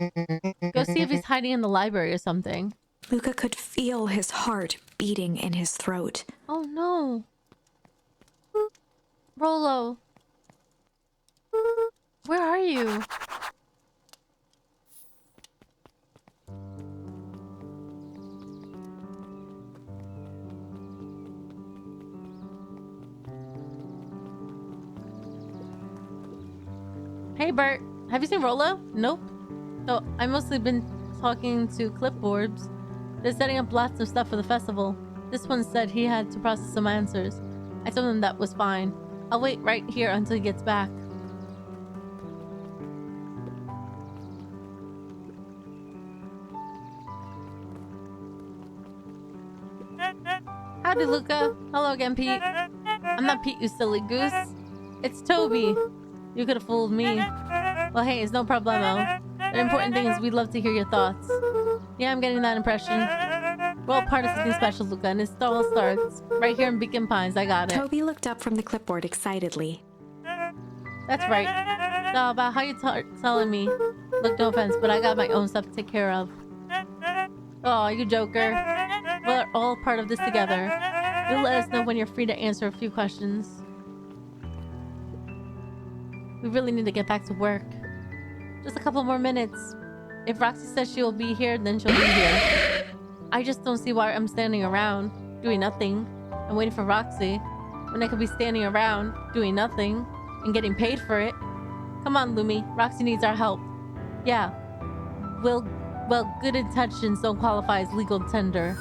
[SPEAKER 1] Go see if he's hiding in the library or something.
[SPEAKER 14] Luca could feel his heart beating in his throat.
[SPEAKER 1] Oh no. Rolo. Where are you? Hey Bert, have you seen Rolo? Nope. So I've mostly been talking to clipboards. They're setting up lots of stuff for the festival. This one said he had to process some answers. I told him that was fine. I'll wait right here until he gets back. Howdy, Luca. Hello again, Pete. I'm not Pete, you silly goose. It's Toby. You could have fooled me. Well, hey, it's no problemo. The important thing is we'd love to hear your thoughts. Yeah, I'm getting that impression. We're all part of something special, Luca, and it all starts right here in Beacon Pines. I got it.
[SPEAKER 14] Toby looked up from the clipboard excitedly.
[SPEAKER 1] That's right. So about how you telling me. Look, no offense, but I got my own stuff to take care of. Oh, you joker. We're all part of this together. You'll let us know when you're free to answer a few questions. We really need to get back to work. Just a couple more minutes. If Roxy says she'll be here, then she'll be here. I just don't see why I'm standing around, doing nothing, and waiting for Roxy, when I could be standing around, doing nothing, and getting paid for it. Come on, Lumi. Roxy needs our help. Yeah. Well, good intentions don't qualify as legal tender.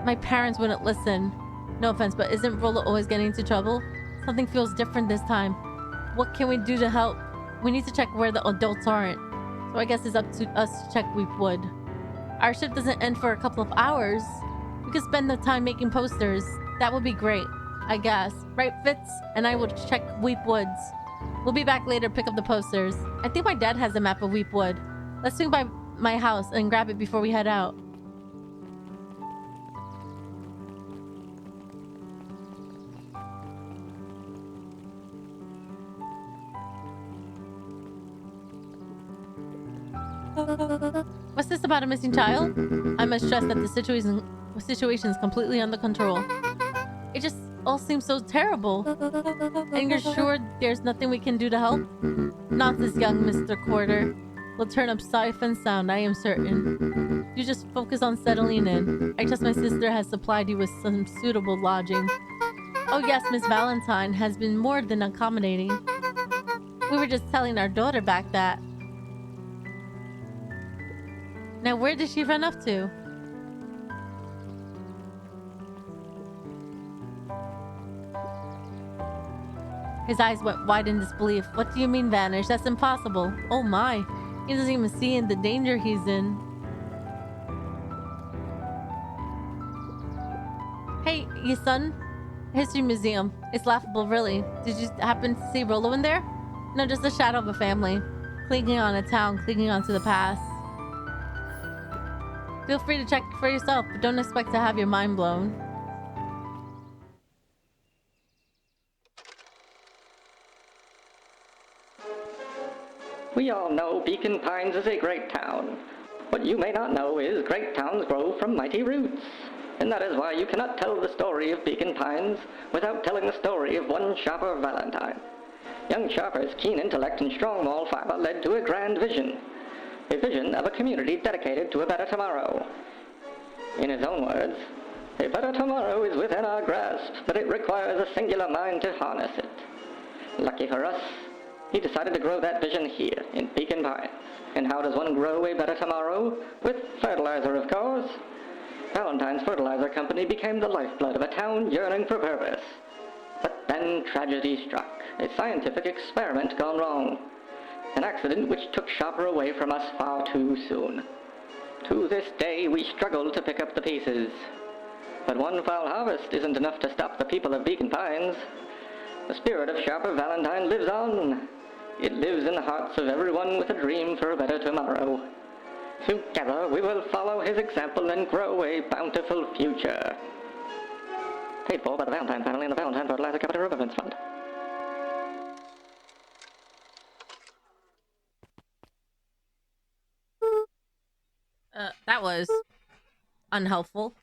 [SPEAKER 1] My parents wouldn't listen. No offense, but isn't Rolo always getting into trouble? Something feels different this time. What can we do to help? We need to check where the adults aren't. So I guess it's up to us to check Weepwood. Our shift doesn't end for a couple of hours. We could spend the time making posters. That would be great, I guess. Right, Fitz? And I will check Weepwoods. We'll be back later to pick up the posters. I think my dad has a map of Weepwood. Let's swing by my house and grab it before we head out. What's this about a missing child? I must stress that the situation is completely under control. It just all seems so terrible. And you're sure there's nothing we can do to help? Not this young Mr. Quarter. We'll turn up safe and sound, I am certain. You just focus on settling in. I trust my sister has supplied you with some suitable lodging. Oh yes, Miss Valentine has been more than accommodating. We were just telling our daughter back that. Now, where did she run off to? His eyes went wide in disbelief. What do you mean, vanish? That's impossible. Oh my. He doesn't even see the danger he's in. Hey, you son. History Museum. It's laughable, really. Did you happen to see Rolo in there? No, just the shadow of a family. Clinging on a town, clinging on to the past. Feel free to check for yourself, but don't expect to have your mind blown.
[SPEAKER 21] We all know Beacon Pines is a great town. What you may not know is great towns grow from mighty roots. And that is why you cannot tell the story of Beacon Pines without telling the story of one Sharper Valentine. Young Sharper's keen intellect and strong moral fiber led to a grand vision. A vision of a community dedicated to a better tomorrow. In his own words, a better tomorrow is within our grasp, but it requires a singular mind to harness it. Lucky for us, he decided to grow that vision here, in Beacon Pines. And how does one grow a better tomorrow? With fertilizer, of course. Valentine's Fertilizer Company became the lifeblood of a town yearning for purpose. But then tragedy struck, a scientific experiment gone wrong. An accident which took Chopper away from us far too soon. To this day, we struggle to pick up the pieces. But one foul harvest isn't enough to stop the people of Beacon Pines. The spirit of Chopper Valentine lives on. It lives in the hearts of everyone with a dream for a better tomorrow. Together, we will follow his example and grow a bountiful future. Paid for by the Valentine family and the Valentine Fertilizer Capital Improvements Fund.
[SPEAKER 1] That was unhelpful.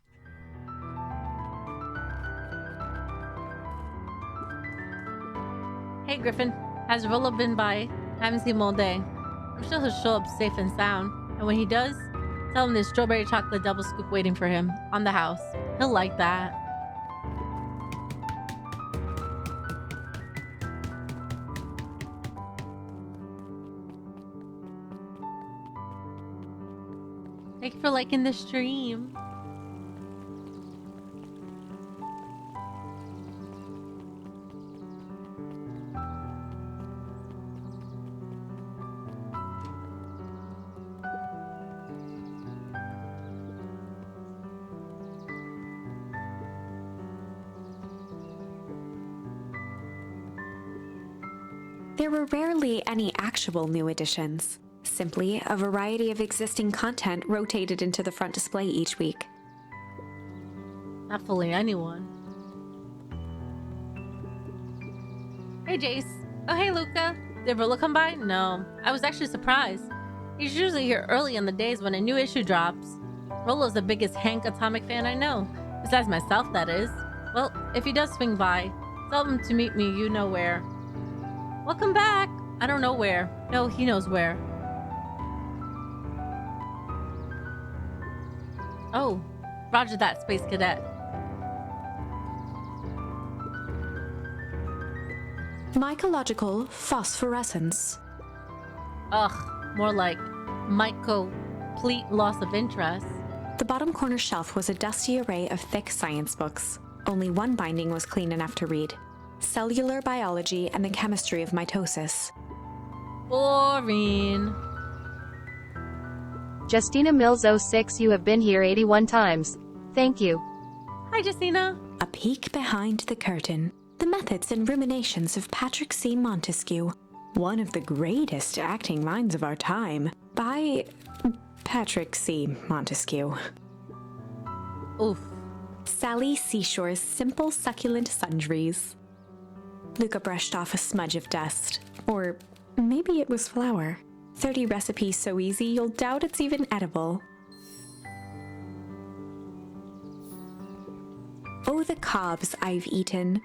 [SPEAKER 1] Hey Griffin, has Rolo been by? Haven't seen him all day. I'm sure he'll show up safe and sound. And when he does, tell him there's strawberry chocolate double scoop waiting for him on the house. He'll like that. Thank you for liking the stream.
[SPEAKER 14] There were rarely any actual new additions. Simply a variety of existing content rotated into the front display each week.
[SPEAKER 1] Not fooling anyone. Hey Jace. Oh hey Luca. Did Rolo come by? No. I was actually surprised. He's usually here early in the days when a new issue drops. Rolo's the biggest Hank Atomic fan I know. Besides myself, that is. Well, if he does swing by, tell him to meet me you know where. Welcome back! I don't know where. No, he knows where. Oh, roger that, Space Cadet.
[SPEAKER 14] Mycological phosphorescence.
[SPEAKER 1] Ugh, more like mycomplete loss of interest.
[SPEAKER 14] The bottom corner shelf was a dusty array of thick science books. Only one binding was clean enough to read. Cellular Biology and the Chemistry of Mitosis.
[SPEAKER 1] Boring.
[SPEAKER 9] Justina Mills 06, you have been here 81 times. Thank you.
[SPEAKER 1] Hi, Justina.
[SPEAKER 14] A peek behind the curtain. The methods and ruminations of Patrick C. Montesquieu, one of the greatest acting minds of our time, by Patrick C. Montesquieu.
[SPEAKER 1] Oof.
[SPEAKER 14] Sally Seashore's Simple Succulent Sundries. Luca brushed off a smudge of dust. Or maybe it was flour. 30 recipes so easy you'll doubt it's even edible. Oh, the cobs I've eaten.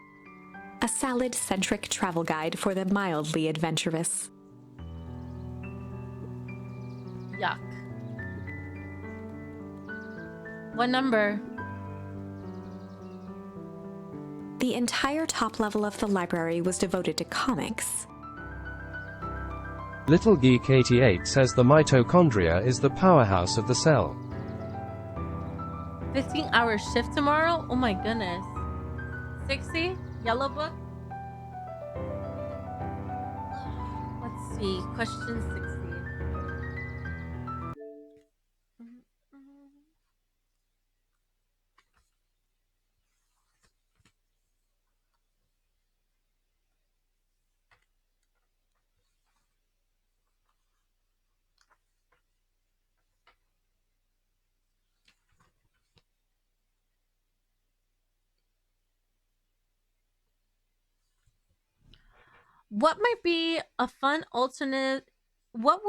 [SPEAKER 14] A salad-centric travel guide for the mildly adventurous.
[SPEAKER 1] Yuck. What number?
[SPEAKER 14] The entire top level of the library was devoted to comics.
[SPEAKER 8] Little Geek 88 says the mitochondria is the powerhouse of the cell.
[SPEAKER 1] 15-hour shift tomorrow? Oh my goodness. 60? Yellow book? Let's see. Question 60. What might be a fun alternate? What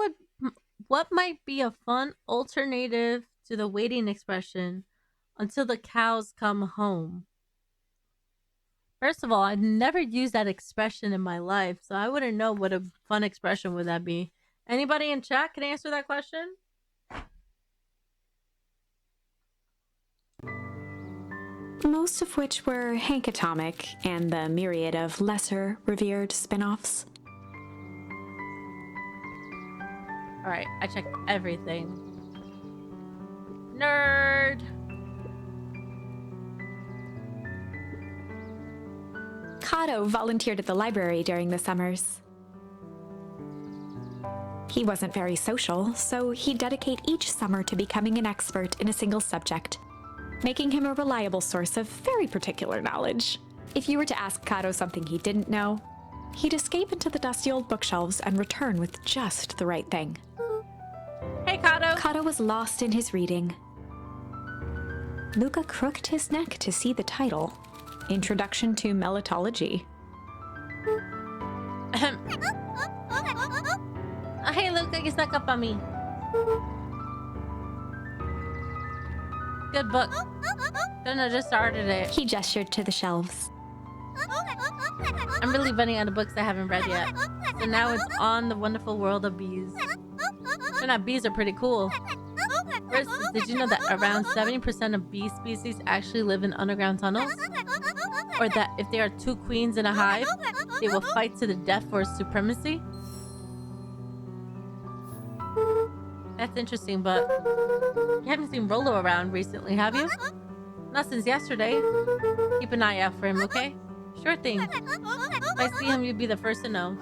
[SPEAKER 1] might be a fun alternative to the waiting expression until the cows come home? First of all, I've never used that expression in my life, so I wouldn't know what a fun expression would that be. Anybody in chat can answer that question?
[SPEAKER 14] Most of which were Hank Atomic and the myriad of lesser revered spin-offs.
[SPEAKER 1] Alright, I checked everything. Nerd!
[SPEAKER 14] Kato volunteered at the library during the summers. He wasn't very social, so he'd dedicate each summer to becoming an expert in a single subject, making him a reliable source of very particular knowledge. If you were to ask Kato something he didn't know, he'd escape into the dusty old bookshelves and return with just the right thing.
[SPEAKER 1] Hey, Kato!
[SPEAKER 14] Kato was lost in his reading. Luca crooked his neck to see the title, Introduction to Melitology.
[SPEAKER 1] Hey, Luca, you snuck up on me. Good book. Shouldn't have just started it.
[SPEAKER 14] He gestured to the shelves.
[SPEAKER 1] I'm really running out of books I haven't read yet. So now it's on the wonderful world of bees. Turns out bees are pretty cool. First, did you know that around 70% of bee species actually live in underground tunnels? Or that if there are two queens in a hive, they will fight to the death for supremacy? That's interesting, but you haven't seen Rollo around recently, have you? Not since yesterday. Keep an eye out for him, okay? Sure thing. If I see him, you'll be the first to know.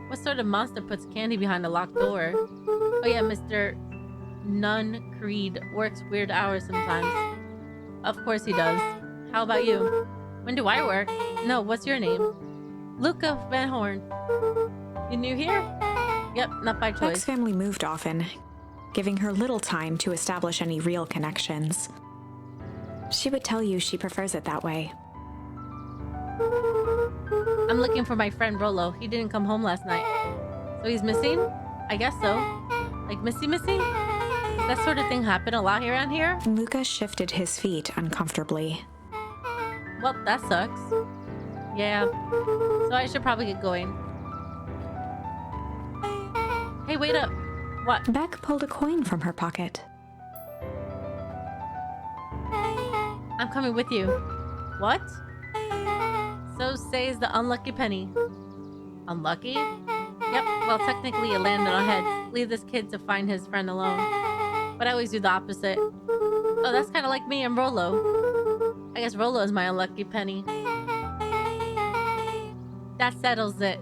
[SPEAKER 1] What sort of monster puts candy behind a locked door? Oh yeah, Mr. Nun Creed works weird hours sometimes. Of course he does. How about you? When do I work? No, what's your name? Luca Van Horn. You new here? Yep, not by
[SPEAKER 14] Beck's
[SPEAKER 1] choice.
[SPEAKER 14] family moved often, giving her little time to establish any real connections. She would tell you she prefers it that way.
[SPEAKER 1] I'm looking for my friend Rollo. He didn't come home last night. So he's missing? I guess so. Like missing? Does that sort of thing happen a lot around here?
[SPEAKER 14] Luca shifted his feet uncomfortably.
[SPEAKER 1] Well, that sucks. Yeah. So I should probably get going. Hey, wait up. What?
[SPEAKER 14] Beck pulled a coin from her pocket.
[SPEAKER 1] I'm coming with you. What? So says the unlucky penny. Unlucky? Yep, well technically it landed on heads. Leave this kid to find his friend alone. But I always do the opposite. Oh, that's kind of like me and Rollo. I guess Rollo is my unlucky penny. That settles it.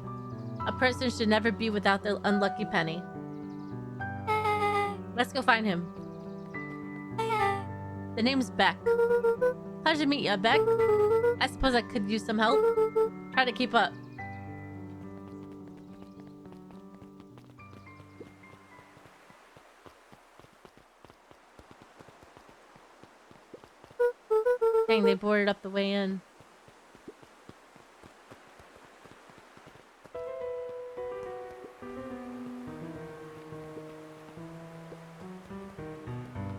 [SPEAKER 1] A person should never be without the unlucky penny. Let's go find him. The name's Beck. Pleasure to meet ya, Beck. I suppose I could use some help. Try to keep up. Dang, they boarded up the way in.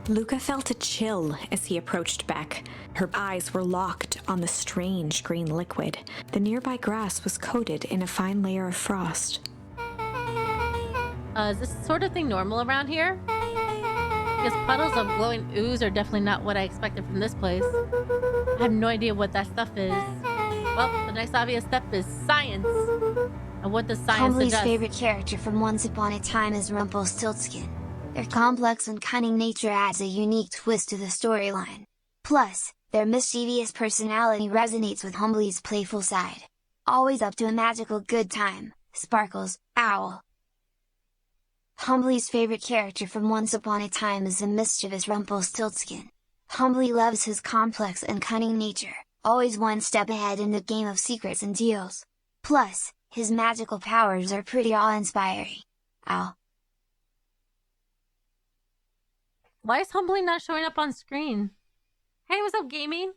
[SPEAKER 14] Luca felt a chill as he approached Beck. Her eyes were locked on the strange green liquid. The nearby grass was coated in a fine layer of frost.
[SPEAKER 1] Is this sort of thing normal around here? Because puddles of glowing ooze are definitely not what I expected from this place. I have no idea what that stuff is. Well, the next obvious step is science. And what does science
[SPEAKER 20] Humbly's
[SPEAKER 1] suggest?
[SPEAKER 20] favorite character from Once Upon a Time is Rumpelstiltskin. Their complex and cunning nature adds a unique twist to the storyline. Plus, their mischievous personality resonates with Humbly's playful side. Always up to a magical good time, Sparkles, Owl. Humbly's favorite character from Once Upon a Time is the mischievous Rumpelstiltskin. Humbly loves his complex and cunning nature, always one step ahead in the game of secrets and deals. Plus, his magical powers are pretty awe-inspiring. Ow.
[SPEAKER 1] Why is Humbly not showing up on screen? Hey, what's up, gaming?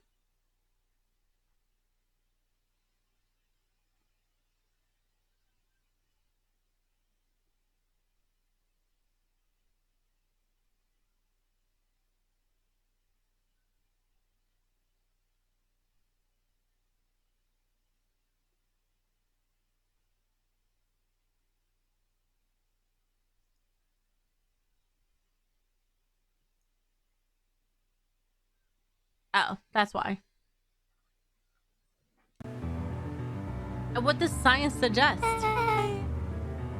[SPEAKER 1] Oh, that's why. And what does science suggest?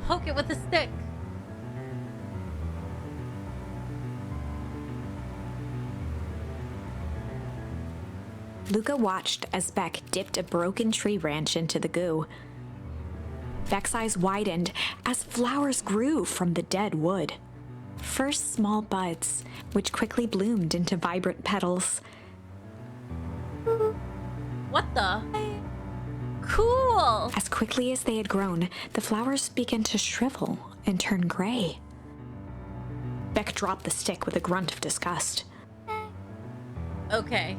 [SPEAKER 1] Poke it with a stick.
[SPEAKER 14] Luca watched as Beck dipped a broken tree branch into the goo. Beck's eyes widened as flowers grew from the dead wood. First small buds, which quickly bloomed into vibrant petals.
[SPEAKER 1] What the? Cool!
[SPEAKER 14] As quickly as they had grown, the flowers began to shrivel and turn gray. Beck dropped the stick with a grunt of disgust.
[SPEAKER 1] Okay.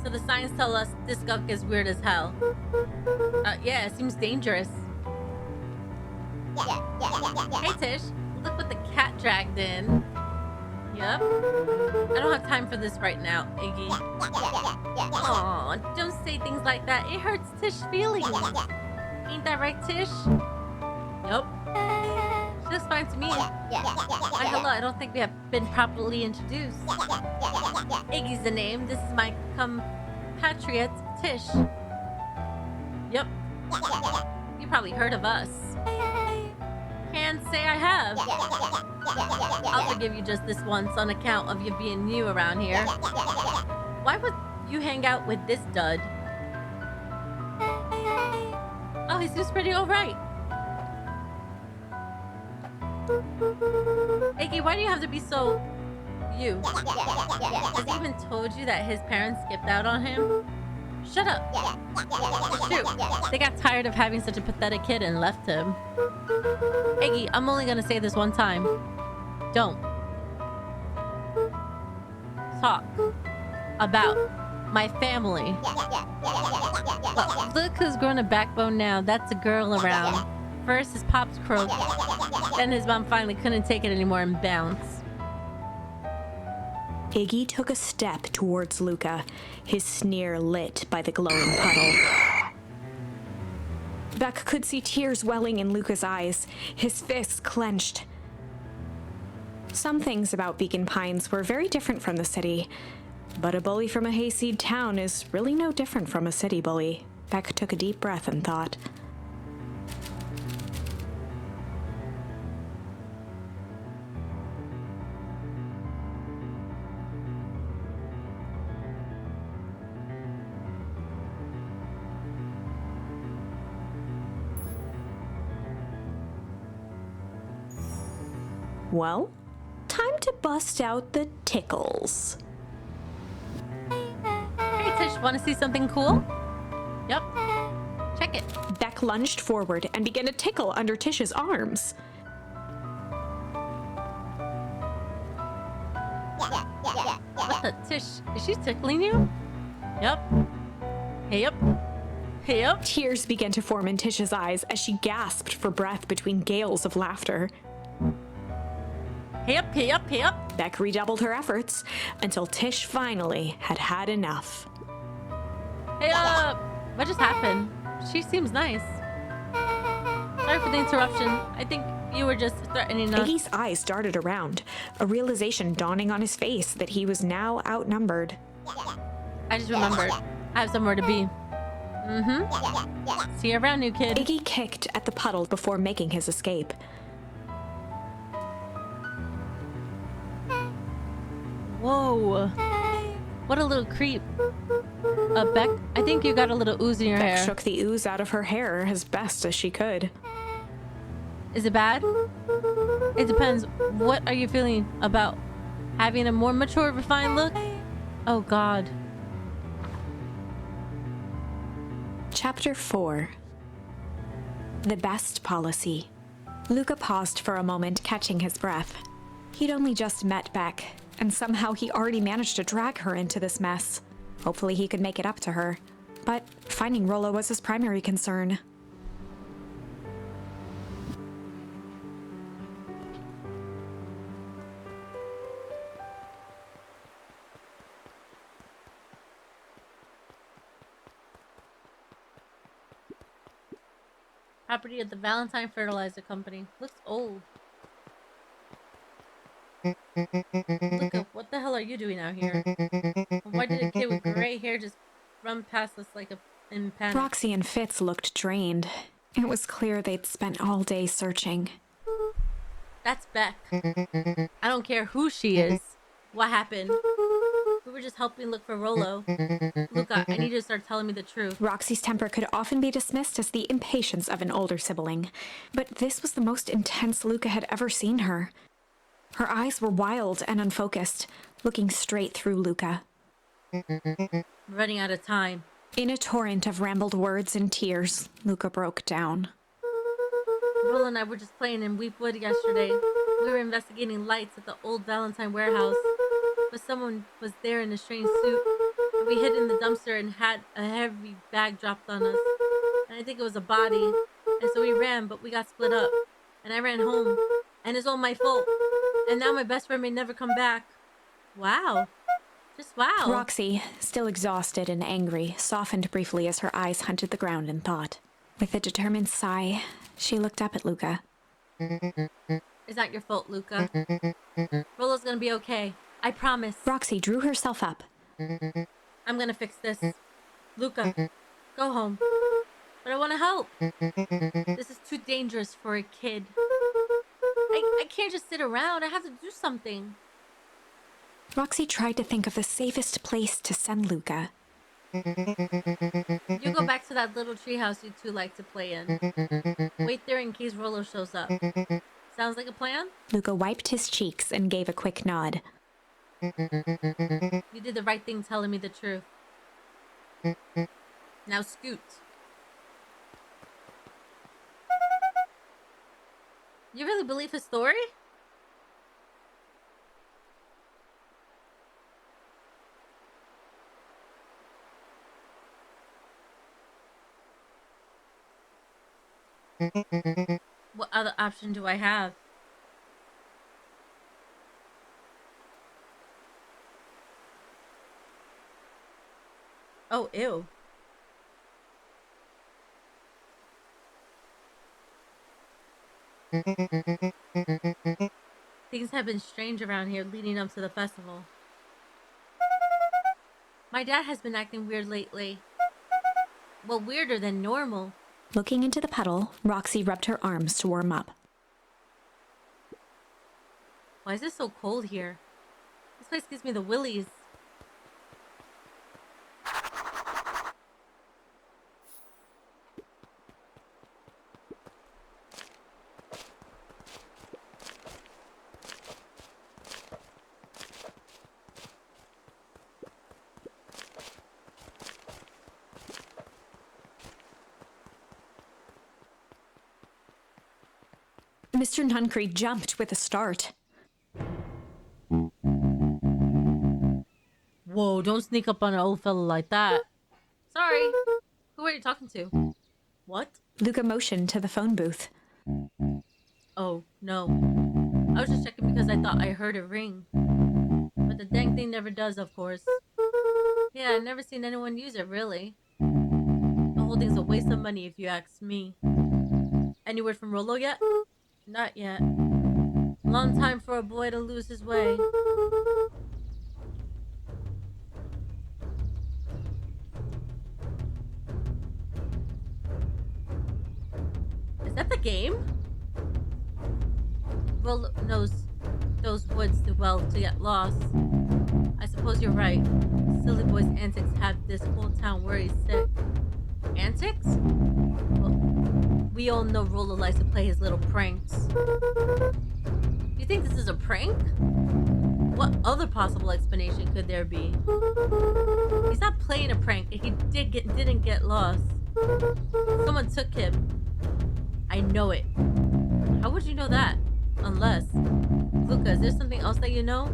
[SPEAKER 1] So the signs tell us this skunk is weird as hell. Yeah, it seems dangerous. Hey Tish, look what the cat dragged in. Yep. I don't have time for this right now, Iggy. Aw, don't say things like that. It hurts Tish's feelings. Ain't that right, Tish? Nope. She looks fine to me. Why, hello, I don't think we have been properly introduced. Iggy's the name. This is my compatriot, Tish. Yep. You probably heard of us. Can't say I have. I'll forgive you just this once on account of you being new around here. Why would you hang out with this dud? Oh, he seems pretty alright. Iggy, why do you have to be so... you? Has he even told you that his parents skipped out on him? Shut up. It's true. They got tired of having such a pathetic kid and left him. Iggy, I'm only gonna say this one time. Don't talk about my family. Well, look who's grown a backbone now. That's a girl around. First his pops croaked, then his mom finally couldn't take it anymore and bounced.
[SPEAKER 14] Iggy took a step towards Luca, his sneer lit by the glowing puddle. Beck could see tears welling in Luca's eyes, his fists clenched. Some things about Beacon Pines were very different from the city, but a bully from a hayseed town is really no different from a city bully. Beck took a deep breath and thought. Well, time to bust out the tickles.
[SPEAKER 1] Hey Tish, wanna see something cool? Yep. Check it.
[SPEAKER 14] Beck lunged forward and began to tickle under Tish's arms.
[SPEAKER 1] What the Tish? Is she tickling you? Yep. Hey up. Hey up.
[SPEAKER 14] Tears began to form in Tish's eyes as she gasped for breath between gales of laughter.
[SPEAKER 1] Hey up, hey up, hey up.
[SPEAKER 14] Beck redoubled her efforts until Tish finally had had enough.
[SPEAKER 1] Hey up! What just happened? She seems nice. Sorry for the interruption. I think you were just threatening us.
[SPEAKER 14] Iggy's eyes darted around, a realization dawning on his face that he was now outnumbered.
[SPEAKER 1] I just remembered. I have somewhere to be. See you around, new kid.
[SPEAKER 14] Iggy kicked at the puddle before making his escape.
[SPEAKER 1] Whoa. What a little creep. Beck, I think you got a little ooze in your hair.
[SPEAKER 14] Beck shook the ooze out of her hair as best as she could.
[SPEAKER 1] Is it bad? It depends. What are you feeling about having a more mature, refined look? Oh, God.
[SPEAKER 14] Chapter 4. The Best Policy. Luca paused for a moment, catching his breath. He'd only just met Beck, and somehow he already managed to drag her into this mess. Hopefully he could make it up to her. But finding Rollo was his primary concern.
[SPEAKER 1] Property of the Valentine Fertilizer Company. Looks old. Luca, what the hell are you doing out here? Why did a kid with gray hair just run past us like in panic?
[SPEAKER 14] Roxy and Fitz looked drained. It was clear they'd spent all day searching.
[SPEAKER 1] That's Beck. I don't care who she is. What happened? were just helping look for Rollo. Luca, I need you to start telling me the truth.
[SPEAKER 14] Roxy's temper could often be dismissed as the impatience of an older sibling, but this was the most intense Luca had ever seen her. Her eyes were wild and unfocused, looking straight through Luca.
[SPEAKER 1] Running out of time.
[SPEAKER 14] In a torrent of rambled words and tears, Luca broke down.
[SPEAKER 1] Rollo and I were just playing in Weepwood yesterday. We were investigating lights at the old Valentine warehouse, but someone was there in a strange suit. We hid in the dumpster and had a heavy bag dropped on us. And I think it was a body. And so we ran, but we got split up. And I ran home. And it's all my fault. And now my best friend may never come back. Wow. Just wow.
[SPEAKER 14] Roxy, still exhausted and angry, softened briefly as her eyes hunted the ground in thought. With a determined sigh, she looked up at Luca.
[SPEAKER 1] It's not your fault, Luca. Rollo's gonna be okay. I promise.
[SPEAKER 14] Roxy drew herself up.
[SPEAKER 1] I'm gonna fix this. Luca, go home. But I want to help. This is too dangerous for a kid. I can't just sit around. I have to do something.
[SPEAKER 14] Roxy tried to think of the safest place to send Luca.
[SPEAKER 1] You go back to that little treehouse you two like to play in. Wait there in case Rollo shows up. Sounds like a plan?
[SPEAKER 14] Luca wiped his cheeks and gave a quick nod.
[SPEAKER 1] You did the right thing telling me the truth. Now scoot. You really believe his story? What other option do I have? Oh, ew. Things have been strange around here leading up to the festival. My dad has been acting weird lately. Well, weirder than normal.
[SPEAKER 14] Looking into the puddle, Roxy rubbed her arms to warm up.
[SPEAKER 1] Why is it so cold here? This place gives me the willies.
[SPEAKER 14] Mr. Nuncreed jumped with a start.
[SPEAKER 1] Whoa, don't sneak up on an old fella like that. Sorry. Who are you talking to? What?
[SPEAKER 14] Luca motioned to the phone booth.
[SPEAKER 1] Oh, no. I was just checking because I thought I heard it ring. But the dang thing never does, of course. Yeah, I've never seen anyone use it, really. The whole thing's a waste of money if you ask me. Any word from Rollo yet? Not yet. Long time for a boy to lose his way. Is that the game? Rollo knows those woods too well to get lost. I suppose you're right. Silly boy's antics have this whole town worried sick. Antics? Well, we all know Rollo likes to play his little pranks. You think this is a prank? What other possible explanation could there be? He's not playing a prank, and he didn't get lost. Someone took him. I know it. How would you know that? Unless... Luca, is there something else that you know?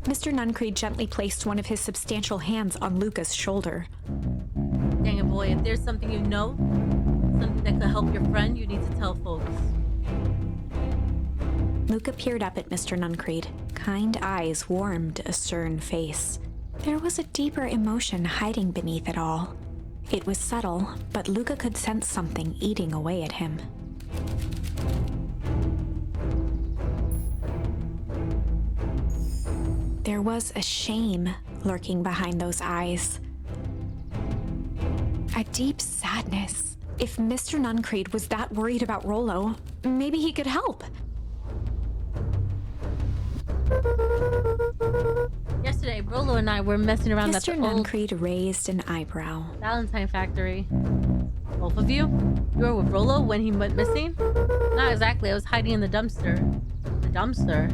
[SPEAKER 14] Mr. Nuncreed gently placed one of his substantial hands on Luca's shoulder.
[SPEAKER 1] Dang it, boy, if there's something you know, something that could help your friend, you need to tell folks.
[SPEAKER 14] Luca peered up at Mr. Nuncreed. Kind eyes warmed a stern face. There was a deeper emotion hiding beneath it all. It was subtle, but Luca could sense something eating away at him. There was a shame lurking behind those eyes. A deep sadness. If Mr. Nuncreed was that worried about Rollo, maybe he could help.
[SPEAKER 1] Yesterday, Rolo and I were messing around at
[SPEAKER 14] Mr.
[SPEAKER 1] the old
[SPEAKER 14] Nuncreed raised an eyebrow.
[SPEAKER 1] Valentine factory. Both of you? You were with Rolo when he went missing? Not exactly. I was hiding in the dumpster. The dumpster?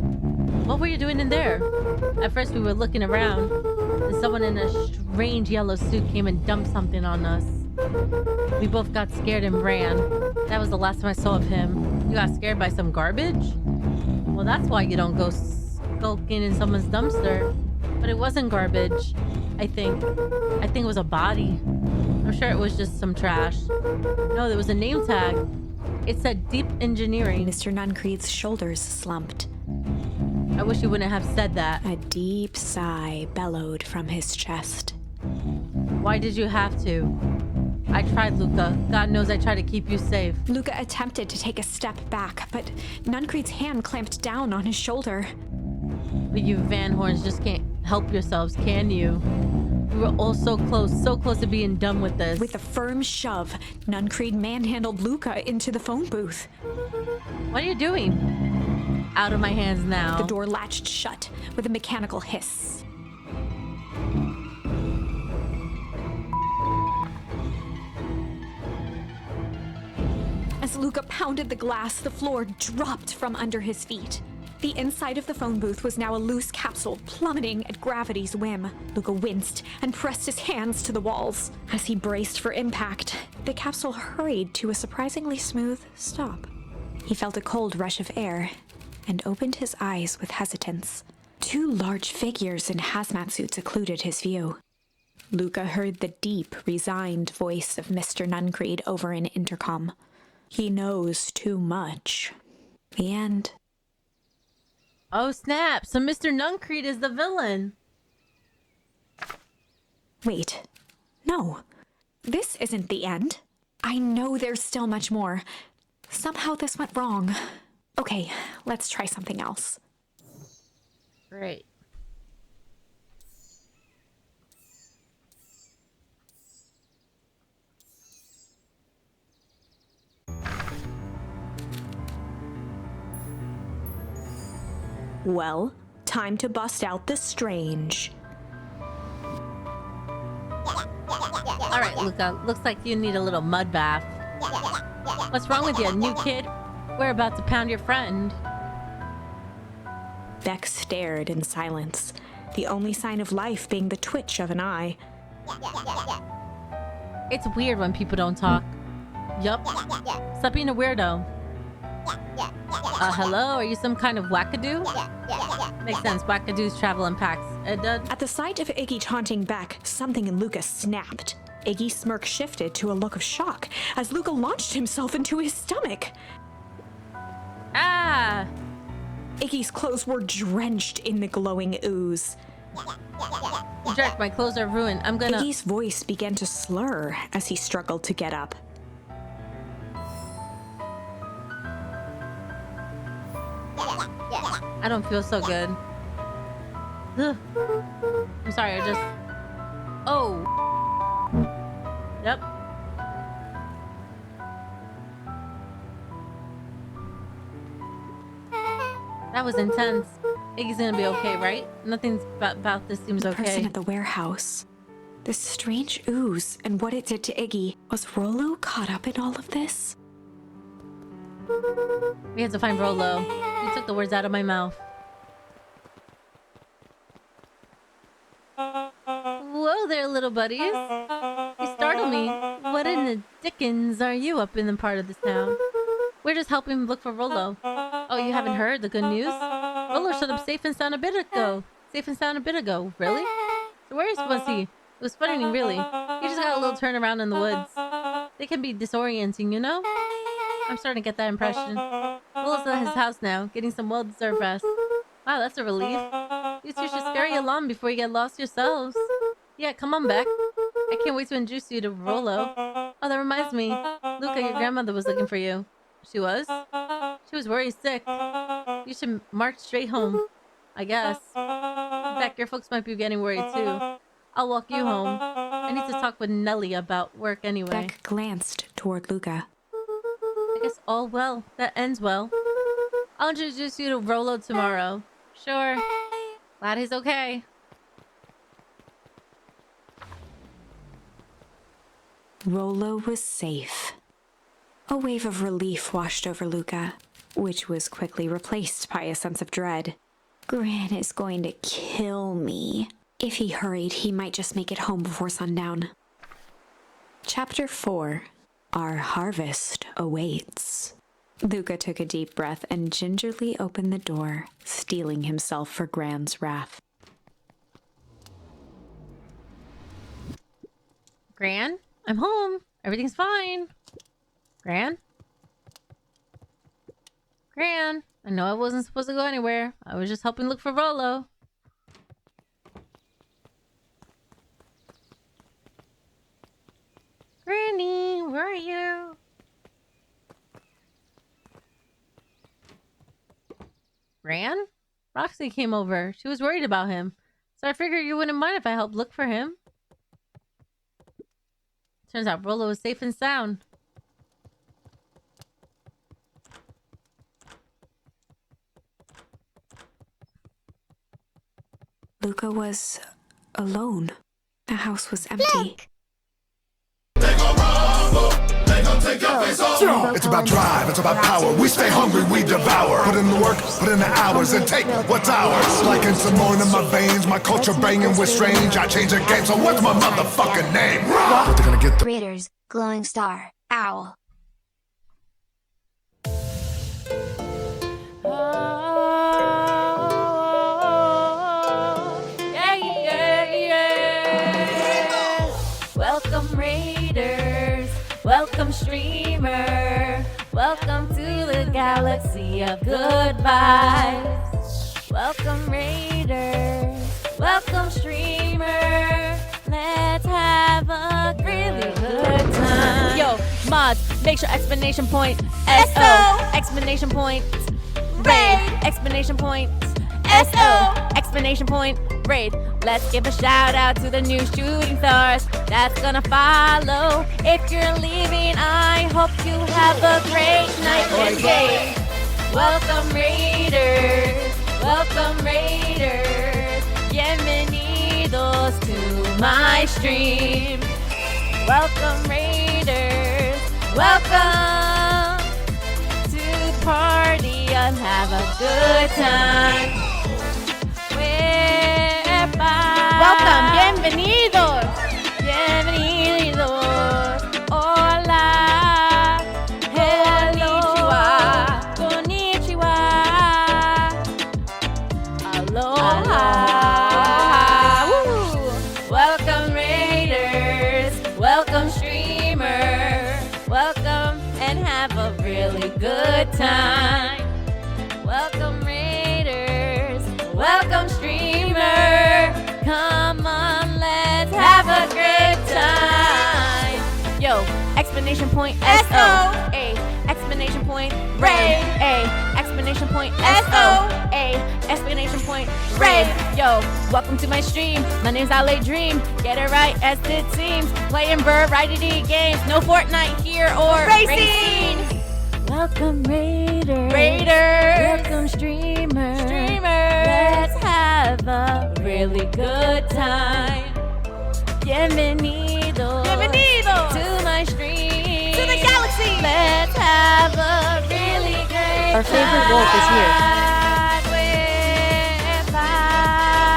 [SPEAKER 1] What were you doing in there? At first we were looking around, and someone in a strange yellow suit came and dumped something on us. We both got scared and ran. That was the last time I saw of him. You got scared by some garbage? Well, that's why you don't go skulking in someone's dumpster. But it wasn't garbage, I think. I think it was a body. I'm sure it was just some trash. No, there was a name tag. It said Deep Engineering.
[SPEAKER 14] Mr. Nuncreed's shoulders slumped.
[SPEAKER 1] I wish you wouldn't have said that.
[SPEAKER 14] A deep sigh bellowed from his chest.
[SPEAKER 1] Why did you have to? I tried, Luca. God knows I tried to keep you safe.
[SPEAKER 14] Luca attempted to take a step back, but Nuncreed's hand clamped down on his shoulder.
[SPEAKER 1] But you Van Horns just can't help yourselves, can you? We were all so close to being done with this.
[SPEAKER 14] With a firm shove, Nuncreed manhandled Luca into the phone booth.
[SPEAKER 1] What are you doing? Out of my hands now.
[SPEAKER 14] The door latched shut with a mechanical hiss. As Luca pounded the glass, the floor dropped from under his feet. The inside of the phone booth was now a loose capsule plummeting at gravity's whim. Luca winced and pressed his hands to the walls. As he braced for impact, the capsule hurried to a surprisingly smooth stop. He felt a cold rush of air and opened his eyes with hesitance. Two large figures in hazmat suits occluded his view. Luca heard the deep, resigned voice of Mr. Nuncreed over an intercom. He knows too much. The end.
[SPEAKER 1] Oh snap, so Mr. Nuncreed is the villain.
[SPEAKER 14] Wait, no. This isn't the end. I know there's still much more. Somehow this went wrong. Okay, let's try something else.
[SPEAKER 1] Great.
[SPEAKER 14] Well, time to bust out the strange.
[SPEAKER 1] Alright, Luca, looks like you need a little mud bath. What's wrong with you, new kid? We're about to pound your friend.
[SPEAKER 14] Beck stared in silence, the only sign of life being the twitch of an eye.
[SPEAKER 1] It's weird when people don't talk. Yup. Stop being a weirdo. Hello? Are you some kind of wackadoo? Makes sense. Wackadoos travel in packs.
[SPEAKER 14] At the sight of Iggy taunting Beck, something in Luca snapped. Iggy's smirk shifted to a look of shock as Luca launched himself into his stomach.
[SPEAKER 1] Ah!
[SPEAKER 14] Iggy's clothes were drenched in the glowing ooze.
[SPEAKER 1] Jerk, my clothes are ruined. I'm gonna...
[SPEAKER 14] Iggy's voice began to slur as he struggled to get up.
[SPEAKER 1] I don't feel so good. Ugh. I'm sorry, I just... Oh! Yep. That was intense. Iggy's gonna be okay, right? Nothing about this seems okay.
[SPEAKER 14] The person at the warehouse. This strange ooze and what it did to Iggy. Was Rolo caught up in all of this?
[SPEAKER 1] We had to find Rolo. You took the words out of my mouth. Whoa there, little buddies. You startled me. What in the dickens are you up in the part of this town? We're just helping look for Rolo. Oh, you haven't heard the good news? Rolo showed up safe and sound a bit ago. Really? So where was he? It was funny, really. He just got a little turnaround in the woods. They can be disorienting, you know? I'm starting to get that impression. Rolo's at his house now, getting some well-deserved rest. Wow, that's a relief. You two should scurry along before you get lost yourselves. Yeah, come on, Beck. I can't wait to introduce you to Rolo. Oh, that reminds me. Luca, your grandmother was looking for you. She was? She was worried sick. You should march straight home, I guess. Beck, your folks might be getting worried too. I'll walk you home. I need to talk with Nelly about work anyway.
[SPEAKER 14] Beck glanced toward Luca.
[SPEAKER 1] I guess all well. That ends well. I'll introduce you to Rolo tomorrow. Sure. Glad he's okay.
[SPEAKER 14] Rollo was safe. A wave of relief washed over Luca, which was quickly replaced by a sense of dread. Gran is going to kill me. If he hurried, he might just make it home before sundown. Chapter 4. Our harvest awaits. Luca took a deep breath and gingerly opened the door, steeling himself for Gran's wrath.
[SPEAKER 1] Gran, I'm home. Everything's fine. Gran? Gran, I know I wasn't supposed to go anywhere. I was just helping look for Rollo. Granny, where are you? Gran? Roxy came over. She was worried about him. So I figured you wouldn't mind if I helped look for him. Turns out Rollo is safe and sound.
[SPEAKER 14] Luca was alone. The house was empty.
[SPEAKER 2] It's about drive, it's about power. We stay hungry, we devour. Put in the work, put in the hours, and take what's ours. Like in some more in my veins, my culture banging with strange. I change the game, so what's my motherfucking name? What they gonna get?
[SPEAKER 20] Raiders, glowing star, owl.
[SPEAKER 4] Welcome Raiders, welcome streamer, welcome to the galaxy of good vibes. Welcome Raiders, welcome streamer, let's have a really good time. Yo, mods, make sure exclamation point S-O, exclamation point raid, exclamation point S-O, exclamation point raid. Let's give a shout out to the new shooting stars that's gonna follow. If you're leaving, I hope you have a great night or day. Welcome Raiders, welcome Raiders. Bienvenidos to my stream. Welcome Raiders, welcome to the party and have a good time. Welcome, bienvenidos, bienvenidos, hola, hello, konnichiwa, aloha, welcome Raiders, welcome streamer, welcome and have a really good time. Welcome Raiders, welcome streamer. Come on, let's have a great time. Yo, explanation point S-O-A, explanation point raid, A, explanation point S-O-A, explanation point raid. Yo, welcome to my stream. My name's Ale Dream. Get it right as it seems. Playing variety games. No Fortnite here or racing. Welcome Raiders. Welcome streamer. Let's have a really good time. Bienvenidos to my stream. To the galaxy. Let's have a really great
[SPEAKER 16] Our favorite wolf is here.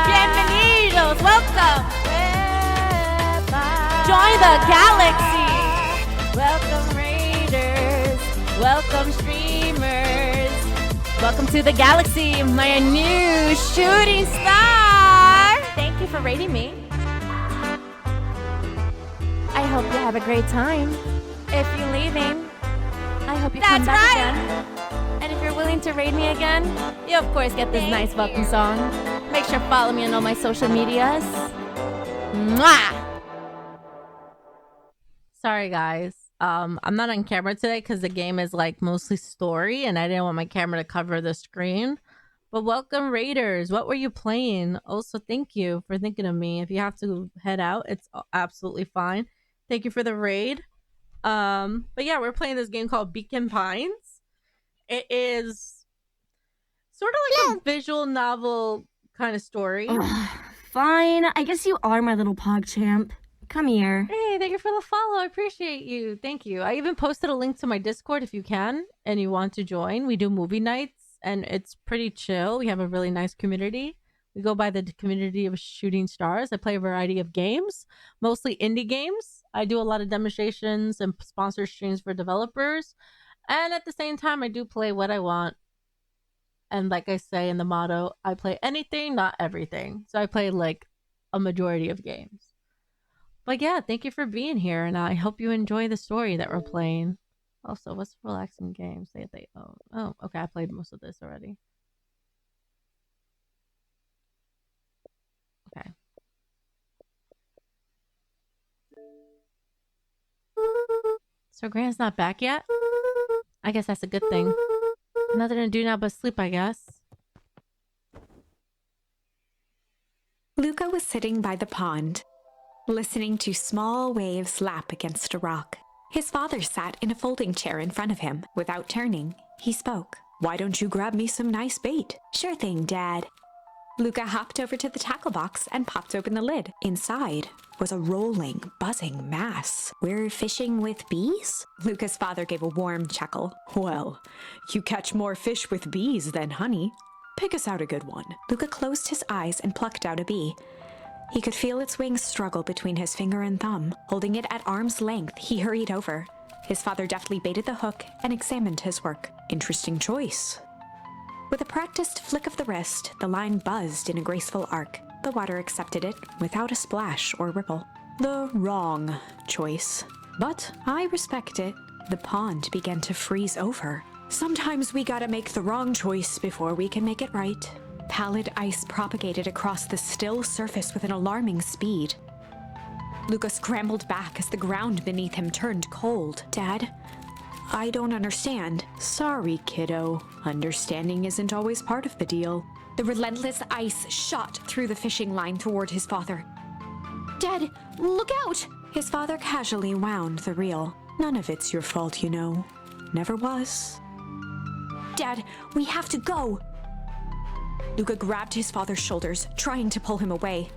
[SPEAKER 4] Bienvenidos. Welcome. Join the galaxy. Welcome Raiders. Welcome streamers. Welcome to the galaxy, my new shooting star. Thank you for rating me. I hope you have a great time. If you're leaving, I hope you come back again. And if you're willing to raid me again, you of course get this nice welcome song. Make sure to follow me on all my social medias. Mwah!
[SPEAKER 1] Sorry, guys. I'm not on camera today because the game is like mostly story and I didn't want my camera to cover the screen. But welcome Raiders. What were you playing? Also, thank you for thinking of me. If you have to head out, it's absolutely fine. Thank you for the raid. But yeah, we're playing this game called Beacon Pines. It is sort of like a visual novel kind of story.
[SPEAKER 5] Fine. I guess you are my little PogChamp.
[SPEAKER 14] Come here.
[SPEAKER 1] Hey, thank you for the follow. I appreciate you. Thank you. I even posted a link to my Discord if you can and you want to join. We do movie nights and it's pretty chill. We have a really nice community. We go by the community of Shooting Stars. I play a variety of games, mostly indie games. I do a lot of demonstrations and sponsor streams for developers. And at the same time, I do play what I want. And like I say in the motto, I play anything, not everything. So I play like a majority of games. But yeah, thank you for being here. And I hope you enjoy the story that we're playing. Also, what's relaxing games that they own? Oh, okay. I played most of this already. Okay. So Grant's not back yet? I guess that's a good thing. Nothing to do now but sleep, I guess.
[SPEAKER 14] Luca was sitting by the pond, listening to small waves lap against a rock. His father sat in a folding chair in front of him. Without turning, he spoke. "Why don't you grab me some nice bait?" "Sure thing, Dad." Luca hopped over to the tackle box and popped open the lid. Inside was a rolling, buzzing mass. "We're fishing with bees?" Luca's father gave a warm chuckle. "Well, you catch more fish with bees than honey. Pick us out a good one." Luca closed his eyes and plucked out a bee. He could feel its wings struggle between his finger and thumb. Holding it at arm's length, he hurried over. His father deftly baited the hook and examined his work. "Interesting choice." With a practiced flick of the wrist, the line buzzed in a graceful arc. The water accepted it without a splash or ripple. "The wrong choice. But I respect it." The pond began to freeze over. "Sometimes we gotta make the wrong choice before we can make it right." Pallid ice propagated across the still surface with an alarming speed. Luca scrambled back as the ground beneath him turned cold. "Dad, I don't understand." "Sorry, kiddo. Understanding isn't always part of the deal." The relentless ice shot through the fishing line toward his father. "Dad, look out!" His father casually wound the reel. "None of it's your fault, you know. Never was." "Dad, we have to go!" Luca grabbed his father's shoulders, trying to pull him away.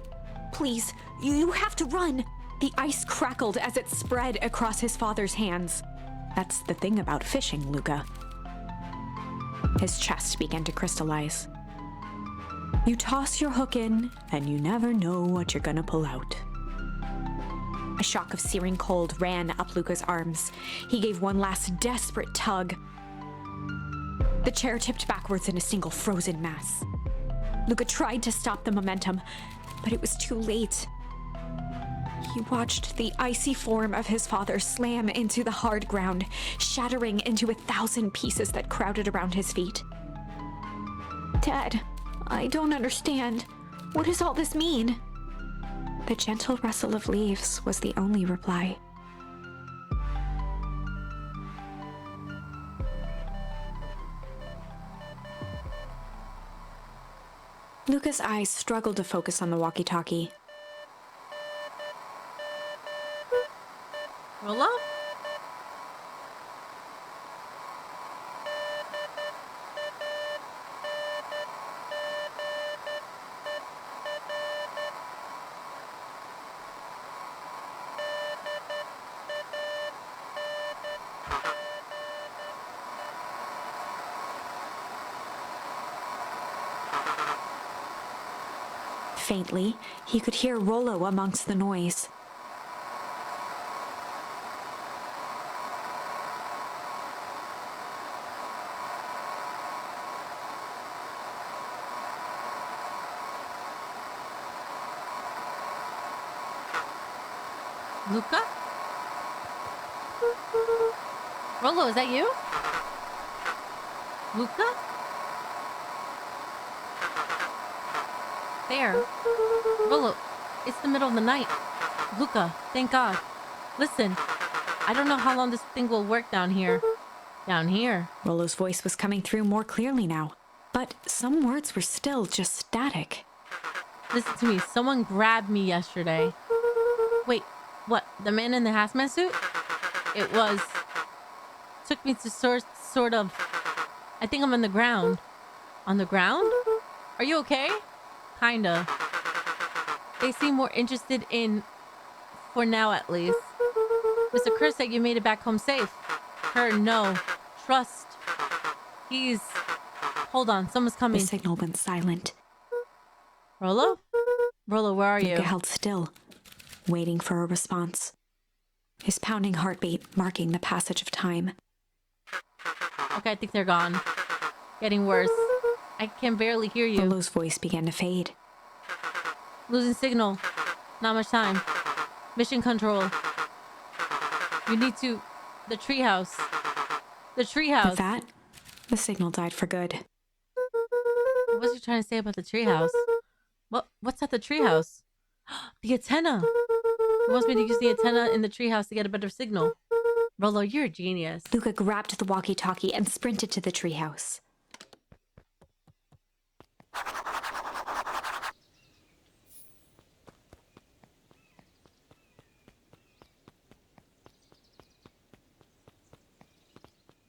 [SPEAKER 14] "Please, you have to run!" The ice crackled as it spread across his father's hands. "That's the thing about fishing, Luca." His chest began to crystallize. "You toss your hook in, and you never know what you're gonna pull out." A shock of searing cold ran up Luca's arms. He gave one last desperate tug. The chair tipped backwards in a single frozen mass. Luca tried to stop the momentum, but it was too late. He watched the icy form of his father slam into the hard ground, shattering into 1,000 pieces that crowded around his feet. "Dad, I don't understand. What does all this mean?" The gentle rustle of leaves was the only reply. Luca's eyes struggled to focus on the walkie-talkie.
[SPEAKER 1] Roll up.
[SPEAKER 14] Faintly, he could hear Rollo amongst the noise.
[SPEAKER 1] Luca? Rollo, is that you? Luca? There. Rollo, it's the middle of the night. Luca, thank God. Listen, I don't know how long this thing will work down here. Down here.
[SPEAKER 14] Rollo's voice was coming through more clearly now, but some words were still just static.
[SPEAKER 1] Listen to me, someone grabbed me yesterday. Wait, what? The man in the hazmat suit? It was... Took me to sort of... I think I'm on the ground. On the ground? Are you okay? Kinda. They seem more interested in For now, at least. Mr. Kerr said you made it back home safe. Kerr, no. Trust. He's... Hold on, someone's coming.
[SPEAKER 14] The signal went silent.
[SPEAKER 1] Rolo? Rolo, where are you?
[SPEAKER 14] Luca held still, waiting for a response. His pounding heartbeat marking the passage of time.
[SPEAKER 1] Okay, I think they're gone. Getting worse. I can barely hear you.
[SPEAKER 14] Rolo's voice began to fade.
[SPEAKER 1] Losing signal. Not much time. Mission control. You need to... The treehouse. The treehouse.
[SPEAKER 14] With that, the signal died for good.
[SPEAKER 1] What was he trying to say about the treehouse? What's at the treehouse? The antenna! He wants me to use the antenna in the treehouse to get a better signal. Rolo, you're a genius.
[SPEAKER 14] Luca grabbed the walkie-talkie and sprinted to the treehouse.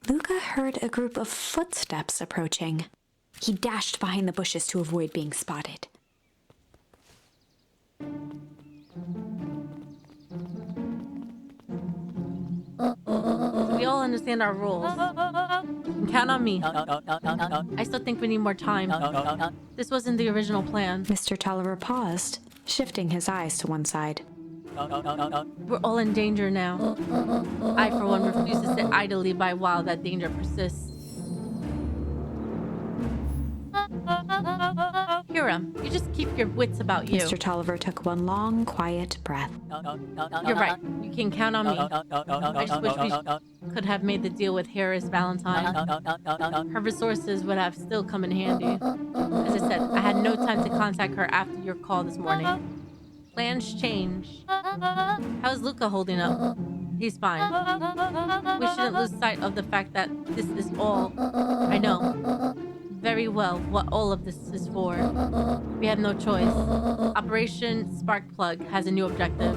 [SPEAKER 14] Luca heard a group of footsteps approaching. He dashed behind the bushes to avoid being spotted.
[SPEAKER 1] We all understand our rules. You can count on me. I still think we need more time. This wasn't the original plan.
[SPEAKER 14] Mr. Tolliver paused, shifting his eyes to one side.
[SPEAKER 1] We're all in danger now. I, for one, refuse to sit idly by while that danger persists. Hiram, you just keep your wits about you.
[SPEAKER 14] Mr. Tolliver took one long, quiet breath.
[SPEAKER 1] You're right. You can count on me. I just wish we could have made the deal with Harris Valentine. Her resources would have still come in handy. As I said, I had no time to contact her after your call this morning. Plans change. How's Luca holding up? He's fine. We shouldn't lose sight of the fact that this is all... I know very well what all of this is for. We have no choice. Operation Sparkplug has a new objective.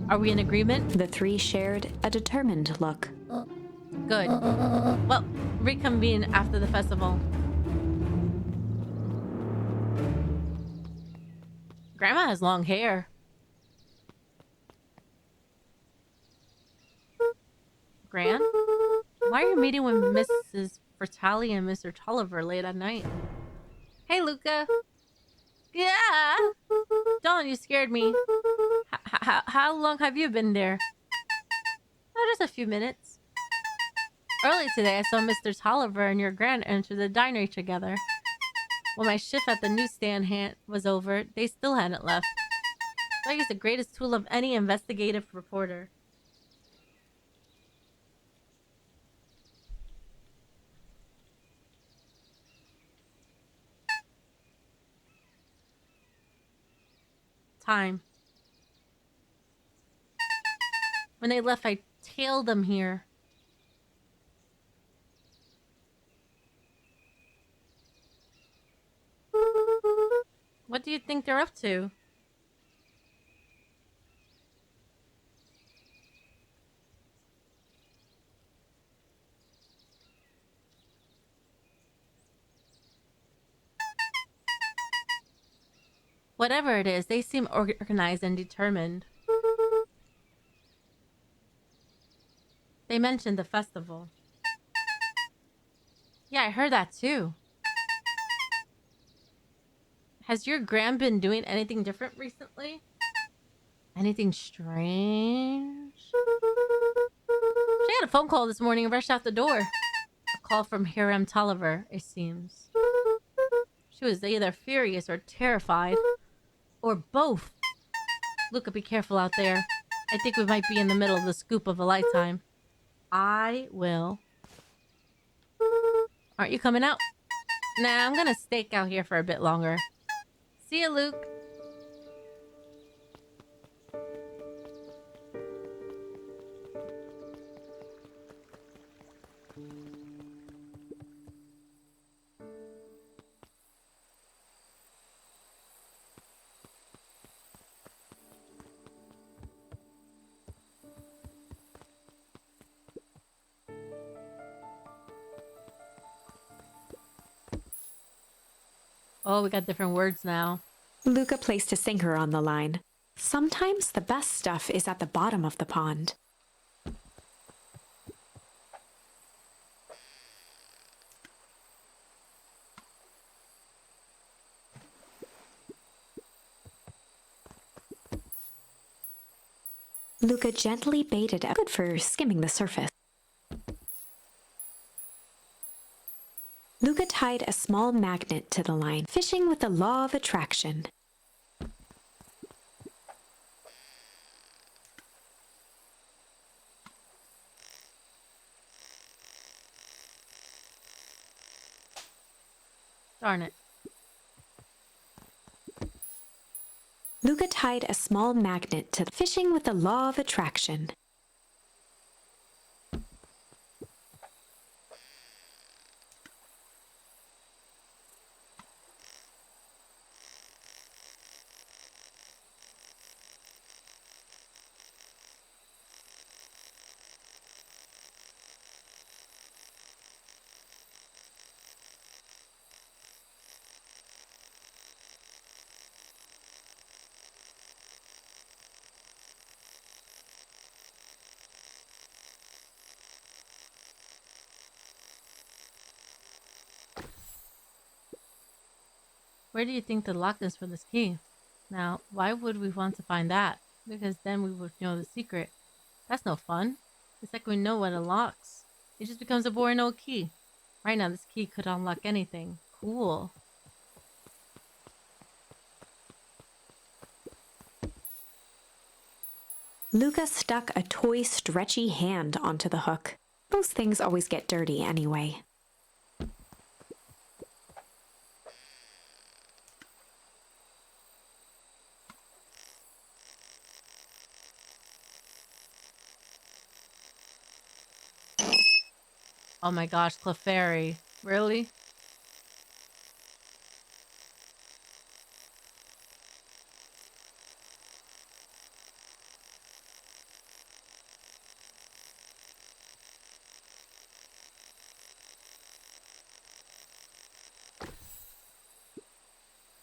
[SPEAKER 1] Are we in agreement?
[SPEAKER 14] The three shared a determined look.
[SPEAKER 1] Good. Well, reconvene after the festival. Grandma has long hair. Gran? Why are you meeting with Mrs. Fertali and Mr. Tolliver late at night? Hey, Luca. Yeah. Dawn, you scared me. How long have you been there? Oh, just a few minutes. Early today, I saw Mr. Tolliver and your Gran enter the diner together. When my shift at the newsstand was over, they still hadn't left. I use the greatest tool of any investigative reporter. Time. When they left, I tailed them here. What do you think they're up to? Whatever it is, they seem organized and determined. They mentioned the festival. Yeah, I heard that too. Has your Gran been doing anything different recently? Anything strange? She had a phone call this morning and rushed out the door. A call from Hiram Tolliver, it seems. She was either furious or terrified. Or both. Luca, be careful out there. I think we might be in the middle of the scoop of a lifetime. I will. Aren't you coming out? Nah, I'm gonna stake out here for a bit longer. See ya, Luke. Oh, we got different words now.
[SPEAKER 14] Luca placed a sinker on the line, Sometimes the best stuff is at the bottom of the pond. Luca gently baited a good for skimming the surface. Luca tied a small magnet to the line, fishing with the law of attraction.
[SPEAKER 1] Darn it.
[SPEAKER 14] Luca tied a small magnet to fishing with the law of attraction.
[SPEAKER 1] Where do you think the lock is for this key? Now, why would we want to find that? Because then we would know the secret. That's no fun. The second we know what unlocks, it just becomes a boring old key. Right now, this key could unlock anything. Cool.
[SPEAKER 14] Luca stuck a toy stretchy hand onto the hook. Those things always get dirty anyway.
[SPEAKER 1] Oh my gosh, Clefairy. Really?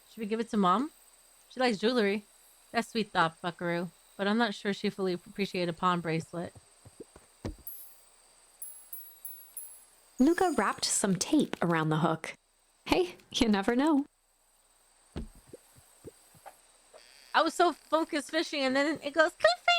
[SPEAKER 1] Should we give it to Mom? She likes jewelry. That's sweet thought, buckaroo. But I'm not sure she fully appreciated a pawn bracelet.
[SPEAKER 14] Luca wrapped some tape around the hook. Hey, you never know.
[SPEAKER 1] I was so focused fishing and then it goes, Clefairy!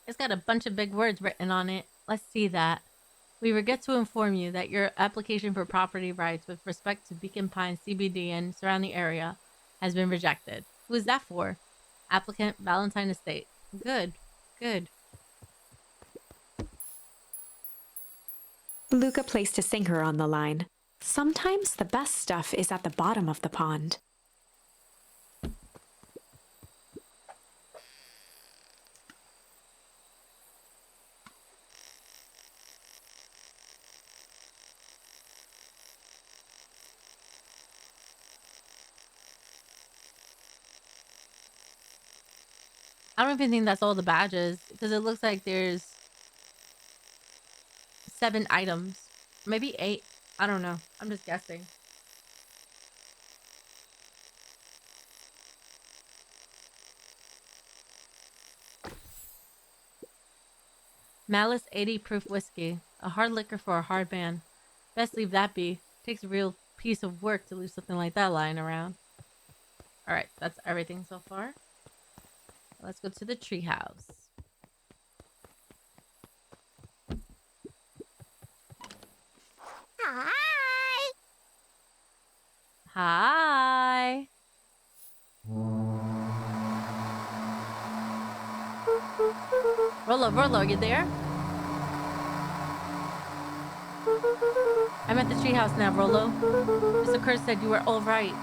[SPEAKER 1] It's got a bunch of big words written on it. Let's see that. We regret to inform you that your application for property rights with respect to Beacon Pines CBD and surrounding area has been rejected. Who is that for? Applicant Valentine Estate. Good. Good.
[SPEAKER 14] Luca placed a sinker on the line. Sometimes the best stuff is at the bottom of the pond.
[SPEAKER 1] I don't even think that's all the badges because it looks like there's 7 items. Maybe 8. I don't know. I'm just guessing. Malice 80 proof whiskey. A hard liquor for a hard man. Best leave that be. Takes a real piece of work to leave something like that lying around. Alright, that's everything so far. Let's go to the treehouse.
[SPEAKER 20] Hi!
[SPEAKER 1] Hi! Rolo, are you there? I'm at the treehouse now, Rolo. Mr. Kerr said you were all right.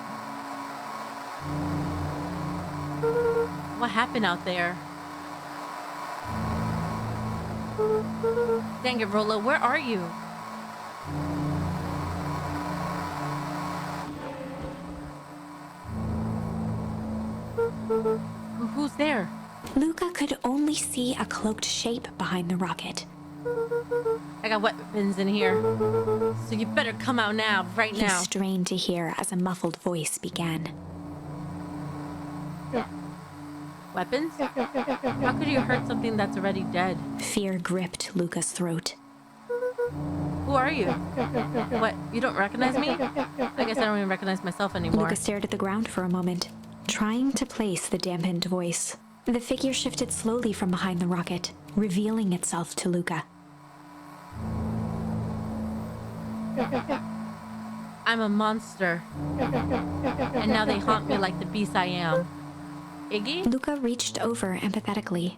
[SPEAKER 1] What happened out there? Dang it, Rolo, where are you? Who's there?
[SPEAKER 14] Luca could only see a cloaked shape behind the rocket.
[SPEAKER 1] I got weapons in here. So you better come out now, right
[SPEAKER 14] He
[SPEAKER 1] now.
[SPEAKER 14] strained to hear as a muffled voice began.
[SPEAKER 1] Weapons? How could you hurt something that's already dead?
[SPEAKER 14] Fear gripped Luca's throat.
[SPEAKER 1] Who are you? What, you don't recognize me? I guess I don't even recognize myself anymore.
[SPEAKER 14] Luca stared at the ground for a moment, trying to place the dampened voice. The figure shifted slowly from behind the rocket, revealing itself to Luca.
[SPEAKER 1] I'm a monster. And now they haunt me like the beast I am. Iggy?
[SPEAKER 14] Luca reached over empathetically.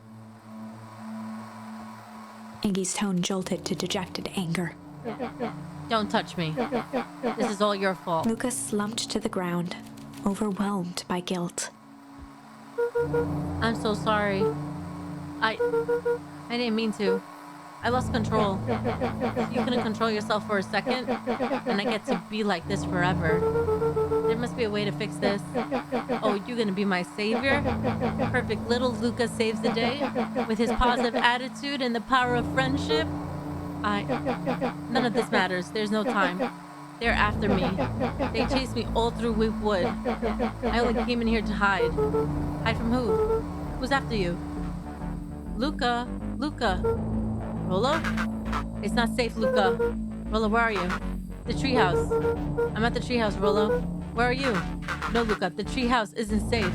[SPEAKER 14] Iggy's tone jolted to dejected anger.
[SPEAKER 1] Don't touch me. This is all your fault.
[SPEAKER 14] Luca slumped to the ground, overwhelmed by guilt.
[SPEAKER 1] I'm so sorry. I didn't mean to. I lost control. You couldn't control yourself for a second, and I get to be like this forever. There must be a way to fix this. Oh, you're gonna be my savior? Perfect little Luca saves the day with his positive attitude and the power of friendship? None of this matters. There's no time. They're after me. They chased me all through Weepwood. I only came in here to hide. Hide from who? Who's after you? Luca. Luca. Rolo? It's not safe, Luca. Rolo, where are you? The treehouse. I'm at the treehouse, Rolo. Where are you? No, Luca, the treehouse isn't safe.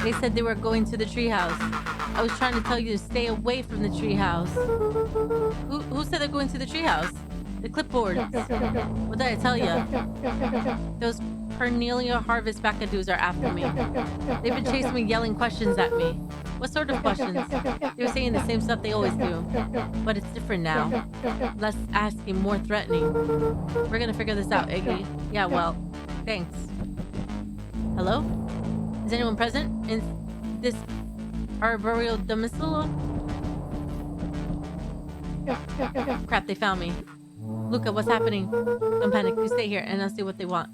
[SPEAKER 1] They said they were going to the treehouse. I was trying to tell you to stay away from the treehouse. Who said they're going to the treehouse? The clipboards. What did I tell you? Those Cornelia Harvest Backadoos are after me. They've been chasing me, yelling questions at me. What sort of questions? They were saying the same stuff they always do. But it's different now. Less asking, more threatening. We're gonna figure this out, Iggy. Yeah, well, thanks. Hello? Is anyone present in this arboreal domicile? Crap, they found me. Luca, what's happening? Don't panic, you stay here and I'll see what they want.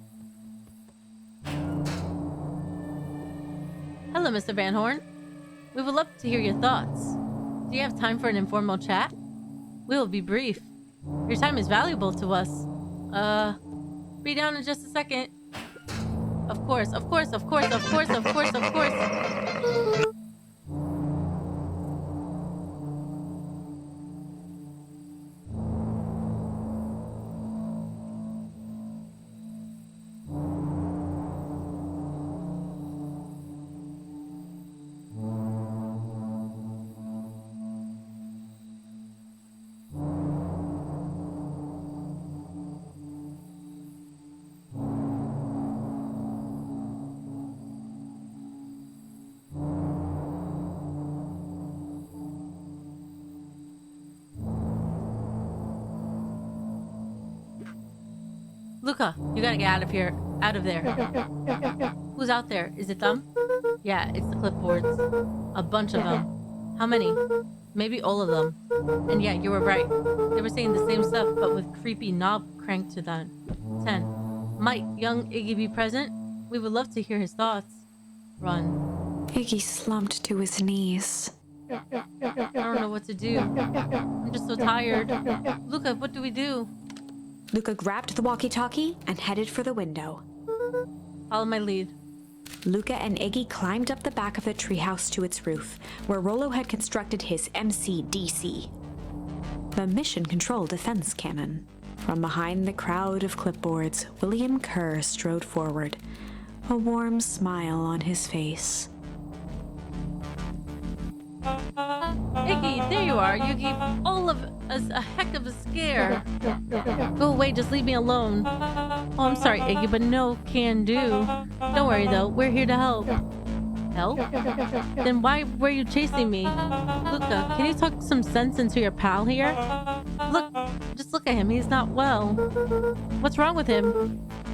[SPEAKER 1] Hello, Mr. Van Horn. We would love to hear your thoughts. Do you have time for an informal chat? We will be brief. Your time is valuable to us. Be down in just a second. Of course, of course, of course, of course, of course, of course. Luca, you gotta get out of here. Out of there. Who's out there? Is it them? Yeah, it's the clipboards. A bunch of them. How many? Maybe all of them. And yeah, you were right. They were saying the same stuff, but with creepy knob cranked to them. 10. Might young Iggy be present? We would love to hear his thoughts. Run.
[SPEAKER 14] Iggy slumped to his knees.
[SPEAKER 1] I don't know what to do. I'm just so tired. Luca, what do we do?
[SPEAKER 14] Luca grabbed the walkie-talkie and headed for the window.
[SPEAKER 1] Follow my lead.
[SPEAKER 14] Luca and Iggy climbed up the back of the treehouse to its roof, where Rolo had constructed his MCDC, the Mission Control Defense Cannon. From behind the crowd of clipboards, William Kerr strode forward, a warm smile on his face.
[SPEAKER 1] Iggy, there you are. You gave all of us a heck of a scare. Go away, just leave me alone. Oh, I'm sorry, Iggy, but no can do. Don't worry, though. We're here to help. Help? Then why were you chasing me? Luca, can you talk some sense into your pal here? Look, Just look at him. He's not well. What's wrong with him?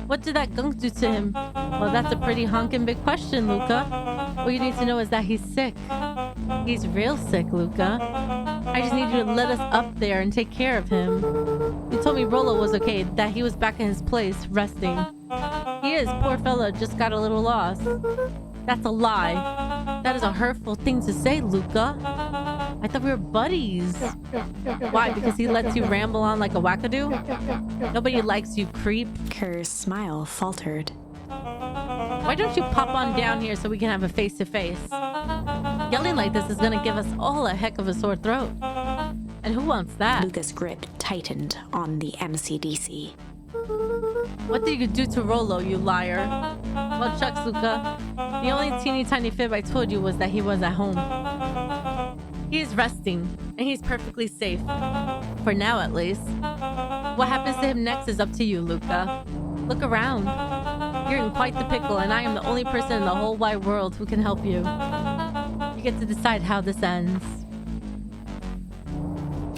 [SPEAKER 1] What did that gunk do to him? Well, that's a pretty honkin' big question, Luca. What you need to know is that he's sick. He's real sick, Luca. I just need you to let us up there and take care of him. You told me Rollo was okay, that he was back in his place, resting. He is, poor fella, just got a little lost. That's a lie. That is a hurtful thing to say, Luca. I thought we were buddies. Why? Because he lets you ramble on like a wackadoo? Nobody likes you, creep.
[SPEAKER 14] Kerr's smile faltered.
[SPEAKER 1] Why don't you pop on down here so we can have a face-to-face? Yelling like this is gonna give us all a heck of a sore throat. And who wants that?
[SPEAKER 14] Luca's grip tightened on the MCDC.
[SPEAKER 1] What did you do to Rollo, you liar? Well, shucks, Luca. The only teeny tiny fib I told you was that he was at home. He is resting, and he's perfectly safe. For now, at least. What happens to him next is up to you, Luca. Look around. You're in quite the pickle, and I am the only person in the whole wide world who can help you. You get to decide how this ends.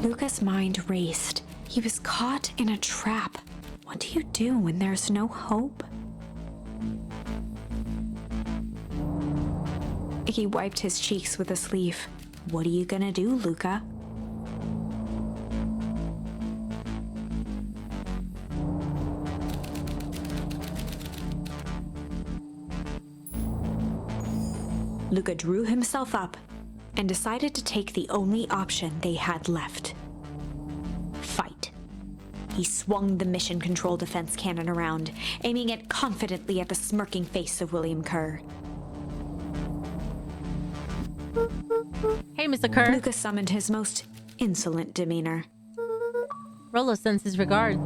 [SPEAKER 14] Luca's mind raced. He was caught in a trap. What do you do when there's no hope? Iggy wiped his cheeks with a sleeve. What are you gonna do, Luca? Luca drew himself up and decided to take the only option they had left. Fight. He swung the mission control defense cannon around, aiming it confidently at the smirking face of William Kerr.
[SPEAKER 1] Hey, Mr. Kerr.
[SPEAKER 14] Luca summoned his most insolent demeanor.
[SPEAKER 1] Rollo sends his regards.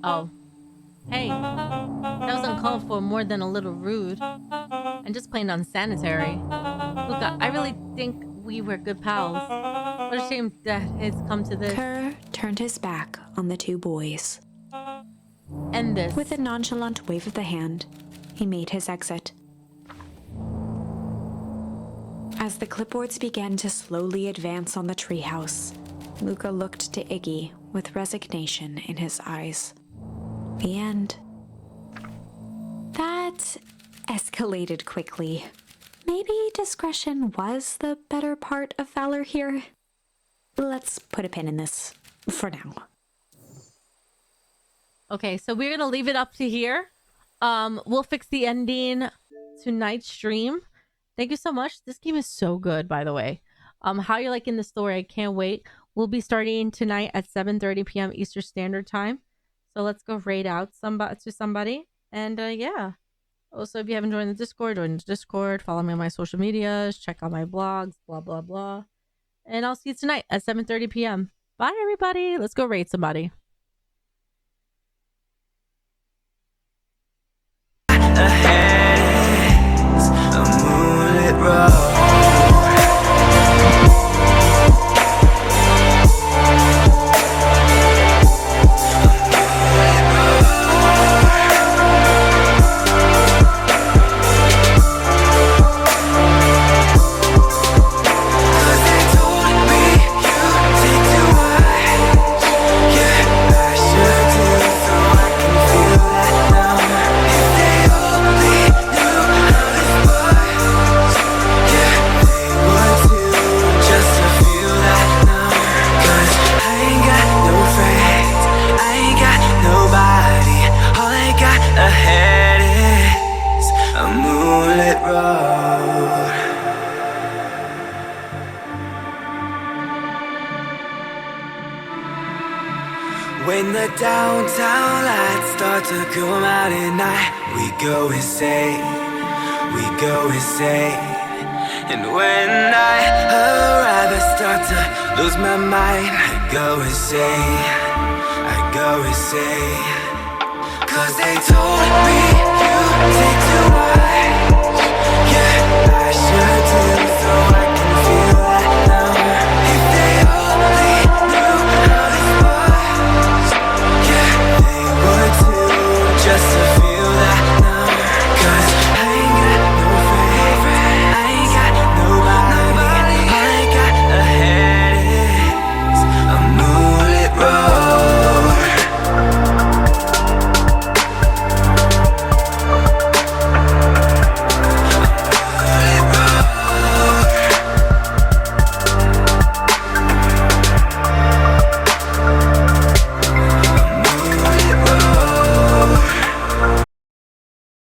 [SPEAKER 1] Oh. Hey, that was uncalled for, more than a little rude. And just plain unsanitary. Luca, I really think we were good pals. What a shame that it's come to this.
[SPEAKER 14] Kerr turned his back on the two boys.
[SPEAKER 1] End this.
[SPEAKER 14] With a nonchalant wave of the hand, he made his exit. As the clipboards began to slowly advance on the treehouse, Luca looked to Iggy with resignation in his eyes. The end. That escalated quickly. Maybe discretion was the better part of valor here. Let's put a pin in this for now.
[SPEAKER 1] Okay, so we're gonna leave it up to here. We'll fix the ending tonight's stream. Thank you so much. This game is so good, by the way. How you're liking the story? I can't wait. We'll be starting tonight at 7:30 p.m. Eastern Standard Time. So let's go raid out to somebody. And yeah. Also, if you haven't joined the Discord, join the Discord. Follow me on my social medias. Check out my blogs. Blah, blah, blah. And I'll see you tonight at 7:30 p.m. Bye, everybody. Let's go raid somebody.
[SPEAKER 5] When the downtown lights start to come out at night, we go insane, we go insane. And when I arrive, I start to lose my mind. I go insane, I go insane. Cause they told me you take too much. Yeah, I should do so I